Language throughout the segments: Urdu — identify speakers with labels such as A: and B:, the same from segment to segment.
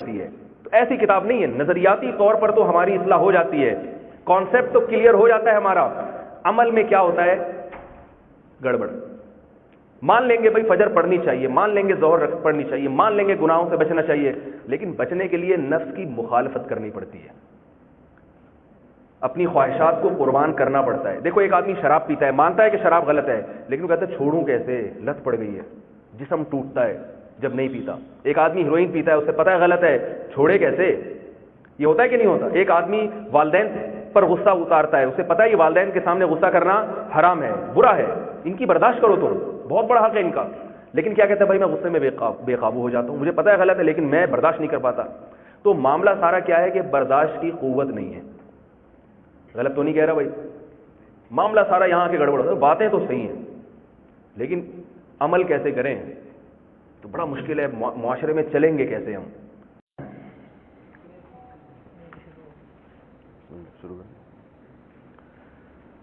A: پڑتی ہے. تو ایسی کتاب نہیں ہے. نظریاتی طور پر تو ہماری اصلاح ہو جاتی ہے, کانسیپٹ تو کلیئر ہو جاتا ہے ہمارا, عمل میں کیا ہوتا ہے گڑبڑ. مان لیں گے بھائی فجر پڑھنی چاہیے, مان لیں گے ظہر پڑھنی چاہیے, مان لیں گے گناہوں سے بچنا چاہیے, لیکن بچنے کے لیے نفس کی مخالفت کرنی پڑتی ہے, اپنی خواہشات کو قربان کرنا پڑتا ہے. دیکھو ایک آدمی شراب پیتا ہے, مانتا ہے کہ شراب غلط ہے, لیکن وہ کہتا ہے چھوڑوں کیسے, لت پڑ گئی ہے, جسم ٹوٹتا ہے جب نہیں پیتا. ایک آدمی ہیروئن پیتا ہے, اسے پتہ ہے غلط ہے, چھوڑے کیسے. یہ ہوتا ہے کہ نہیں ہوتا. ایک آدمی والدین پر غصہ اتارتا ہے, اسے پتہ ہے یہ والدین کے سامنے غصہ کرنا حرام ہے, برا ہے, ان کی برداشت کرو تم, بہت بڑا حق ہے ان کا, لیکن کیا کہتا ہے بھائی میں غصے میں بے قابو ہو جاتا ہوں, مجھے پتہ ہے غلط ہے لیکن میں برداشت نہیں کر پاتا. تو معاملہ سارا کیا ہے کہ برداشت کی قوت نہیں ہے. غلط تو نہیں کہہ رہا بھائی, معاملہ سارا یہاں کے گڑبڑ ہوتا ہے. باتیں تو صحیح ہیں لیکن عمل کیسے کریں تو بڑا مشکل ہے. معاشرے میں چلیں گے کیسے ہم.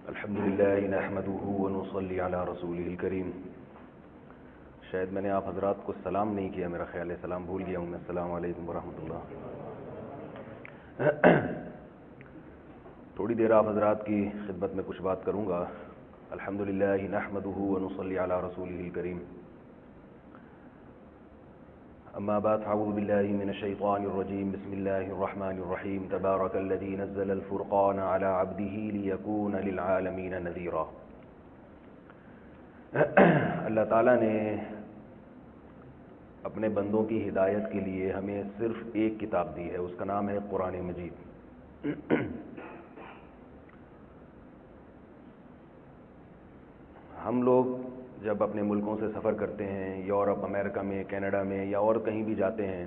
A: الحمدللہ نحمدہ ونصلی علی رسولہ الکریم. شاید میں نے آپ حضرات کو سلام نہیں کیا, میرا خیال ہے سلام بھول گیا ہوں میں. السلام علیکم ورحمۃ اللہ. تھوڑی دیر آپ حضرات کی خدمت میں کچھ بات کروں گا. الحمدللہ نحمدہ ونصلی علی رسولہ الکریم. اما بعد اعوذ باللہ من الشیطان الرجیم. بسم اللہ الرحمن الرحیم. تبارک الذی نزل الفرقان علی عبدہ لیکون للعالمین نذیرا. اللہ تعالیٰ نے اپنے بندوں کی ہدایت کے لیے ہمیں صرف ایک کتاب دی ہے, اس کا نام ہے قرآن مجید. ہم لوگ جب اپنے ملکوں سے سفر کرتے ہیں, یورپ, امریکہ میں, کینیڈا میں یا اور کہیں بھی جاتے ہیں,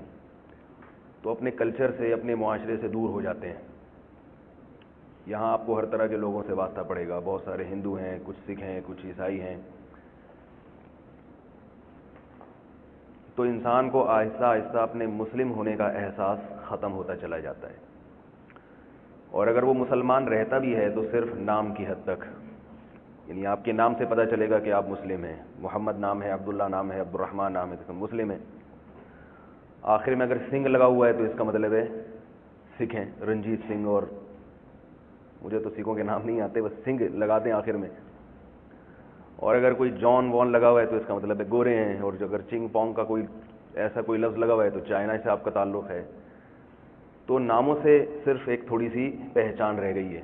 A: تو اپنے کلچر سے, اپنے معاشرے سے دور ہو جاتے ہیں. یہاں آپ کو ہر طرح کے لوگوں سے واسطہ پڑے گا. بہت سارے ہندو ہیں, کچھ سکھ ہیں, کچھ عیسائی ہیں. تو انسان کو آہستہ آہستہ اپنے مسلم ہونے کا احساس ختم ہوتا چلا جاتا ہے. اور اگر وہ مسلمان رہتا بھی ہے تو صرف نام کی حد تک, یعنی آپ کے نام سے پتہ چلے گا کہ آپ مسلم ہیں. محمد نام ہے, عبداللہ نام ہے, عبد الرحمن نام ہے, تو مسلم ہیں. آخر میں اگر سنگھ لگا ہوا ہے تو اس کا مطلب ہے سکھ ہیں. رنجیت سنگھ, اور مجھے تو سکھوں کے نام نہیں آتے, بس سنگھ لگا دیں آخر میں. اور اگر کوئی جان وان لگا ہوا ہے تو اس کا مطلب ہے گورے ہیں. اور اگر چنگ پونگ کا کوئی ایسا کوئی لفظ لگا ہوا ہے تو چائنا سے آپ کا تعلق ہے. تو ناموں سے صرف ایک تھوڑی سی پہچان رہ گئی ہے.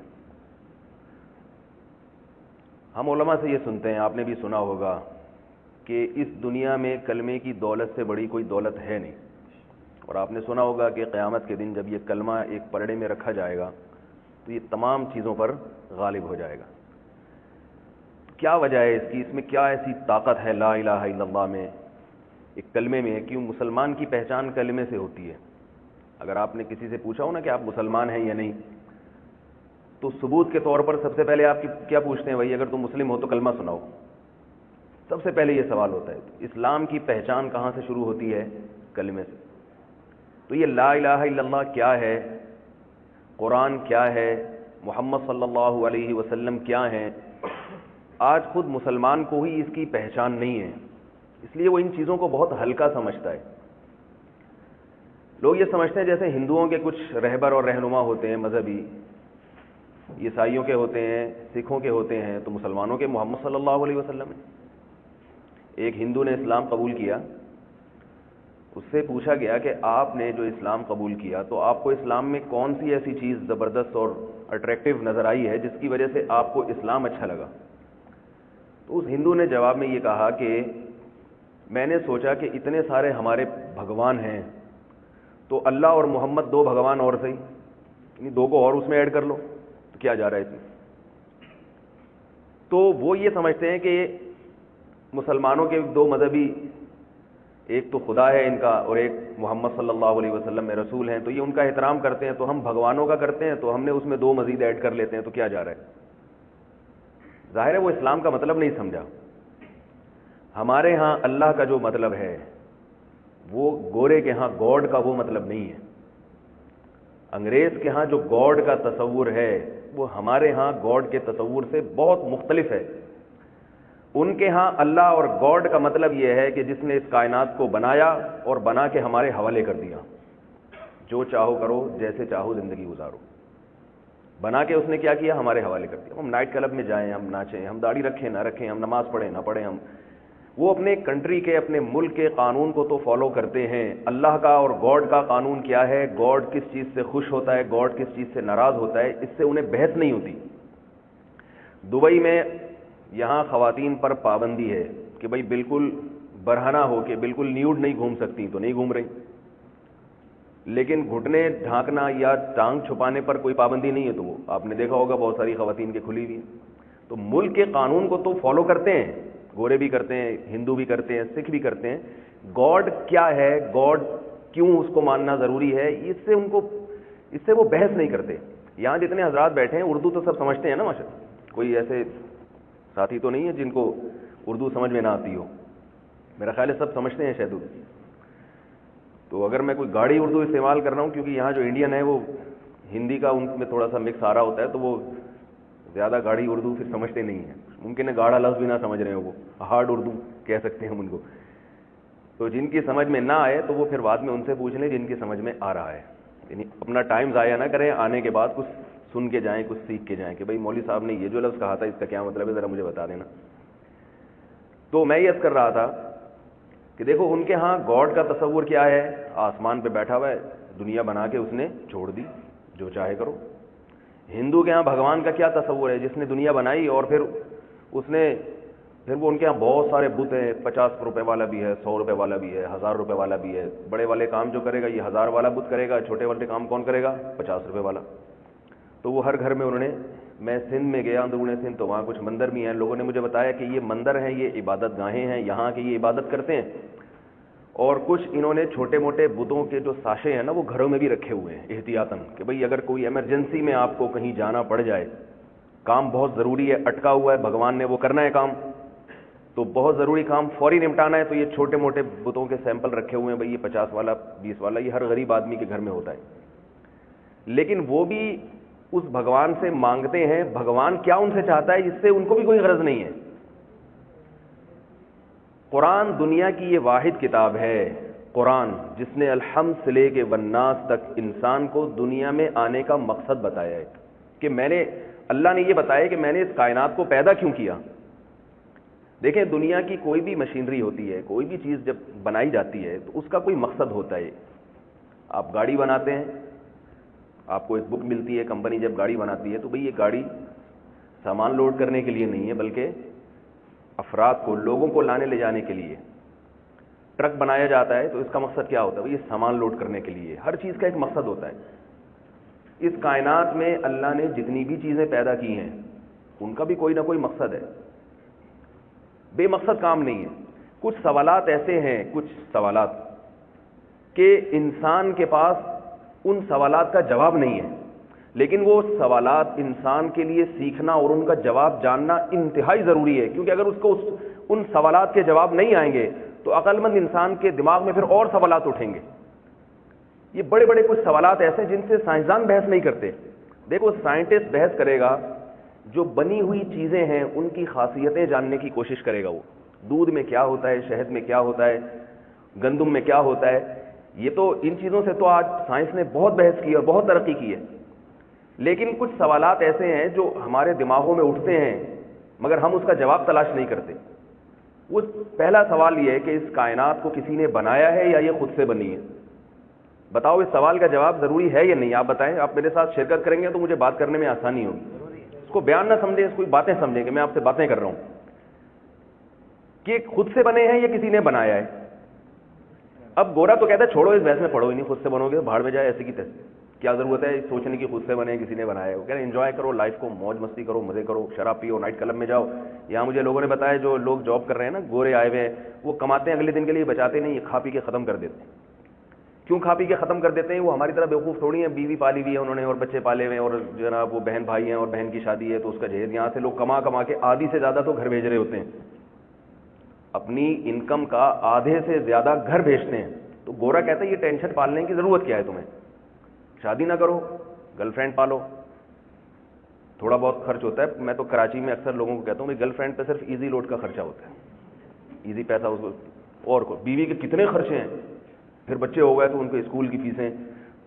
A: ہم علماء سے یہ سنتے ہیں, آپ نے بھی سنا ہوگا کہ اس دنیا میں کلمے کی دولت سے بڑی کوئی دولت ہے نہیں. اور آپ نے سنا ہوگا کہ قیامت کے دن جب یہ کلمہ ایک پرڑے میں رکھا جائے گا تو یہ تمام چیزوں پر غالب ہو جائے گا. کیا وجہ ہے اس کی, اس میں کیا ایسی طاقت ہے لا الہ الا اللہ میں, ایک کلمے میں؟ کیوں مسلمان کی پہچان کلمے سے ہوتی ہے. اگر آپ نے کسی سے پوچھا ہو نا کہ آپ مسلمان ہیں یا نہیں, تو ثبوت کے طور پر سب سے پہلے آپ کیا پوچھتے ہیں؟ بھائی اگر تم مسلم ہو تو کلمہ سناؤ. سب سے پہلے یہ سوال ہوتا ہے. اسلام کی پہچان کہاں سے شروع ہوتی ہے؟ کلمے سے. تو یہ لا الہ الا اللہ کیا ہے, قرآن کیا ہے, محمد صلی اللہ علیہ وسلم کیا ہیں, آج خود مسلمان کو ہی اس کی پہچان نہیں ہے. اس لیے وہ ان چیزوں کو بہت ہلکا سمجھتا ہے. لوگ یہ سمجھتے ہیں جیسے ہندوؤں کے کچھ رہبر اور رہنما ہوتے ہیں مذہبی, عیسائیوں کے ہوتے ہیں, سکھوں کے ہوتے ہیں, تو مسلمانوں کے محمد صلی اللہ علیہ وسلم. ایک ہندو نے اسلام قبول کیا, اس سے پوچھا گیا کہ آپ نے جو اسلام قبول کیا تو آپ کو اسلام میں کون سی ایسی چیز زبردست اور اٹریکٹیو نظر آئی ہے جس کی وجہ سے آپ کو اسلام اچھا لگا؟ تو اس ہندو نے جواب میں یہ کہا کہ میں نے سوچا کہ اتنے سارے ہمارے بھگوان ہیں تو اللہ اور محمد دو بھگوان اور صحیح, یعنی دو کو اور اس میں ایڈ کر لو, تو کیا جا رہا ہے اس میں. تو وہ یہ سمجھتے ہیں کہ مسلمانوں کے دو مذہبی, ایک تو خدا ہے ان کا اور ایک محمد صلی اللہ علیہ وسلم میں رسول ہیں, تو یہ ان کا احترام کرتے ہیں, تو ہم بھگوانوں کا کرتے ہیں تو ہم نے اس میں دو مزید ایڈ کر لیتے ہیں, تو کیا جا رہا ہے. ظاہر ہے وہ اسلام کا مطلب نہیں سمجھا. ہمارے ہاں اللہ کا جو مطلب ہے وہ گورے کے ہاں گاڈ کا وہ مطلب نہیں ہے. انگریز کے ہاں جو گاڈ کا تصور ہے وہ ہمارے ہاں گاڈ کے تصور سے بہت مختلف ہے. ان کے ہاں اللہ اور گاڈ کا مطلب یہ ہے کہ جس نے اس کائنات کو بنایا اور بنا کے ہمارے حوالے کر دیا. جو چاہو کرو, جیسے چاہو زندگی گزارو. بنا کے اس نے کیا کیا, ہمارے حوالے کر دیا. ہم نائٹ کلب میں جائیں, ہم ناچیں, ہم داڑھی رکھیں نہ رکھیں, ہم نماز پڑھیں نہ پڑھیں, ہم وہ اپنے کنٹری کے, اپنے ملک کے قانون کو تو فالو کرتے ہیں. اللہ کا اور گاڈ کا قانون کیا ہے, گاڈ کس چیز سے خوش ہوتا ہے, گاڈ کس چیز سے ناراض ہوتا ہے, اس سے انہیں بحث نہیں ہوتی. دبئی میں یہاں خواتین پر پابندی ہے کہ بھائی بالکل برہنہ ہو کے بالکل نیوڈ نہیں گھوم سکتی, تو نہیں گھوم رہی. لیکن گھٹنے ڈھانکنا یا ٹانگ چھپانے پر کوئی پابندی نہیں ہے, تو وہ آپ نے دیکھا ہوگا بہت ساری خواتین کی کھلی ہوئی ہیں. تو ملک کے قانون کو تو فالو کرتے ہیں, گورے بھی کرتے ہیں, ہندو بھی کرتے ہیں, سکھ بھی کرتے ہیں. گاڈ کیا ہے, گاڈ کیوں اس کو ماننا ضروری ہے, اس سے وہ بحث نہیں کرتے. یہاں جتنے حضرات بیٹھے ہیں اردو تو سب سمجھتے ہیں نا ماشاءاللہ, کوئی ایسے ساتھی تو نہیں ہے جن کو اردو سمجھ میں نہ آتی ہو, میرا خیال ہے سب سمجھتے ہیں شاید. تو اگر میں کوئی گاڑی اردو استعمال کر رہا ہوں, کیونکہ یہاں جو انڈین ہے وہ ہندی کا ان میں تھوڑا سا مکس آ رہا ہوتا ہے, تو وہ زیادہ گاڑی اردو پھر سمجھتے نہیں ہیں. ممکن ہے گاڑا لفظ بھی نہ سمجھ رہے ہو, وہ ہارڈ اردو کہہ سکتے ہیں ہم ان کو. تو جن کی سمجھ میں نہ آئے تو وہ پھر بعد میں ان سے پوچھ لیں جن کی سمجھ میں آ رہا ہے. یعنی اپنا ٹائم ضائع نہ کریں, آنے کے بعد کچھ سن کے جائیں, کچھ سیکھ کے جائیں کہ بھائی مولوی صاحب نے یہ جو لفظ کہا تھا اس کا کیا مطلب ہے, ذرا مجھے بتا دینا. تو میں یہ عرض کر رہا تھا کہ دیکھو ان کے ہاں گاڈ کا تصور کیا ہے, آسمان پہ بیٹھا ہوا ہے, دنیا بنا کے اس نے چھوڑ دی, جو چاہے کرو. ہندو کے ہاں بھگوان کا کیا تصور ہے, جس نے دنیا بنائی اور پھر وہ ان کے ہاں بہت سارے بت ہیں, 50 روپے والا بھی ہے, 100 روپے والا بھی ہے, 1000 روپے والا بھی ہے. بڑے والے کام جو کرے گا یہ 1000 والا بت کرے گا, چھوٹے والے کام کون کرے گا, 50 روپے والا. تو وہ ہر گھر میں انہوں نے, میں سندھ میں گیا اندرون سندھ, تو وہاں کچھ مندر بھی ہیں. لوگوں نے مجھے بتایا کہ یہ مندر ہیں, یہ عبادت گاہیں ہیں, یہاں کی یہ عبادت کرتے ہیں. اور کچھ انہوں نے چھوٹے موٹے بتوں کے جو ساشے ہیں نا وہ گھروں میں بھی رکھے ہوئے ہیں احتیاطاً, کہ بھئی اگر کوئی ایمرجنسی میں آپ کو کہیں جانا پڑ جائے, کام بہت ضروری ہے, اٹکا ہوا ہے, بھگوان نے وہ کرنا ہے کام, تو بہت ضروری کام فوری نمٹانا ہے, تو یہ چھوٹے موٹے بتوں کے سیمپل رکھے ہوئے ہیں. بھئی یہ 50 والا 20 والا, یہ ہر غریب آدمی کے گھر میں ہوتا ہے. لیکن وہ بھی اس بھگوان سے مانگتے ہیں, بھگوان کیا ان سے چاہتا ہے اس سے ان کو بھی کوئی غرض نہیں ہے. قرآن دنیا کی یہ واحد کتاب ہے, قرآن جس نے الحمد سے لے کے والناس تک انسان کو دنیا میں آنے کا مقصد بتایا ہے, کہ اللہ نے یہ بتایا کہ میں نے اس کائنات کو پیدا کیوں کیا. دیکھیں دنیا کی کوئی بھی مشینری ہوتی ہے, کوئی بھی چیز جب بنائی جاتی ہے تو اس کا کوئی مقصد ہوتا ہے. آپ گاڑی بناتے ہیں, آپ کو ایک بک ملتی ہے, کمپنی جب گاڑی بناتی ہے تو بھئی یہ گاڑی سامان لوڈ کرنے کے لیے نہیں ہے, بلکہ افراد کو, لوگوں کو لانے لے جانے کے لیے. ٹرک بنایا جاتا ہے تو اس کا مقصد کیا ہوتا ہے, یہ سامان لوڈ کرنے کے لیے. ہر چیز کا ایک مقصد ہوتا ہے. اس کائنات میں اللہ نے جتنی بھی چیزیں پیدا کی ہیں ان کا بھی کوئی نہ کوئی مقصد ہے, بے مقصد کام نہیں ہے. کچھ سوالات ایسے ہیں, کچھ سوالات کہ انسان کے پاس ان سوالات کا جواب نہیں ہے, لیکن وہ سوالات انسان کے لیے سیکھنا اور ان کا جواب جاننا انتہائی ضروری ہے. کیونکہ اگر اس کو ان سوالات کے جواب نہیں آئیں گے تو عقل مند انسان کے دماغ میں پھر اور سوالات اٹھیں گے. یہ بڑے بڑے کچھ سوالات ایسے ہیں جن سے سائنسدان بحث نہیں کرتے. دیکھو سائنٹسٹ بحث کرے گا, جو بنی ہوئی چیزیں ہیں ان کی خاصیتیں جاننے کی کوشش کرے گا. وہ دودھ میں کیا ہوتا ہے, شہد میں کیا ہوتا ہے, گندم میں کیا ہوتا ہے, یہ تو ان چیزوں سے تو آج سائنس نے بہت بحث کی اور بہت ترقی کی ہے. لیکن کچھ سوالات ایسے ہیں جو ہمارے دماغوں میں اٹھتے ہیں مگر ہم اس کا جواب تلاش نہیں کرتے. وہ پہلا سوال یہ ہے کہ اس کائنات کو کسی نے بنایا ہے یا یہ خود سے بنی ہے. بتاؤ اس سوال کا جواب ضروری ہے یا نہیں, آپ بتائیں. آپ میرے ساتھ شرکت کریں گے تو مجھے بات کرنے میں آسانی ہوگی. اس کو بیان نہ سمجھیں, اس کو باتیں سمجھیں کہ میں آپ سے باتیں کر رہا ہوں, کہ خود سے بنے ہیں یا کسی نے بنایا ہے. اب گورا تو کہتا ہے چھوڑو اس بحث میں پڑھو ہی نہیں, خود سے بنو گے بھاڑ میں جائے, ایسے کی تیسے, کیا ضرورت ہے سوچنے کی خود سے بنے کسی نے بنایا ہے. وہ کہہ رہے انجوائے کرو لائف کو, موج مستی کرو, مزے کرو, شراب پیو, نائٹ کلب میں جاؤ. یہاں مجھے لوگوں نے بتایا جو لوگ جاب کر رہے ہیں نا, گورے آئے ہوئے ہیں, وہ کماتے ہیں اگلے دن کے لیے, بچاتے نہیں, کھا پی کے ختم کر دیتے ہیں. کیوں کھا پی کے ختم کر دیتے ہیں؟ وہ ہماری طرح بیوقوف تھوڑی ہیں, بیوی پالی ہوئی ہے انہوں نے اور بچے پالے ہوئے ہیں, اور جناب وہ بہن بھائی ہیں اور بہن کی شادی ہے تو اس کا جہیز. یہاں سے لوگ کما کما کے آدھی سے زیادہ تو گھر بھیج رہے ہوتے ہیں, اپنی انکم کا آدھے سے زیادہ گھر بھیجتے ہیں. تو گورا کہتا ہے یہ ٹینشن پالنے کی ضرورت کیا ہے تمہیں, شادی نہ کرو, گرل فرینڈ پالو, تھوڑا بہت خرچ ہوتا ہے. میں تو کراچی میں اکثر لوگوں کو کہتا ہوں گرل فرینڈ پہ صرف ایزی لوڈ کا خرچہ ہوتا ہے, ایزی پیسہ اس کو, اور بیوی کے کتنے خرچے ہیں, پھر بچے ہو گئے تو ان کے اسکول کی فیسیں,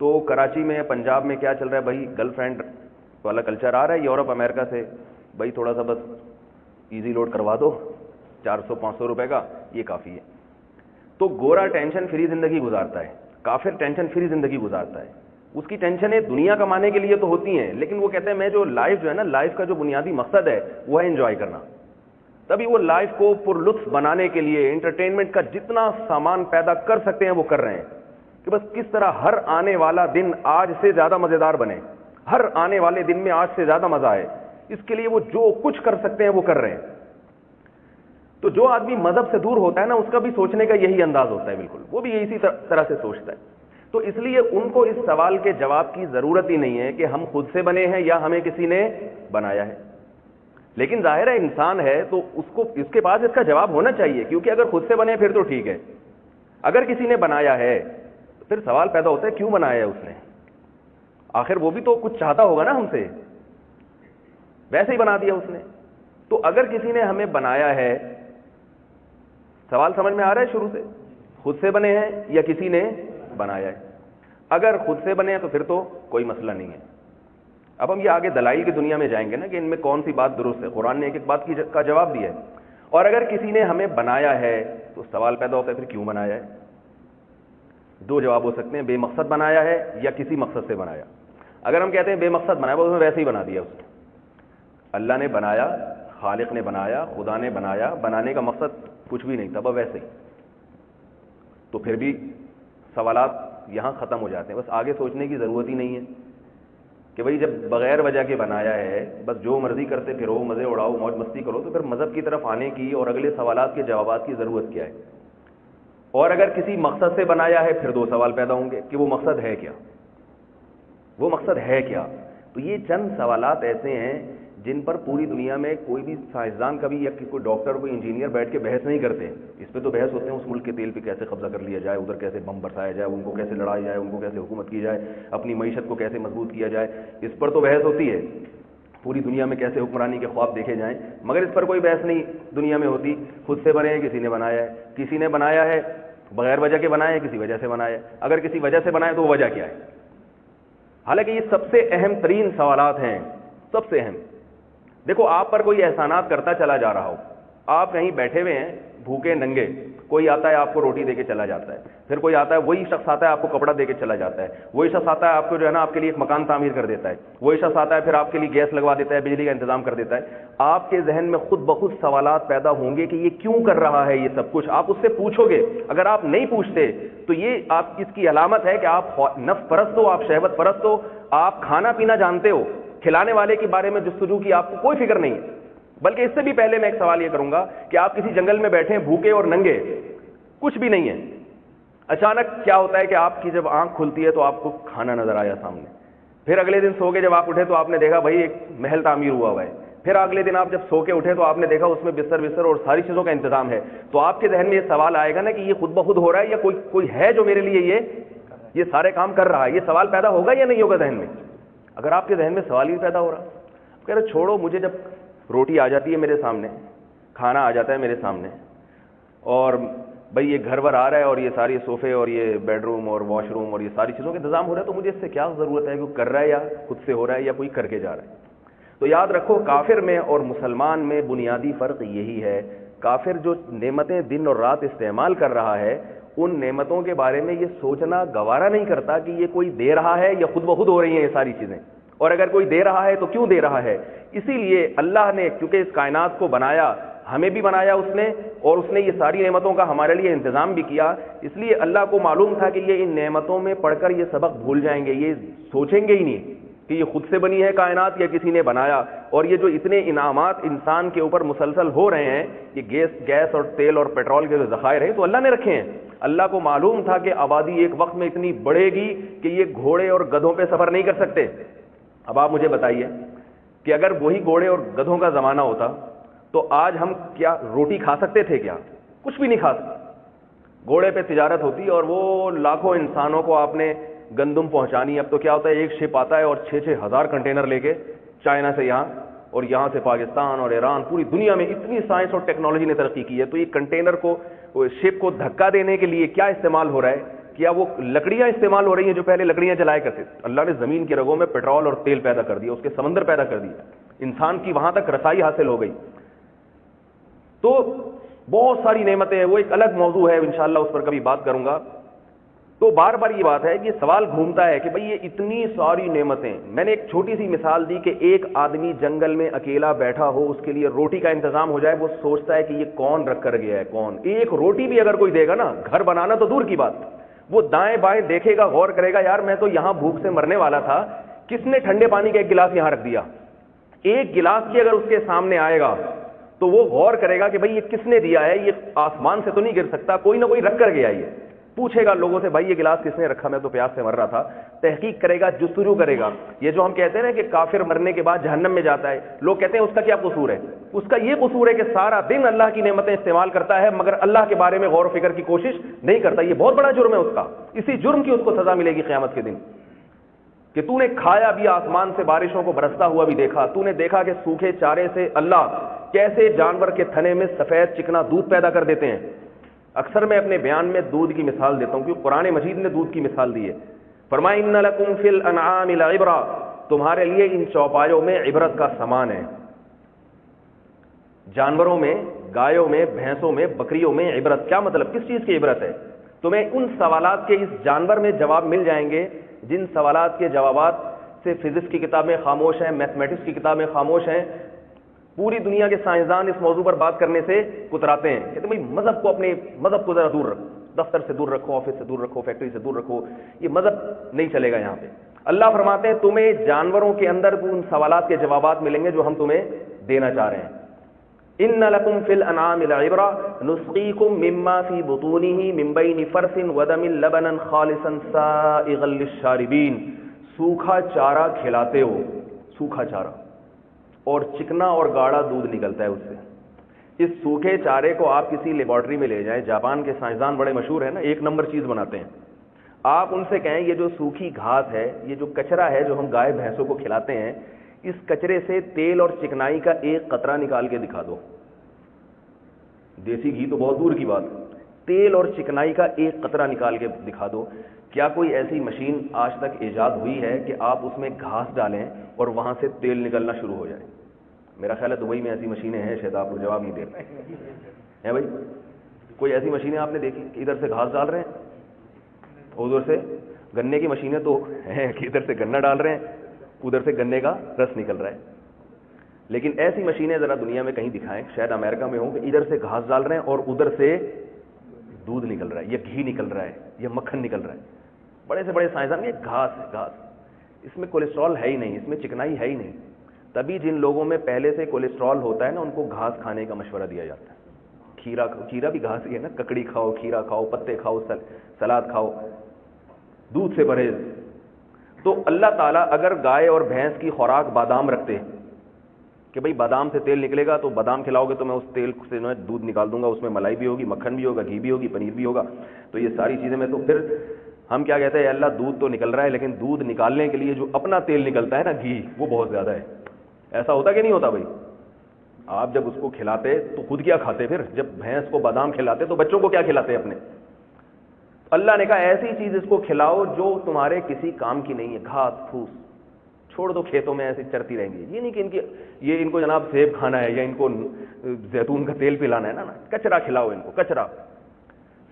A: تو کراچی میں پنجاب میں کیا چل رہا ہے بھائی, گرل فرینڈ والا کلچر آ رہا ہے یورپ امریکہ سے, بھائی تھوڑا سا بس ایزی لوڈ کروا دو 400-500 روپے کا, یہ کافی ہے. تو گورا ٹینشن فری زندگی گزارتا ہے, کافر ٹینشن فری زندگی گزارتا ہے. اس کی ٹینشنیں دنیا کمانے کے لیے تو ہوتی ہیں, لیکن وہ کہتے ہیں میں جو لائف جو ہے نا, لائف کا جو بنیادی مقصد ہے وہ ہے انجوائے کرنا. تبھی وہ لائف کو پر لطف بنانے کے لیے انٹرٹینمنٹ کا جتنا سامان پیدا کر سکتے ہیں وہ کر رہے ہیں, کہ بس کس طرح ہر آنے والا دن آج سے زیادہ مزیدار بنے, ہر آنے والے دن میں آج سے زیادہ مزہ آئے, اس کے لیے وہ جو کچھ کر سکتے ہیں وہ کر رہے ہیں. تو جو آدمی مذہب سے دور ہوتا ہے نا, اس کا بھی سوچنے کا یہی انداز ہوتا ہے, بالکل وہ بھی اسی طرح سے سوچتا ہے. تو اس لیے ان کو اس سوال کے جواب کی ضرورت ہی نہیں ہے کہ ہم خود سے بنے ہیں یا ہمیں کسی نے بنایا ہے. لیکن ظاہر ہے انسان ہے تو اس کے پاس اس کا جواب ہونا چاہیے, کیونکہ اگر خود سے بنے پھر تو ٹھیک ہے, اگر کسی نے بنایا ہے تو پھر سوال پیدا ہوتا ہے کیوں بنایا ہے اس نے, آخر وہ بھی تو کچھ چاہتا ہوگا نا ہم سے, ویسے ہی بنا دیا اس نے. تو اگر کسی نے ہمیں بنایا ہے, سوال سمجھ میں آ رہا ہے شروع سے, خود سے بنے ہیں یا کسی نے بنایا ہے؟ اگر خود سے بنے ہیں تو پھر تو کوئی مسئلہ نہیں ہے. اب ہم یہ آگے دلائل کی دنیا میں جائیں گے نا کہ ان میں کون سی بات درست ہے. قرآن نے ایک ایک بات کا جواب دیا ہے. اور اگر کسی نے ہمیں بنایا ہے تو سوال پیدا ہوتا ہے پھر کیوں بنایا ہے. دو جواب ہو سکتے ہیں, بے مقصد بنایا ہے یا کسی مقصد سے بنایا. اگر ہم کہتے ہیں بے مقصد بنایا, وہ ویسے ہی بنا دیا اس نے, اللہ نے بنایا, خالق نے بنایا, خدا نے بنایا, بنانے کا مقصد کچھ بھی نہیں تھا, بس ویسے ہی, تو پھر بھی سوالات یہاں ختم ہو جاتے ہیں. بس آگے سوچنے کی ضرورت ہی نہیں ہے کہ بھئی جب بغیر وجہ کے بنایا ہے, بس جو مرضی کرتے پھرو, مزے اڑاؤ, موج مستی کرو, تو پھر مذہب کی طرف آنے کی اور اگلے سوالات کے جوابات کی ضرورت کیا ہے. اور اگر کسی مقصد سے بنایا ہے پھر دو سوال پیدا ہوں گے کہ وہ مقصد ہے کیا, وہ مقصد ہے کیا. تو یہ چند سوالات ایسے ہیں جن پر پوری دنیا میں کوئی بھی سائنسدان کبھی یا کوئی ڈاکٹر کوئی انجینئر بیٹھ کے بحث نہیں کرتے. اس پہ تو بحث ہوتے ہیں اس ملک کے تیل پہ کیسے قبضہ کر لیا جائے, ادھر کیسے بم برسایا جائے, ان کو کیسے لڑایا جائے, ان کو کیسے حکومت کی جائے, اپنی معیشت کو کیسے مضبوط کیا جائے, اس پر تو بحث ہوتی ہے. پوری دنیا میں کیسے حکمرانی کے خواب دیکھے جائیں, مگر اس پر کوئی بحث نہیں دنیا میں ہوتی. خود سے بنے ہیں, کسی نے بنایا ہے, کسی نے بنایا ہے بغیر وجہ کے بنایا ہے, کسی وجہ سے بنایا ہے. اگر کسی وجہ سے بنایا تو وہ وجہ کیا ہے. حالانکہ یہ سب سے اہم ترین سوالات ہیں, سب سے اہم. دیکھو آپ پر کوئی احسانات کرتا چلا جا رہا ہو, آپ کہیں بیٹھے ہوئے ہیں بھوکے ننگے, کوئی آتا ہے آپ کو روٹی دے کے چلا جاتا ہے, پھر کوئی آتا ہے وہی شخص آتا ہے آپ کو کپڑا دے کے چلا جاتا ہے, وہی شخص آتا ہے آپ کو جو ہے نا آپ کے لیے ایک مکان تعمیر کر دیتا ہے, وہی شخص آتا ہے پھر آپ کے لیے گیس لگوا دیتا ہے, بجلی کا انتظام کر دیتا ہے. آپ کے ذہن میں خود بخود سوالات پیدا ہوں گے کہ یہ کیوں کر رہا ہے یہ سب کچھ. آپ اس سے پوچھو گے, اگر آپ نہیں پوچھتے تو یہ آپ اس کی علامت ہے کہ آپ نفس پرست ہو, آپ شہوت پرست ہو, آپ کھانا پینا جانتے ہو, کھلانے والے کے بارے میں جستجو کی آپ کو کوئی فکر نہیں ہے. بلکہ اس سے بھی پہلے میں ایک سوال یہ کروں گا کہ آپ کسی جنگل میں بیٹھے ہیں بھوکے اور ننگے, کچھ بھی نہیں ہے, اچانک کیا ہوتا ہے کہ آپ کی جب آنکھ کھلتی ہے تو آپ کو کھانا نظر آیا سامنے. پھر اگلے دن سو کے جب آپ اٹھے تو آپ نے دیکھا بھائی ایک محل تعمیر ہوا ہے. پھر اگلے دن آپ جب سو کے اٹھے تو آپ نے دیکھا اس میں بستر اور ساری چیزوں کا انتظام ہے. تو آپ کے ذہن میں یہ سوال آئے گا نا کہ یہ خود بخود ہو رہا ہے یا کوئی ہے جو میرے لیے یہ سارے کام کر رہا ہے. یہ سوال پیدا ہوگا یا نہیں ہوگا ذہن میں؟ اگر آپ کے ذہن میں سوال ہی پیدا ہو رہا, کہہ رہے چھوڑو, مجھے جب روٹی آ جاتی ہے میرے سامنے, کھانا آ جاتا ہے میرے سامنے, اور بھئی یہ گھر ور آ رہا ہے اور یہ ساری صوفے اور یہ بیڈ روم اور واش روم اور یہ ساری چیزوں کا انتظام ہو رہا ہے, تو مجھے اس سے کیا ضرورت ہے کہ کر رہا ہے یا خود سے ہو رہا ہے یا کوئی کر کے جا رہا ہے. تو یاد رکھو کافر میں اور مسلمان میں بنیادی فرق یہی ہے. کافر جو نعمتیں دن اور رات استعمال کر رہا ہے, ان نعمتوں کے بارے میں یہ سوچنا گوارا نہیں کرتا کہ یہ کوئی دے رہا ہے یا خود بخود ہو رہی ہیں یہ ساری چیزیں, اور اگر کوئی دے رہا ہے تو کیوں دے رہا ہے. اسی لیے اللہ نے کیونکہ اس کائنات کو بنایا, ہمیں بھی بنایا اس نے, اور اس نے یہ ساری نعمتوں کا ہمارے لیے انتظام بھی کیا, اس لیے اللہ کو معلوم تھا کہ یہ ان نعمتوں میں پڑھ کر یہ سبق بھول جائیں گے, یہ سوچیں گے ہی نہیں کہ یہ خود سے بنی ہے کائنات یا کسی نے بنایا. اور یہ جو اتنے انعامات انسان کے اوپر مسلسل ہو رہے ہیں, یہ گیس اور تیل اور پیٹرول کے جو ذخائر ہیں تو اللہ نے رکھے ہیں. اللہ کو معلوم تھا کہ آبادی ایک وقت میں اتنی بڑھے گی کہ یہ گھوڑے اور گدھوں پہ سفر نہیں کر سکتے. اب آپ مجھے بتائیے کہ اگر وہی گھوڑے اور گدھوں کا زمانہ ہوتا تو آج ہم کیا روٹی کھا سکتے تھے؟ کیا کچھ بھی نہیں کھا سکتے. گھوڑے پہ تجارت ہوتی اور وہ لاکھوں انسانوں کو آپ نے گندم پہنچانی. اب تو کیا ہوتا ہے, ایک شپ آتا ہے اور 6-6 ہزار کنٹینر لے کے چائنا سے یہاں اور یہاں سے پاکستان اور ایران, پوری دنیا میں اتنی سائنس اور ٹیکنالوجی نے ترقی کی ہے, تو یہ کنٹینر کو شپ کو دھکا دینے کے لیے کیا استعمال ہو رہا ہے؟ کیا وہ لکڑیاں استعمال ہو رہی ہیں جو پہلے لکڑیاں جلایا کرتے تھے؟ اللہ نے زمین کی رگوں میں پیٹرول اور تیل پیدا کر دیا، اس کے سمندر پیدا کر دیا، انسان کی وہاں تک رسائی حاصل ہو گئی. تو بہت ساری نعمتیں ہیں، وہ ایک الگ موضوع ہے، انشاءاللہ اس پر کبھی بات کروں گا. تو بار بار یہ بات ہے کہ سوال گھومتا ہے کہ بھئی یہ اتنی ساری نعمتیں. میں نے ایک چھوٹی سی مثال دی کہ ایک آدمی جنگل میں اکیلا بیٹھا ہو، اس کے لیے روٹی کا انتظام ہو جائے، وہ سوچتا ہے کہ یہ کون رکھ کر گیا ہے، کون. ایک روٹی بھی اگر کوئی دے گا نا، گھر بنانا تو دور کی بات، وہ دائیں بائیں دیکھے گا، غور کرے گا، یار میں تو یہاں بھوک سے مرنے والا تھا، کس نے ٹھنڈے پانی کا ایک گلاس یہاں رکھ دیا. ایک گلاس بھی اگر اس کے سامنے آئے گا تو وہ غور کرے گا کہ بھئی یہ کس نے دیا ہے، یہ آسمان سے تو نہیں گر سکتا، کوئی نہ کوئی رکھ کر گیا. یہ پوچھے گا لوگوں سے، بھائی یہ گلاس کس نے رکھا، میں تو پیاس سے مر رہا تھا. تحقیق کرے گا، جستجو کرے گا. یہ جو ہم کہتے ہیں نا کہ کافر مرنے کے بعد جہنم میں جاتا ہے، لوگ کہتے ہیں اس کا کیا قصور ہے؟ اس کا یہ قصور ہے کہ سارا دن اللہ کی نعمتیں استعمال کرتا ہے مگر اللہ کے بارے میں غور و فکر کی کوشش نہیں کرتا. یہ بہت بڑا جرم ہے اس کا. اسی جرم کی اس کو سزا ملے گی قیامت کے دن کہ تو نے کھایا بھی، آسمان سے بارشوں کو برستا ہوا بھی دیکھا، تو نے دیکھا کہ سوکھے چارے سے اللہ کیسے جانور کے تھنے میں سفید چکنا دودھ پیدا کر دیتے ہیں. اکثر میں اپنے بیان میں دودھ کی مثال دیتا ہوں کیونکہ قرآن مجید نے دودھ کی مثال دی ہے. فرمایا ان لکم فی الانعام لعبرہ، تمہارے لیے ان چوپایوں میں عبرت کا سامان ہے. جانوروں میں، گایوں میں، بھینسوں میں، بکریوں میں عبرت. کیا مطلب؟ کس چیز کی عبرت ہے؟ تمہیں ان سوالات کے اس جانور میں جواب مل جائیں گے جن سوالات کے جوابات سے فزکس کی کتابیں خاموش ہیں، میتھمیٹکس کی کتابیں خاموش ہیں. پوری دنیا کے سائنسدان اس موضوع پر بات کرنے سے کتراتے ہیں، کہتے ہیں بھائی مذہب کو، اپنے مذہب کو ذرا دور رکھو، دفتر سے دور رکھو، آفس سے دور رکھو، فیکٹری سے دور رکھو، یہ مذہب نہیں چلے گا یہاں پہ. اللہ فرماتے ہیں تمہیں جانوروں کے اندر ان سوالات کے جوابات ملیں گے جو ہم تمہیں دینا چاہ رہے ہیں. ان لکم فی الانعام لعبرہ نسقیکم مما فی بطونہ من بین فرث ودم لبنا خالصا سائغا للشاربین. سوکھا چارہ کھلاتے ہو، سوکھا چارہ، اور چکنا اور گاڑھا دودھ نکلتا ہے اس سے. اس سوکھے چارے کو آپ کسی لیبارٹری میں لے جائیں، جاپان کے سائنسدان بڑے مشہور ہیں نا، ایک نمبر چیز بناتے ہیں. آپ ان سے کہیں یہ جو سوکھی گھاس ہے، یہ جو کچرا ہے جو ہم گائے بھینسوں کو کھلاتے ہیں، اس کچرے سے تیل اور چکنائی کا ایک قطرہ نکال کے دکھا دو. دیسی گھی تو بہت دور کی بات، تیل اور چکنائی کا ایک قطرہ نکال کے دکھا دو. کیا کوئی ایسی مشین آج تک ایجاد ہوئی ہے کہ آپ اس میں گھاس ڈالیں اور وہاں سے تیل نکلنا شروع ہو جائے؟ میرا خیال ہے دبئی میں ایسی مشینیں ہیں، شاید آپ کو جواب نہیں دے رہے ہیں بھائی. کوئی ایسی مشینیں آپ نے دیکھی کہ ادھر سے گھاس ڈال رہے ہیں، ادھر سے گنے کی مشینیں تو ہیں کہ ادھر سے گنا ڈال رہے ہیں، ادھر سے گنے کا رس نکل رہا ہے. لیکن ایسی مشینیں ذرا دنیا میں کہیں دکھائیں، شاید امریکہ میں ہوں، کہ ادھر سے گھاس ڈال رہے ہیں اور ادھر سے دودھ نکل رہا ہے، یا گھی نکل رہا ہے، یا مکھن نکل رہا ہے. بڑے سے بڑے سائنسدان، یہ گھاس ہے، گھاس، اس میں کولیسٹرول ہے ہی نہیں، اس میں چکنائی ہے ہی نہیں. تبھی جن لوگوں میں پہلے سے کولیسٹرول ہوتا ہے نا، ان کو گھاس کھانے کا مشورہ دیا جاتا ہے. کھیرا بھی گھاس ہی ہے نا، ککڑی کھاؤ، کھیرا کھاؤ، پتے کھاؤ، سلاد کھاؤ، دودھ سے پرہیز. تو اللہ تعالیٰ اگر گائے اور بھینس کی خوراک بادام رکھتے ہیں کہ بھئی بادام سے تیل نکلے گا، تو بادام کھلاؤ گے تو میں اس تیل سے دودھ نکال دوں گا، اس میں ملائی بھی ہوگی، مکھن بھی ہوگا، گھی بھی ہوگی، پنیر بھی ہوگا. تو یہ ساری چیزیں میں، تو پھر ہم کیا کہتے ہیں، اللہ دودھ تو نکل رہا ہے لیکن دودھ نکالنے کے لیے جو اپنا تیل نکلتا ہے نا، گھی، وہ بہت زیادہ ہے. ایسا ہوتا کہ نہیں ہوتا بھائی؟ آپ جب اس کو کھلاتے تو خود کیا کھاتے؟ پھر جب بھینس کو بادام کھلاتے تو بچوں کو کیا کھلاتے اپنے؟ اللہ نے کہا ایسی چیز اس کو کھلاؤ جو تمہارے کسی کام کی نہیں ہے. گھاس پھوس چھوڑ دو، کھیتوں میں ایسے چرتی رہیں گی. یہ نہیں کہ ان کو جناب سیب کھانا ہے یا ان کو زیتون کا تیل پلانا ہے نا، کچرا کھلاؤ ان کو، کچرا.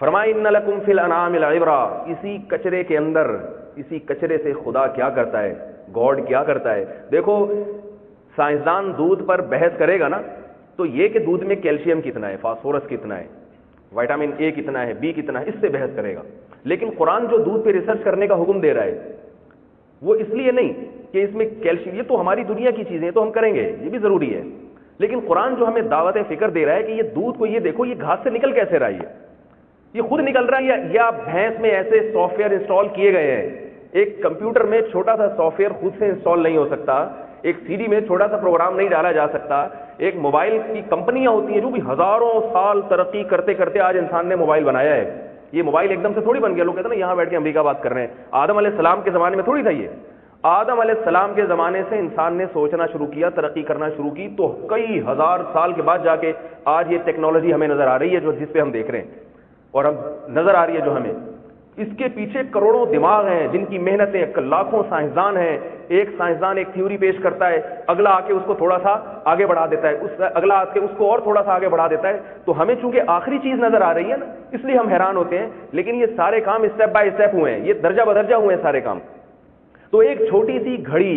A: فرمایا ان لکم فی الانعام لعبرہ. اسی کچرے کے اندر، اسی کچرے سے خدا کیا کرتا ہے، گاڈ کیا کرتا ہے. دیکھو سائنسدان دودھ پر بحث کرے گا نا، تو یہ کہ دودھ میں کیلشیم کتنا ہے، فاسفورس کتنا ہے، وٹامن اے کتنا ہے، بی کتنا ہے، اس سے بحث کرے گا. لیکن قرآن جو دودھ پہ ریسرچ کرنے کا حکم دے رہا ہے، وہ اس لیے نہیں کہ اس میں کیلشیم، یہ تو ہماری دنیا کی چیزیں تو ہم کریں گے، یہ بھی ضروری ہے. لیکن قرآن جو ہمیں دعوت فکر دے رہا ہے کہ یہ دودھ کو، یہ دیکھو یہ گھاس سے نکل کیسے رہا ہے، یہ خود نکل رہا ہے یا بھینس میں ایسے سافٹ ویئر انسٹال کیے گئے ہیں. ایک کمپیوٹر میں چھوٹا سا سافٹ ویئر خود سے انسٹال نہیں ہو سکتا، ایک سی ڈی میں چھوٹا سا پروگرام نہیں ڈالا جا سکتا. ایک موبائل کی کمپنیاں ہوتی ہیں جو بھی ہزاروں سال ترقی کرتے کرتے آج انسان نے موبائل بنایا ہے. یہ موبائل ایک دم سے تھوڑی بن گیا. لوگ کہتے ہیں نا یہاں بیٹھ کے امریکہ بات کر رہے ہیں. آدم علیہ السلام کے زمانے میں تھوڑی تھا یہ. آدم علیہ السلام کے زمانے سے انسان نے سوچنا شروع کیا، ترقی کرنا شروع کی، تو کئی ہزار سال کے بعد جا کے آج یہ ٹیکنالوجی ہمیں نظر آ رہی ہے جو جس پہ ہم دیکھ رہے ہیں اور اب نظر آ رہی ہے جو ہمیں. اس کے پیچھے کروڑوں دماغ ہیں جن کی محنتیں، لاکھوں سائنسدان ہیں. ایک سائنسدان ایک تھیوری پیش کرتا ہے، اگلا آ کے اس کو تھوڑا سا آگے بڑھا دیتا ہے، اگلا آ کے اس کو اور تھوڑا سا آگے بڑھا دیتا ہے. تو ہمیں چونکہ آخری چیز نظر آ رہی ہے نا، اس لیے ہم حیران ہوتے ہیں. لیکن یہ سارے کام اسٹیپ بائی اسٹیپ ہوئے ہیں، یہ درجہ بدرجہ ہوئے ہیں سارے کام. تو ایک چھوٹی سی گھڑی،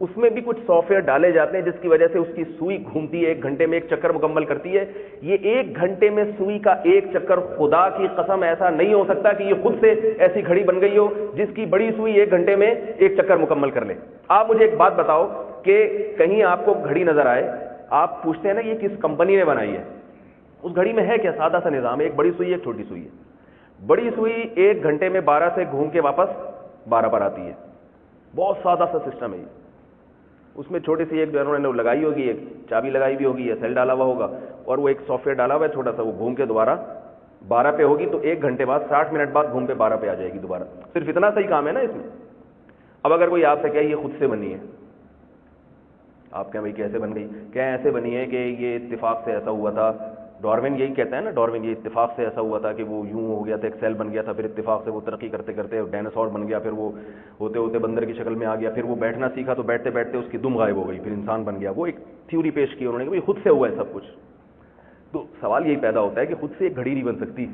A: اس میں بھی کچھ سافٹ ویئر ڈالے جاتے ہیں جس کی وجہ سے اس کی سوئی گھومتی ہے، 1 گھنٹے میں 1 چکر مکمل کرتی ہے. یہ 1 گھنٹے میں سوئی کا 1 چکر، خدا کی قسم ایسا نہیں ہو سکتا کہ یہ خود سے ایسی گھڑی بن گئی ہو جس کی بڑی سوئی 1 گھنٹے میں 1 چکر مکمل کر لے. آپ مجھے ایک بات بتاؤ کہ کہیں آپ کو گھڑی نظر آئے، آپ پوچھتے ہیں نا یہ کس کمپنی نے بنائی ہے، اس گھڑی میں ہے کیا؟ سادہ سا نظام ہے، ایک بڑی سوئی ایک چھوٹی سوئی ہے. بڑی سوئی 1 گھنٹے میں 12 سے گھوم کے واپس 12 پر آتی ہے. بہت سادہ سا سسٹم ہے یہ. اس میں چھوٹی سی ایک جو انہوں نے لگائی ہوگی، ایک چابی لگائی ہوئی ہوگی یا سیل ڈالا ہوا ہوگا، اور وہ ایک سافٹ ویئر ڈالا ہوا ہے چھوٹا سا، وہ گھوم کے دوبارہ 12 پہ ہوگی. تو 1 گھنٹے بعد 60 منٹ بعد گھوم کے 12 پہ آ جائے گی دوبارہ. صرف اتنا صحیح کام ہے نا اس میں. اب اگر کوئی آپ سے کہے یہ خود سے بنی ہے، آپ کہیں بھائی کیسے بن گئی؟ کیا ایسے بنی ہے کہ یہ اتفاق سے ایسا ہوا تھا. ڈارون یہی کہتا ہے نا، ڈارون یہ اتفاق سے ایسا ہوا تھا کہ وہ یوں ہو گیا تھا، ایک سیل بن گیا تھا، پھر اتفاق سے وہ ترقی کرتے کرتے ڈائناسور بن گیا، پھر وہ ہوتے ہوتے بندر کی شکل میں آ گیا، پھر وہ بیٹھنا سیکھا تو بیٹھتے بیٹھتے اس کی دم غائب ہو گئی، پھر انسان بن گیا. وہ ایک تھیوری پیش کی انہوں نے کہ بھائی خود سے ہوا ہے سب کچھ. تو سوال یہی پیدا ہوتا ہے کہ خود سے ایک گھڑی نہیں بن سکتی.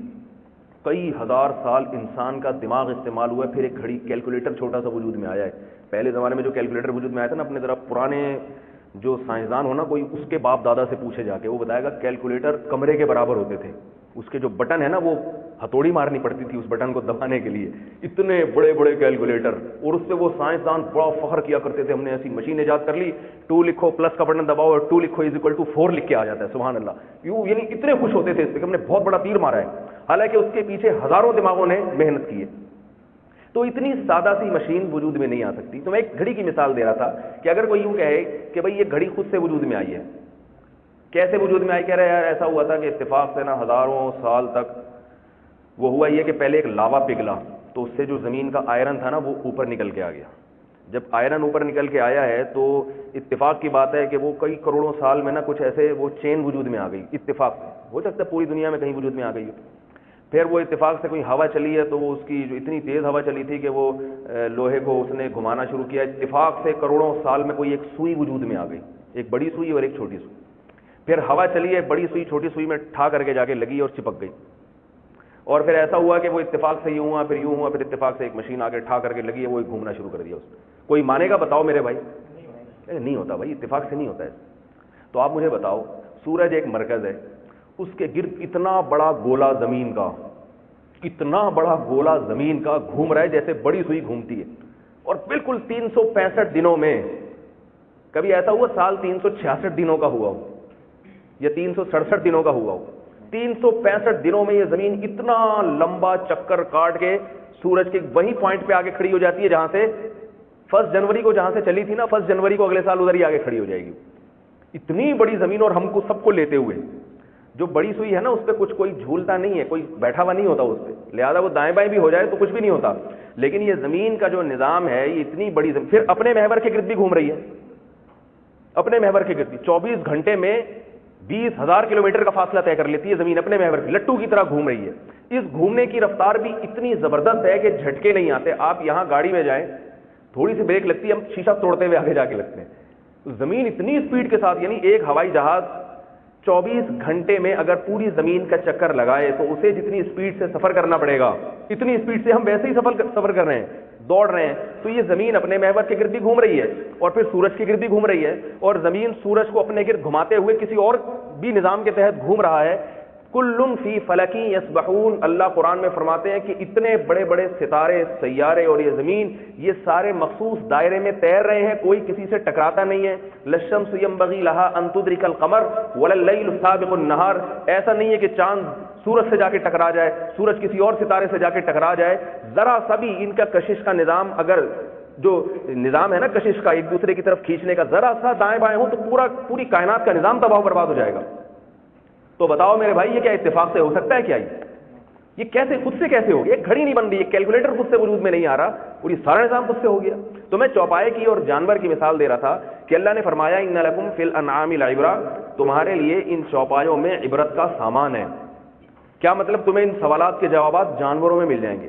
A: کئی ہزار سال انسان کا دماغ استعمال ہوا ہے، پھر ایک گھڑی، کیلکولیٹر چھوٹا سا وجود میں آیا ہے. پہلے زمانے میں جو کیلکولیٹر وجود میں آیا تھا نا، اپنے ذرا پرانے جو سائنسدان ہونا، کوئی اس کے باپ دادا سے پوچھے جا کے، وہ بتائے گا کیلکولیٹر کمرے کے برابر ہوتے تھے. اس کے جو بٹن ہے نا، وہ ہتھوڑی مارنی پڑتی تھی اس بٹن کو دبانے کے لیے. اتنے بڑے بڑے کیلکولیٹر، اور اس پہ وہ سائنسدان بڑا فخر کیا کرتے تھے، ہم نے ایسی مشین ایجاد کر لی، 2 لکھو پلس کا بٹن دباؤ اور 2 لکھو = 4 لکھ کے آ جاتا ہے. سبحان اللہ. یوں یعنی اتنے خوش ہوتے تھے اس پہ کہ ہم نے بہت بڑا تیر مارا ہے. حالانکہ اس کے پیچھے ہزاروں دماغوں نے محنت کی ہے. تو اتنی سادہ سی مشین وجود میں نہیں آ سکتی. تو میں ایک گھڑی کی مثال دے رہا تھا کہ اگر کوئی یوں کہے کہ بھئی یہ گھڑی خود سے وجود میں آئی ہے، کیسے وجود میں آئی؟ کہہ رہے یار ایسا ہوا تھا کہ اتفاق سے نا ہزاروں سال تک وہ ہوا یہ کہ پہلے ایک لاوا پگھلا، تو اس سے جو زمین کا آئرن تھا نا وہ اوپر نکل کے آ گیا. جب آئرن اوپر نکل کے آیا ہے تو اتفاق کی بات ہے کہ وہ کئی کروڑوں سال میں نا کچھ ایسے وہ چین وجود میں آ گئی. اتفاق سے ہو سکتا ہے پوری دنیا میں کہیں وجود میں آ گئی ہو. پھر وہ اتفاق سے کوئی ہوا چلی ہے تو وہ اس کی جو اتنی تیز ہوا چلی تھی کہ وہ لوہے کو اس نے گھمانا شروع کیا. اتفاق سے کروڑوں سال میں کوئی ایک سوئی وجود میں آ گئی، ایک بڑی سوئی اور ایک چھوٹی سوئی. پھر ہوا چلی ہے، بڑی سوئی چھوٹی سوئی میں ٹھا کر کے جا کے لگی اور چپک گئی. اور پھر ایسا ہوا کہ وہ اتفاق سے یوں ہوا، پھر یوں ہوا، پھر اتفاق سے ایک مشین آ کے ٹھا کر کے لگی ہے، وہ گھومنا شروع کر دیا اس نے. کوئی مانے گا؟ بتاؤ میرے بھائی. نہیں ہوتا بھائی، اتفاق سے نہیں ہوتا ہے. تو آپ مجھے بتاؤ، سورج ایک مرکز ہے، اس کے گرد اتنا بڑا گولا زمین کا، اتنا بڑا گولا زمین کا گھوم رہا ہے جیسے بڑی سوئی گھومتی ہے، اور بالکل 365 دنوں میں. کبھی ایسا ہوا سال 366 دنوں کا ہوا ہو یا 367 دنوں کا ہوا ہو؟ 365 دنوں میں یہ زمین اتنا لمبا چکر کاٹ کے سورج کے وہی پوائنٹ پہ آگے کھڑی ہو جاتی ہے جہاں سے 1 جنوری کو جہاں سے چلی تھی نا، 1 جنوری کو اگلے سال ادھر ہی آگے کھڑی ہو جائے گی. اتنی بڑی زمین، اور ہم کو سب کو لیتے ہوئے. جو بڑی سوئی ہے نا اس پہ کچھ کوئی جھولتا نہیں ہے، کوئی بیٹھا ہوا نہیں ہوتا اس پہ، لہذا وہ دائیں بائیں بھی ہو جائے تو کچھ بھی نہیں ہوتا. لیکن یہ زمین کا جو نظام ہے، یہ اتنی بڑی زمین پھر اپنے محور کے گرد بھی گھوم رہی ہے. اپنے محور کے گرد 24 گھنٹے میں 20,000 کلومیٹر کا فاصلہ طے کر لیتی ہے زمین اپنے محور پہ، لٹو کی طرح گھوم رہی ہے. اس گھومنے کی رفتار بھی اتنی زبردست ہے کہ جھٹکے نہیں آتے. آپ یہاں گاڑی میں جائیں، تھوڑی سی بریک لگتی ہے، ہم شیشہ توڑتے ہوئے آگے جا کے لگتے ہیں. زمین اتنی اسپیڈ کے ساتھ، یعنی ایک ہوائی جہاز 24 گھنٹے میں اگر پوری زمین کا چکر لگائے تو اسے جتنی اسپیڈ سے سفر کرنا پڑے گا، اتنی اسپیڈ سے ہم ویسے ہی سفر کر رہے ہیں، دوڑ رہے ہیں. تو یہ زمین اپنے محور کے گرد بھی گھوم رہی ہے اور پھر سورج کے گرد بھی گھوم رہی ہے، اور زمین سورج کو اپنے گرد گھماتے ہوئے کسی اور بھی نظام کے تحت گھوم رہا ہے. کل فی فلک یسبحون. اللہ قرآن میں فرماتے ہیں کہ اتنے بڑے بڑے ستارے، سیارے اور یہ زمین، یہ سارے مخصوص دائرے میں تیر رہے ہیں، کوئی کسی سے ٹکراتا نہیں ہے. للشمس ينبغي لها ان تدرك القمر ولا الليل سابق النهار. ایسا نہیں ہے کہ چاند سورج سے جا کے ٹکرا جائے، سورج کسی اور ستارے سے جا کے ٹکرا جائے. ذرا سا بھی ان کا کشش کا نظام، اگر جو نظام ہے نا کشش کا، ایک دوسرے کی طرف کھینچنے کا، ذرا سا دائیں بائیں ہو تو پوری کائنات کا نظام تباہ و برباد ہو جائے گا. تو بتاؤ میرے بھائی، یہ کیا اتفاق سے ہو سکتا ہے؟ کیا یہ کیسے خود سے کیسے ہو گیا؟ ایک گھڑی نہیں بن رہی، ایک کیلکولیٹر خود سے وجود میں نہیں آ رہا، پوری سارا نظام خود سے ہو گیا. تو میں چوپائے کی اور جانور کی مثال دے رہا تھا کہ اللہ نے فرمایا ان لکم فی الانعام لعبرہ، تمہارے لیے ان چوپایوں میں عبرت کا سامان ہے. کیا مطلب؟ تمہیں ان سوالات کے جوابات جانوروں میں مل جائیں گے.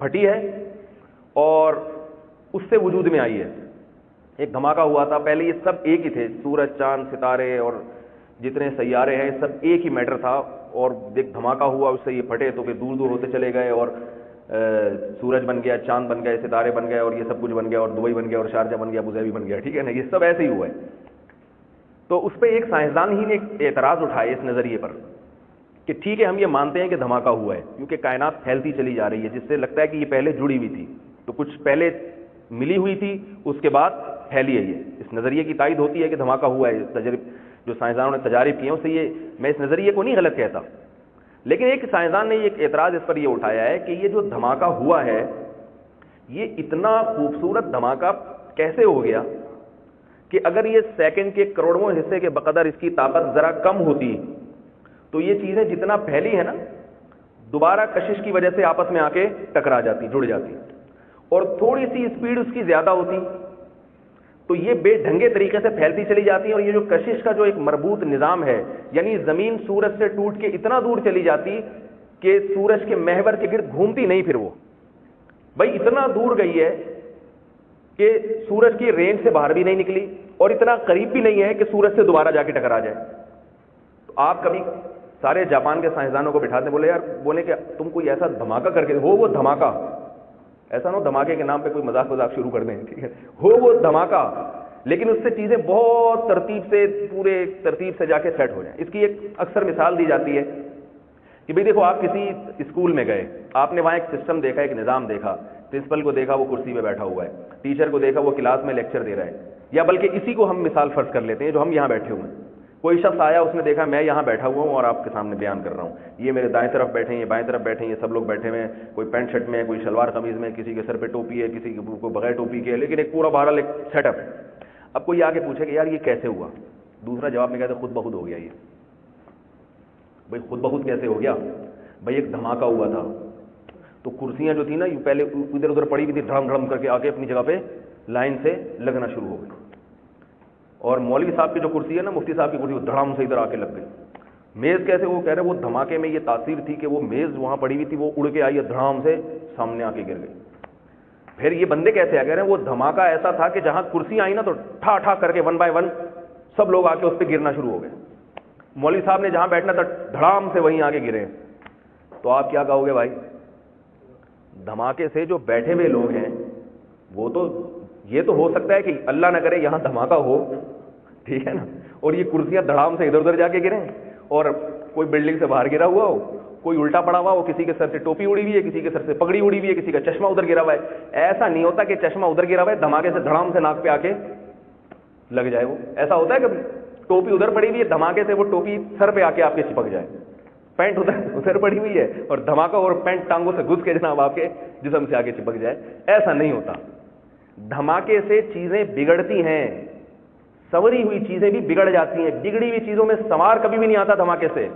A: پھٹی ہے اور اس سے وجود میں آئی ہے. ایک دھماکہ ہوا تھا. پہلے یہ سب ایک ہی تھے, سورج چاند ستارے اور جتنے سیارے ہیں سب ایک ہی میٹر تھا, اور ایک دھماکہ ہوا اس سے یہ پھٹے تو پھر دور دور ہوتے چلے گئے, اور سورج بن گیا, چاند بن گئے, ستارے بن گئے, اور یہ سب کچھ بن گیا, اور دبئی بن گیا, اور شارجہ بن گیا, ابوظہبی بن گیا. ٹھیک ہے نا, یہ سب ایسے ہی ہوا ہے. تو اس پہ ایک سائنسدان ہی نے ایک اعتراض اٹھایا اس نظریے پر کہ ٹھیک ہے ہم یہ مانتے ہیں کہ دھماکہ ہوا ہے, کیونکہ کائنات پھیلتی چلی جا رہی ہے, جس سے لگتا ہے کہ یہ پہلے جڑی ہوئی تھی, تو کچھ پہلے ملی ہوئی تھی اس کے بعد پھیلی ہے. یہ اس نظریے کی تائید ہوتی ہے کہ دھماکہ ہوا ہے. جو سائنسدانوں نے تجارب کیے ہیں اس سے یہ, میں اس نظریے کو نہیں غلط کہتا, لیکن ایک سائنسدان نے ایک اعتراض اس پر یہ اٹھایا ہے کہ یہ جو دھماکہ ہوا ہے یہ اتنا خوبصورت دھماکہ کیسے ہو گیا کہ اگر یہ سیکنڈ کے کروڑواں حصے کے بقدر اس کی طاقت ذرا کم ہوتی تو یہ چیزیں جتنا پھیلی ہیں نا دوبارہ کشش کی وجہ سے آپس میں آ کے ٹکرا جاتی, جڑ جاتی, اور تھوڑی سی اسپیڈ اس کی زیادہ ہوتی تو یہ بے ڈھنگے طریقے سے پھیلتی چلی جاتی ہیں. اور یہ جو کشش کا جو ایک مربوط نظام ہے, یعنی زمین سورج سے ٹوٹ کے اتنا دور چلی جاتی کہ سورج کے محور کے گرد گھومتی نہیں, پھر وہ بھائی اتنا دور گئی ہے کہ سورج کی رینج سے باہر بھی نہیں نکلی, اور اتنا قریب بھی نہیں ہے کہ سورج سے دوبارہ جا کے ٹکرا جائے. تو آپ کبھی سارے جاپان کے سائنسدانوں کو بٹھاتے بولے یار, بولے کہ تم کوئی ایسا دھماکہ کر کے ہو, وہ دھماکہ ایسا نہ ہو دھماکے کے نام پہ کوئی مذاق وذاق شروع کر دیں, ٹھیک ہے, ہو وہ دھماکہ, لیکن اس سے چیزیں بہت ترتیب سے, پورے ترتیب سے جا کے سیٹ ہو جائیں. اس کی ایک اکثر مثال دی جاتی ہے کہ بھئی دیکھو آپ کسی اسکول میں گئے, آپ نے وہاں ایک سسٹم دیکھا, ایک نظام دیکھا, پرنسپل کو دیکھا وہ کرسی پہ بیٹھا ہوا ہے, ٹیچر کو دیکھا وہ کلاس میں لیکچر دے رہا ہے, یا بلکہ اسی کو ہم مثال فرض کر لیتے ہیں جو ہم یہاں بیٹھے ہوئے ہیں. کوئی شخص آیا, اس نے دیکھا میں یہاں بیٹھا ہوا ہوں اور آپ کے سامنے بیان کر رہا ہوں, یہ میرے دائیں طرف بیٹھے ہیں, یہ بائیں طرف بیٹھے ہیں, یہ سب لوگ بیٹھے ہوئے ہیں, کوئی پینٹ شرٹ میں ہے, کوئی شلوار قمیض میں, کسی کے سر پہ ٹوپی ہے, کسی کو بغیر ٹوپی کے ہے, لیکن ایک پورا بہرحال ایک سیٹ اپ ہے. اب کوئی آ کے پوچھے کہ یار یہ کیسے ہوا, دوسرا جواب میں کہتے خود بخود ہو گیا. یہ بھائی خود بخود کیسے ہو گیا؟ بھائی ایک دھماکہ ہوا تھا تو کرسیاں جو تھیں نا یہ پہلے ادھر ادھر پڑی ہوئی تھی, دھڑم دھڑم کر کے آ کے اپنی جگہ پہ لائن سے لگنا شروع ہو گئی, اور مولوی صاحب کی جو کرسی ہے نا, مفتی صاحب کی کرسی, وہ دھڑام سے ادھر آ کے لگ گئی. میز کیسے, وہ کہہ رہے وہ دھماکے میں یہ تاثیر تھی کہ وہ میز وہاں پڑی ہوئی تھی, وہ اڑ کے آئی, دھڑام سے سامنے آ کے گر گئی. پھر یہ بندے کیسے آ گئے, وہ دھماکہ ایسا تھا کہ جہاں کرسی آئی نا تو ٹھا ٹھا کر کے 1 بائی 1 سب لوگ آ کے اس پہ گرنا شروع ہو گئے. مولوی صاحب نے جہاں بیٹھنا تھا دھڑام سے وہیں آ کے گرے. تو آپ کیا کہو گے بھائی, دھماکے سے جو بیٹھے ہوئے لوگ ہیں وہ تو, یہ تو ہو سکتا ہے کہ اللہ نہ کرے یہاں دھماکہ ہو, ٹھیک ہے نا, اور یہ کرسیاں دھڑام سے ادھر ادھر جا کے گریں, اور کوئی بلڈنگ سے باہر گرا ہوا ہو, کوئی الٹا پڑا ہوا ہو, کسی کے سر سے ٹوپی اڑی ہوئی ہے, کسی کے سر سے پگڑی اڑی ہوئی ہے, کسی کا چشمہ ادھر گرا ہوا ہے. ایسا نہیں ہوتا کہ چشمہ ادھر گرا ہوا ہے دھماکے سے دھڑام سے ناک پہ آ کے لگ جائے. وہ ایسا ہوتا ہے کبھی؟ ٹوپی ادھر پڑی ہوئی ہے, دھماکے سے وہ ٹوپی سر پہ آ کے آپ کے چپک جائے. پینٹ ادھر پڑی ہوئی ہے اور دھماکہ اور پینٹ ٹانگوں سے گھس کے جناب آپ کے جسم سے آگے چپک جائے. ایسا نہیں ہوتا. دھماکے سے چیزیں بگڑتی ہیں, سنوری ہوئی چیزیں بھی بگڑ جاتی ہیں, بگڑی ہوئی چیزوں میں سنوار کبھی بھی نہیں آتا دھماکے سے.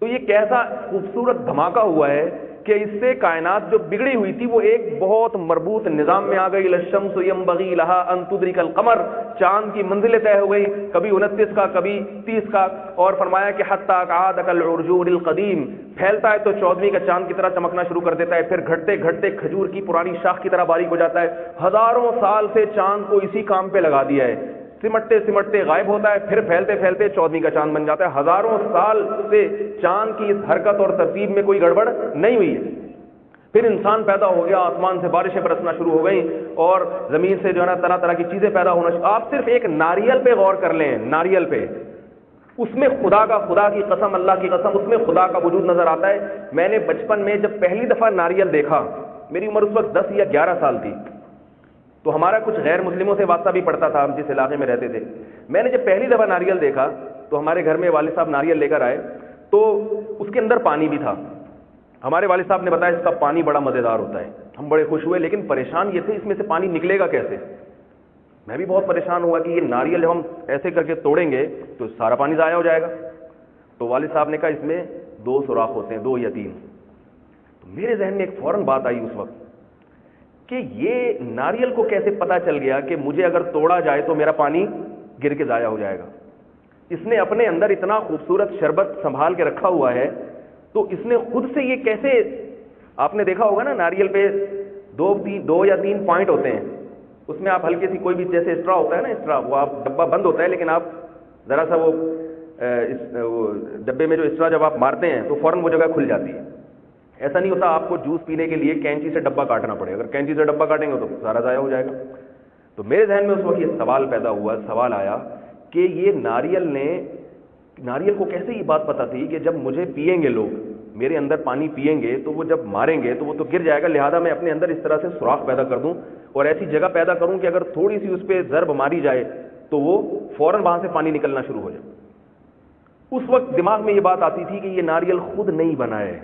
A: تو یہ کیسا خوبصورت دھماکہ ہوا ہے کہ اس سے کائنات جو بگڑی ہوئی تھی وہ ایک بہت مربوط نظام میں آ گئی. للشمس ينبغي لها ان تدرك القمر, چاند کی منزلیں طے ہو گئی, کبھی 29 کا کبھی 30 کا, اور فرمایا کہ حتى عاد كالعرجون القديم, پھیلتا ہے تو 14ویں کا چاند کی طرح چمکنا شروع کر دیتا ہے, پھر گھٹتے گھٹتے کھجور کی پرانی شاخ کی طرح باریک ہو جاتا ہے. ہزاروں سال سے چاند کو اسی کام پہ لگا دیا ہے, سمٹتے سمٹتے غائب ہوتا ہے, پھر پھیلتے پھیلتے 14ویں کا چاند بن جاتا ہے. ہزاروں سال سے چاند کی اس حرکت اور ترتیب میں کوئی گڑبڑ نہیں ہوئی ہے. پھر انسان پیدا ہو گیا, آسمان سے بارشیں برسنا شروع ہو گئیں, اور زمین سے جو ہے نا طرح طرح کی چیزیں پیدا ہونا شروع. آپ صرف ایک ناریل پہ غور کر لیں, ناریل پہ, اس میں خدا کی قسم, اللہ کی قسم, اس میں خدا کا وجود نظر آتا ہے. میں نے بچپن میں جب پہلی دفعہ ناریل دیکھا, میری عمر اس وقت 10 یا 11 سال تھی, تو ہمارا کچھ غیر مسلموں سے واسطہ بھی پڑتا تھا, ہم جس علاقے میں رہتے تھے. میں نے جب پہلی دفعہ ناریل دیکھا تو ہمارے گھر میں والد صاحب ناریل لے کر آئے, تو اس کے اندر پانی بھی تھا. ہمارے والد صاحب نے بتایا اس کا پانی بڑا مزیدار ہوتا ہے. ہم بڑے خوش ہوئے, لیکن پریشان یہ تھے اس میں سے پانی نکلے گا کیسے. میں بھی بہت پریشان ہوا کہ یہ ناریل جب ہم ایسے کر کے توڑیں گے تو سارا پانی ضائع ہو جائے گا. تو والد صاحب نے کہا اس میں 2 سوراخ ہوتے ہیں, 2 یا 3. تو میرے ذہن میں ایک فوراً بات آئی اس وقت کہ یہ ناریل کو کیسے پتا چل گیا کہ مجھے اگر توڑا جائے تو میرا پانی گر کے ضائع ہو جائے گا. اس نے اپنے اندر اتنا خوبصورت شربت سنبھال کے رکھا ہوا ہے, تو اس نے خود سے یہ کیسے آپ نے دیکھا ہوگا نا ناریل پہ دو یا تین پوائنٹ ہوتے ہیں, اس میں آپ ہلکی سی کوئی بھی جیسے اسٹرا ہوتا ہے نا, اسٹرا وہ آپ ڈبہ بند ہوتا ہے لیکن آپ ذرا سا وہ ڈبے میں جو اسٹرا جب آپ مارتے ہیں تو فوراً وہ جگہ کھل جاتی ہے. ایسا نہیں ہوتا آپ کو جوس پینے کے لیے کینچی سے ڈبہ کاٹنا پڑے, اگر کینچی سے ڈبہ کاٹیں گے تو سارا ضائع ہو جائے گا. تو میرے ذہن میں اس وقت یہ سوال پیدا ہوا, سوال آیا کہ یہ ناریل کو کیسے یہ بات پتہ تھی کہ جب مجھے پئیں گے لوگ, میرے اندر پانی پئیں گے تو وہ جب ماریں گے تو وہ تو گر جائے گا, لہذا میں اپنے اندر اس طرح سے سوراخ پیدا کر دوں اور ایسی جگہ پیدا کروں کہ اگر تھوڑی سی اس پہ ضرب ماری جائے تو وہ فوراً وہاں سے پانی نکلنا شروع ہو جائے. اس وقت دماغ میں یہ بات آتی تھی کہ یہ ناریل خود نہیں بنا ہے,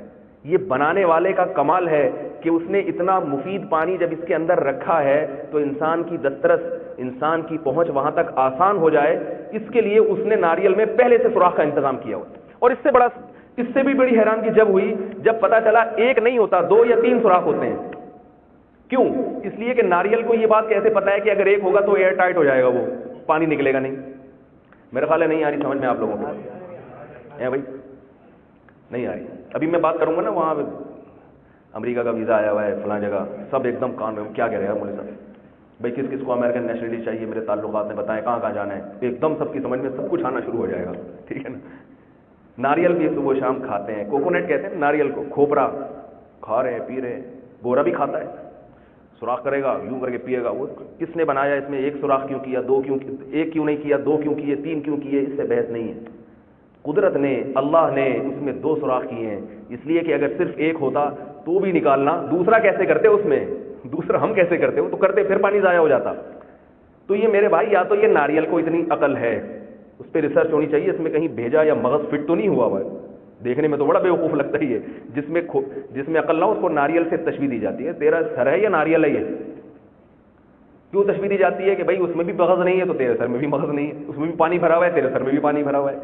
A: یہ بنانے والے کا کمال ہے کہ اس نے اتنا مفید پانی جب اس کے اندر رکھا ہے تو انسان کی دسترس, انسان کی پہنچ وہاں تک آسان ہو جائے, اس کے لیے اس نے ناریل میں پہلے سے سوراخ کا انتظام کیا ہوا. اور اس سے بھی بڑی حیرانگی جب ہوئی جب پتا چلا ایک نہیں ہوتا, 2 یا 3 سوراخ ہوتے ہیں. کیوں؟ اس لیے کہ ناریل کو یہ بات کیسے پتا ہے کہ اگر ایک ہوگا تو ایئر ٹائٹ ہو جائے گا, وہ پانی نکلے گا نہیں. میرا خیال ہے نہیں آ رہی سمجھ میں آپ لوگوں کو, ہے بھائی نہیں آ رہی. ابھی میں بات کروں گا نا, وہاں امریکہ کا ویزا آیا ہوا ہے فلاں جگہ, سب ایک دم کان میں کیا کہہ رہے ہیں مولوی صاحب, بھائی کس کس کو امریکن نیشنلٹی چاہیے, میرے تعلقات میں بتائیں کہاں کہاں جانا ہے, ایک دم سب کی سمجھ میں سب کچھ آنا شروع ہو جائے گا. ٹھیک ہے نا. ناریل بھی صبح شام کھاتے ہیں, کوکونٹ کہتے ہیں ناریل کو, کھوپرا کھا رہے ہیں, پی رہے ہیں, بورا بھی کھاتا ہے, سوراخ کرے گا یوں کر کے پیے گا. وہ کس نے بنایا, اس میں ایک سوراخ کیوں کیا, 2 کیوں, 1 کیوں نہیں کیا, 2 کیوں کیے, 3 کیوں کیے, اس سے بحث نہیں ہے. قدرت نے, اللہ نے اس میں 2 سوراخ کیے ہیں, اس لیے کہ اگر صرف ایک ہوتا تو بھی نکالنا, دوسرا کیسے کرتے اس میں, دوسرا ہم کیسے کرتے, وہ تو کرتے پھر پانی ضائع ہو جاتا. تو یہ میرے بھائی یا تو یہ ناریل کو اتنی عقل ہے, اس پہ ریسرچ ہونی چاہیے, اس میں کہیں بھیجا یا مغز فٹ تو نہیں ہوا ہوا ہے. دیکھنے میں تو بڑا بیوقوف لگتا ہی ہے, جس میں عقل نہ ہو اس کو ناریل سے تشبیہ دی جاتی ہے. تیرا سر ہے یا ناریل ہے, یہ کیوں تشبیہ دی جاتی ہے کہ بھائی اس میں بھی مغز نہیں ہے تو تیرے سر میں بھی مغز نہیں ہے, اس میں بھی پانی بھرا ہوا ہے تیرے سر میں بھی پانی بھرا ہوا ہے.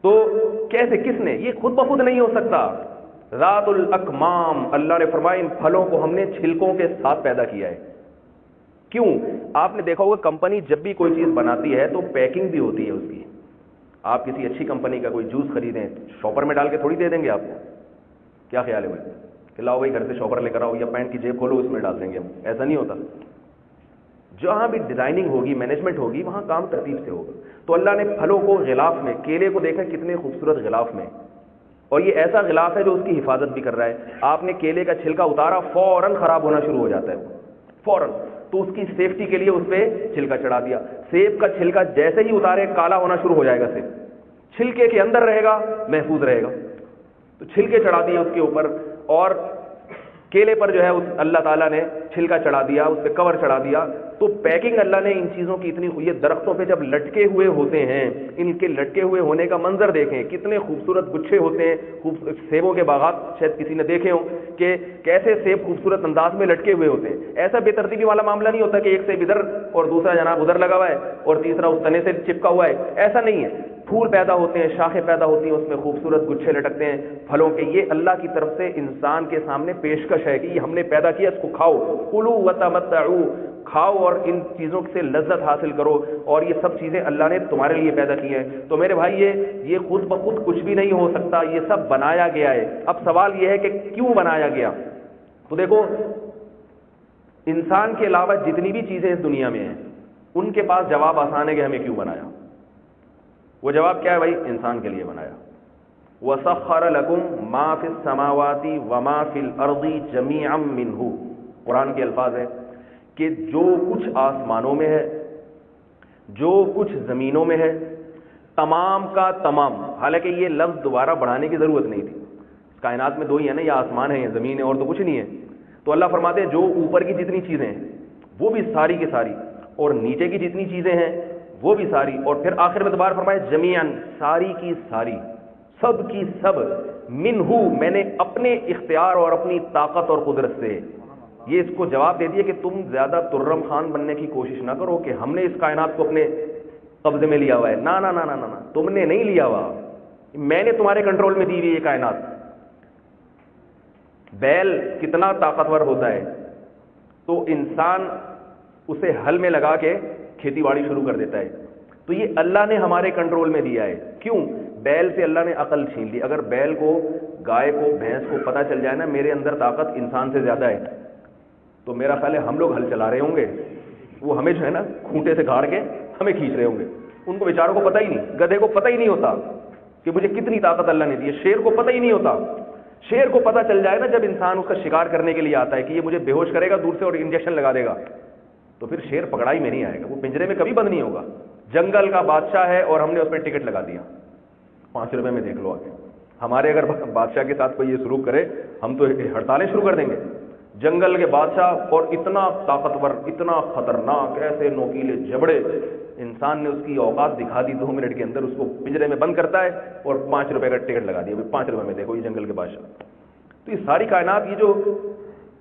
A: تو کیسے, کس نے, یہ خود بخود نہیں ہو سکتا. ذات الاکمام, اللہ نے فرمایا ان پھلوں کو ہم نے چھلکوں کے ساتھ پیدا کیا ہے. کیوں؟ آپ نے دیکھا ہوگا کمپنی جب بھی کوئی چیز بناتی ہے تو پیکنگ بھی ہوتی ہے اس کی. آپ کسی اچھی کمپنی کا کوئی جوس خریدیں, شاپر میں ڈال کے تھوڑی دے دیں گے آپ کو. کیا خیال ہے بھائی کہ لاؤ بھائی گھر سے شاپر لے کر آؤ, یا پینٹ کی جیب کھولو اس میں ڈال دیں گے ہم, ایسا نہیں ہوتا. جہاں بھی ڈیزائننگ ہوگی, مینجمنٹ ہوگی, وہاں کام ترتیب سے ہوگا. تو اللہ نے پھلوں کو غلاف میں, کیلے کو دیکھا کتنے خوبصورت غلاف میں, اور یہ ایسا غلاف ہے جو اس کی حفاظت بھی کر رہا ہے. آپ نے کیلے کا چھلکا اتارا, فوراً خراب ہونا شروع ہو جاتا ہے وہ, فوراً. تو اس کی سیفٹی کے لیے اس پہ چھلکا چڑھا دیا. سیب کا چھلکا جیسے ہی اتارے کالا ہونا شروع ہو جائے گا, سیب چھلکے کے اندر رہے گا, محفوظ رہے گا. تو چھلکے چڑھا دیے اس کے اوپر, اور کیلے پر جو ہے اللہ تعالیٰ نے چھلکا چڑھا دیا, اس پہ کور چڑھا دیا. تو پیکنگ اللہ نے ان چیزوں کی اتنی, یہ درختوں پہ جب لٹکے ہوئے ہوتے ہیں, ان کے لٹکے ہوئے ہونے کا منظر دیکھیں, کتنے خوبصورت گچھے ہوتے ہیں. سیبوں کے باغات شاید کسی نے دیکھے ہوں کہ کیسے سیب خوبصورت انداز میں لٹکے ہوئے ہوتے ہیں. ایسا بے ترتیبی والا معاملہ نہیں ہوتا کہ ایک سیب ادھر اور دوسرا جناب ادھر لگا ہوا ہے اور تیسرا اس تنے سے چپکا ہوا ہے, ایسا نہیں ہے. پھول پیدا ہوتے ہیں, شاخیں پیدا ہوتی ہیں, اس میں خوبصورت گچھے لٹکتے ہیں پھلوں کے. یہ اللہ کی طرف سے انسان کے سامنے پیشکش ہے کہ یہ ہم نے پیدا کیا, اس کو کھاؤ, کلوا وتمتعوا, کھاؤ اور ان چیزوں سے لذت حاصل کرو, اور یہ سب چیزیں اللہ نے تمہارے لیے پیدا کی ہیں. تو میرے بھائی یہ خود بخود کچھ بھی نہیں ہو سکتا, یہ سب بنایا گیا ہے. اب سوال یہ ہے کہ کیوں بنایا گیا. تو دیکھو, انسان کے علاوہ جتنی بھی چیزیں اس دنیا میں ہیں ان کے پاس جواب آسان ہے کہ ہمیں کیوں بنایا. وہ جواب کیا ہے بھائی, انسان کے لیے بنایا. وَسَخَّرَ لَكُم مَا فِي السَّمَاوَاتِ وَمَا فِي الْأَرْضِ جَمِيعًا مِّنْهُ. قرآن کے الفاظ ہیں کہ جو کچھ آسمانوں میں ہے, جو کچھ زمینوں میں ہے, تمام کا تمام. حالانکہ یہ لفظ دوبارہ بڑھانے کی ضرورت نہیں تھی, کائنات میں 2 ہی ہے نا, یا آسمان ہے یا زمین ہے, اور تو کچھ نہیں ہے. تو اللہ فرماتے ہیں جو اوپر کی جتنی چیزیں ہیں وہ بھی ساری کی ساری, اور نیچے کی جتنی چیزیں ہیں وہ بھی ساری, اور پھر آخر میں دوبارہ فرمائے جمیعاً, ساری کی ساری, سب کی سب, منہ, میں نے اپنے اختیار اور اپنی طاقت اور قدرت سے. یہ اس کو جواب دے دیا کہ تم زیادہ ترم خان بننے کی کوشش نہ کرو کہ ہم نے اس کائنات کو اپنے قبضے میں لیا ہوا ہے. نا نا نا نا نا, تم نے نہیں لیا ہوا, میں نے تمہارے کنٹرول میں دی ہوئی یہ کائنات. بیل کتنا طاقتور ہوتا ہے تو انسان اسے ہل میں لگا کے کھیتی باڑی شروع کر دیتا ہے. تو یہ اللہ نے ہمارے کنٹرول میں دیا ہے. کیوں؟ بیل سے اللہ نے عقل چھین لی. اگر بیل کو, گائے کو, بھینس کو پتہ چل جائے نا میرے اندر طاقت انسان سے زیادہ ہے, تو میرا خیال ہے ہم لوگ ہل چلا رہے ہوں گے, وہ ہمیں جو ہے نا کھوٹے سے گھاڑ کے ہمیں کھینچ رہے ہوں گے. ان کو بیچاروں کو پتہ ہی نہیں, گدھے کو پتہ ہی نہیں ہوتا کہ مجھے کتنی طاقت اللہ نے دی ہے. شیر کو پتہ ہی نہیں ہوتا. شیر کو پتہ چل جائے نا جب انسان اس کا شکار کرنے کے لیے آتا ہے کہ یہ مجھے بے ہوش کرے گا دور سے اور انجیکشن لگا دے گا, تو پھر شیر پکڑائی میں نہیں آئے گا, وہ پنجرے میں کبھی بند نہیں ہوگا. جنگل کا بادشاہ ہے اور ہم نے اس پہ ٹکٹ لگا دیا, 5 روپے میں دیکھ لو آگے. ہمارے اگر بادشاہ کے ساتھ کوئی یہ سلوک کرے ہم تو ہڑتالیں شروع کر دیں گے. جنگل کے بادشاہ اور اتنا طاقتور, اتنا خطرناک, ایسے نوکیلے جبڑے, انسان نے اس کی اوقات دکھا دی, 2 منٹ کے اندر اس کو پنجرے میں بند کرتا ہے اور 5 روپے کا ٹکٹ لگا دیا, 5 روپے میں دیکھو یہ جنگل کے بادشاہ. تو یہ ساری کائنات, یہ جو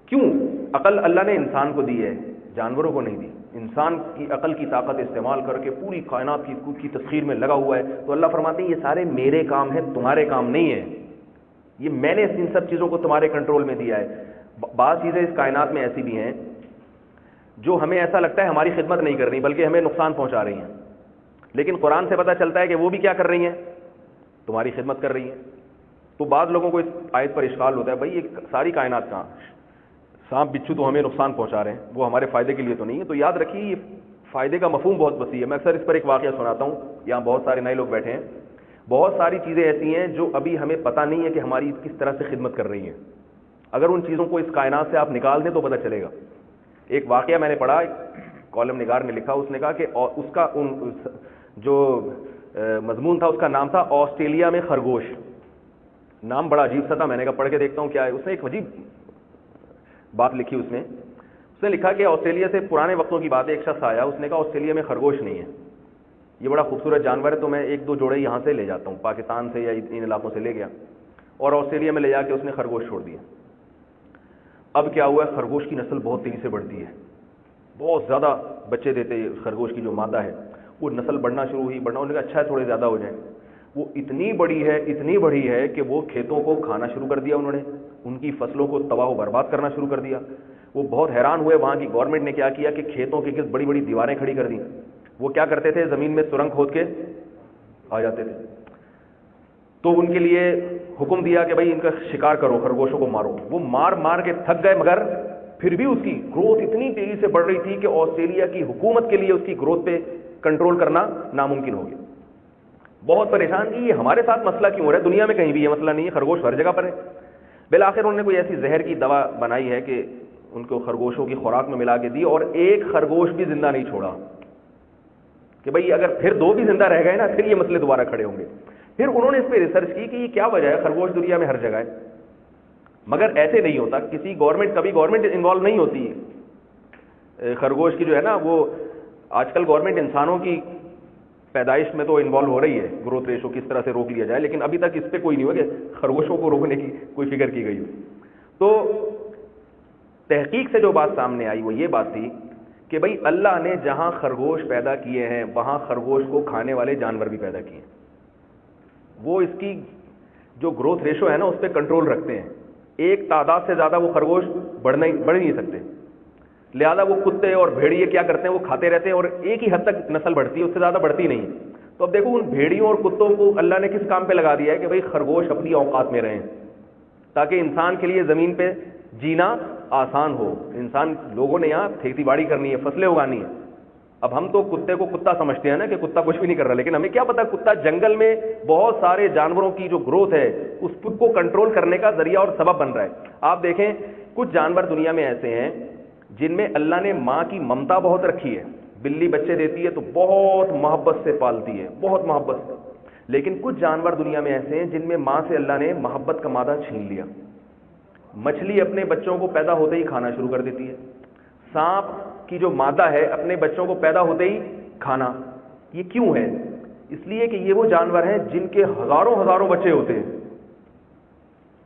A: کیوں عقل اللہ نے انسان کو دی ہے, جانوروں کو نہیں دی. انسان کی عقل کی طاقت استعمال کر کے پوری کائنات کی تسخیر میں لگا ہوا ہے. تو اللہ فرماتے ہیں یہ سارے میرے کام ہیں, تمہارے کام نہیں ہیں. یہ میں نے ان سب چیزوں کو تمہارے کنٹرول میں دیا ہے. بعض چیزیں اس کائنات میں ایسی بھی ہیں جو ہمیں ایسا لگتا ہے ہماری خدمت نہیں کر رہی بلکہ ہمیں نقصان پہنچا رہی ہیں, لیکن قرآن سے پتہ چلتا ہے کہ وہ بھی کیا کر رہی ہیں, تمہاری خدمت کر رہی ہیں. تو بعض لوگوں کو اس آیت پر اشکال ہوتا ہے, بھائی یہ ساری کائنات کہاں, سانپ بچھو تو ہمیں نقصان پہنچا رہے ہیں, وہ ہمارے فائدے کے لیے تو نہیں ہے. تو یاد رکھیے یہ فائدے کا مفہوم بہت وسیع ہے. میں اکثر اس پر ایک واقعہ سناتا ہوں, یہاں بہت سارے نئے لوگ بیٹھے ہیں. بہت ساری چیزیں ایسی ہیں جو ابھی ہمیں پتہ نہیں ہے کہ ہماری کس طرح سے خدمت کر رہی ہیں. اگر ان چیزوں کو اس کائنات سے آپ نکال دیں تو پتہ چلے گا. ایک واقعہ میں نے پڑھا, کالم نگار نے لکھا, اس نے کہا کہ اس کا جو مضمون تھا اس کا نام تھا آسٹریلیا میں خرگوش. نام بڑا عجیب سا تھا, میں نے کہا پڑھ کے دیکھتا ہوں کیا ہے. اس نے ایک عجیب بات لکھی. اس نے لکھا کہ آسٹریلیا سے پرانے وقتوں کی بات ہے, ایک شخص آیا, اس نے کہا آسٹریلیا میں خرگوش نہیں ہے, یہ بڑا خوبصورت جانور ہے, تو میں 1-2 جوڑے یہاں سے لے جاتا ہوں, پاکستان سے یا ان علاقوں سے لے گیا اور آسٹریلیا میں لے جا کے اس نے خرگوش چھوڑ دیا. اب کیا ہوا ہے, خرگوش کی نسل بہت تیزی سے بڑھتی ہے, بہت زیادہ بچے دیتے ہیں. خرگوش کی جو مادہ ہے وہ نسل بڑھنا شروع ہوئی, انہوں نے کہا اچھا ہے تھوڑے زیادہ ہو جائیں. وہ اتنی بڑی ہے کہ وہ کھیتوں کو کھانا شروع کر دیا, انہوں نے ان کی فصلوں کو تباہ و برباد کرنا شروع کر دیا. وہ بہت حیران ہوئے. وہاں کی گورنمنٹ نے کیا کیا کہ کھیتوں کے گرد بڑی بڑی دیواریں کھڑی کر دیں. وہ کیا کرتے تھے, زمین میں سرنگ کھود کے آ جاتے تھے. تو ان کے لیے حکم دیا کہ بھائی ان کا شکار کرو, خرگوشوں کو مارو. وہ مار کے تھک گئے, مگر پھر بھی اس کی گروتھ اتنی تیزی سے بڑھ رہی تھی کہ آسٹریلیا کی حکومت کے لیے اس کی گروتھ پہ کنٹرول کرنا ناممکن ہو گیا. بہت پریشان کہ یہ ہمارے ساتھ مسئلہ کیوں ہو رہا ہے, دنیا میں کہیں بھی یہ مسئلہ نہیں ہے, خرگوش ہر جگہ پر ہے. بالآخر انہوں نے کوئی ایسی زہر کی دوا بنائی ہے کہ ان کو خرگوشوں کی خوراک میں ملا کے دی, اور ایک خرگوش بھی زندہ نہیں چھوڑا کہ بھئی اگر پھر 2 بھی زندہ رہ گئے نا پھر یہ مسئلے دوبارہ کھڑے ہوں گے. پھر انہوں نے اس پہ ریسرچ کی کہ یہ کیا وجہ ہے, خرگوش دنیا میں ہر جگہ ہے. مگر ایسے نہیں ہوتا, کبھی گورنمنٹ انوالو نہیں ہوتی. خرگوش کی جو ہے نا, وہ آج کل گورنمنٹ انسانوں کی پیدائش میں تو انوالو ہو رہی ہے, گروتھ ریشو کس طرح سے روک لیا جائے, لیکن ابھی تک اس پہ کوئی نہیں ہوا کہ خرگوشوں کو روکنے کی کوئی فکر کی گئی ہو. تو تحقیق سے جو بات سامنے آئی وہ یہ بات تھی کہ بھئی اللہ نے جہاں خرگوش پیدا کیے ہیں وہاں خرگوش کو کھانے والے جانور بھی پیدا کیے ہیں. وہ اس کی جو گروتھ ریشو ہے نا اس پہ کنٹرول رکھتے ہیں. ایک تعداد سے زیادہ وہ خرگوش بڑھ نہیں سکتے, لہذا وہ کتے اور بھیڑیے کیا کرتے ہیں, وہ کھاتے رہتے ہیں اور ایک ہی حد تک نسل بڑھتی ہے, اس سے زیادہ بڑھتی نہیں. تو اب دیکھو ان بھیڑیوں اور کتوں کو اللہ نے کس کام پہ لگا دیا ہے کہ بھئی خرگوش اپنی اوقات میں رہیں تاکہ انسان کے لیے زمین پہ جینا آسان ہو. لوگوں نے یہاں کھیتی باڑی کرنی ہے, فصلیں اگانی ہے. اب ہم تو کتے کو کتا سمجھتے ہیں نا کہ کتا کچھ بھی نہیں کر رہا, لیکن ہمیں کیا پتا کتا جنگل میں بہت سارے جانوروں کی جو گروتھ ہے اس کو کنٹرول کرنے کا ذریعہ اور سبب بن رہا ہے. آپ دیکھیں کچھ جانور دنیا میں ایسے ہیں جن میں اللہ نے ماں کی ممتا بہت رکھی ہے. بلی بچے دیتی ہے تو بہت محبت سے پالتی ہے, بہت محبت سے. لیکن کچھ جانور دنیا میں ایسے ہیں جن میں ماں سے اللہ نے محبت کا مادہ چھین لیا. مچھلی اپنے بچوں کو پیدا ہوتے ہی کھانا شروع کر دیتی ہے. سانپ کی جو مادہ ہے اپنے بچوں کو پیدا ہوتے ہی کھانا. یہ کیوں ہے؟ اس لیے کہ یہ وہ جانور ہیں جن کے ہزاروں بچے ہوتے ہیں.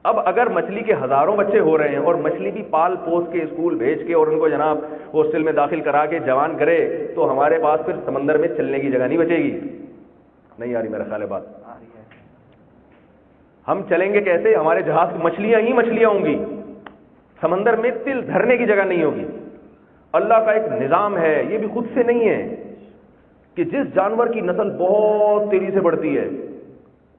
A: اب اگر مچھلی کے ہزاروں بچے ہو رہے ہیں اور مچھلی بھی پال پوس کے اسکول بھیج کے اور ان کو جناب ہاسٹل میں داخل کرا کے جوان کرے تو ہمارے پاس پھر سمندر میں چلنے کی جگہ نہیں بچے گی. نہیں آ رہی میرا خیال ہے بات. ہم چلیں گے کیسے؟ ہمارے جہاز مچھلیاں ہی مچھلیاں ہوں گی, سمندر میں تل دھرنے کی جگہ نہیں ہوگی. اللہ کا ایک نظام ہے, یہ بھی خود سے نہیں ہے, کہ جس جانور کی نسل بہت تیزی سے بڑھتی ہے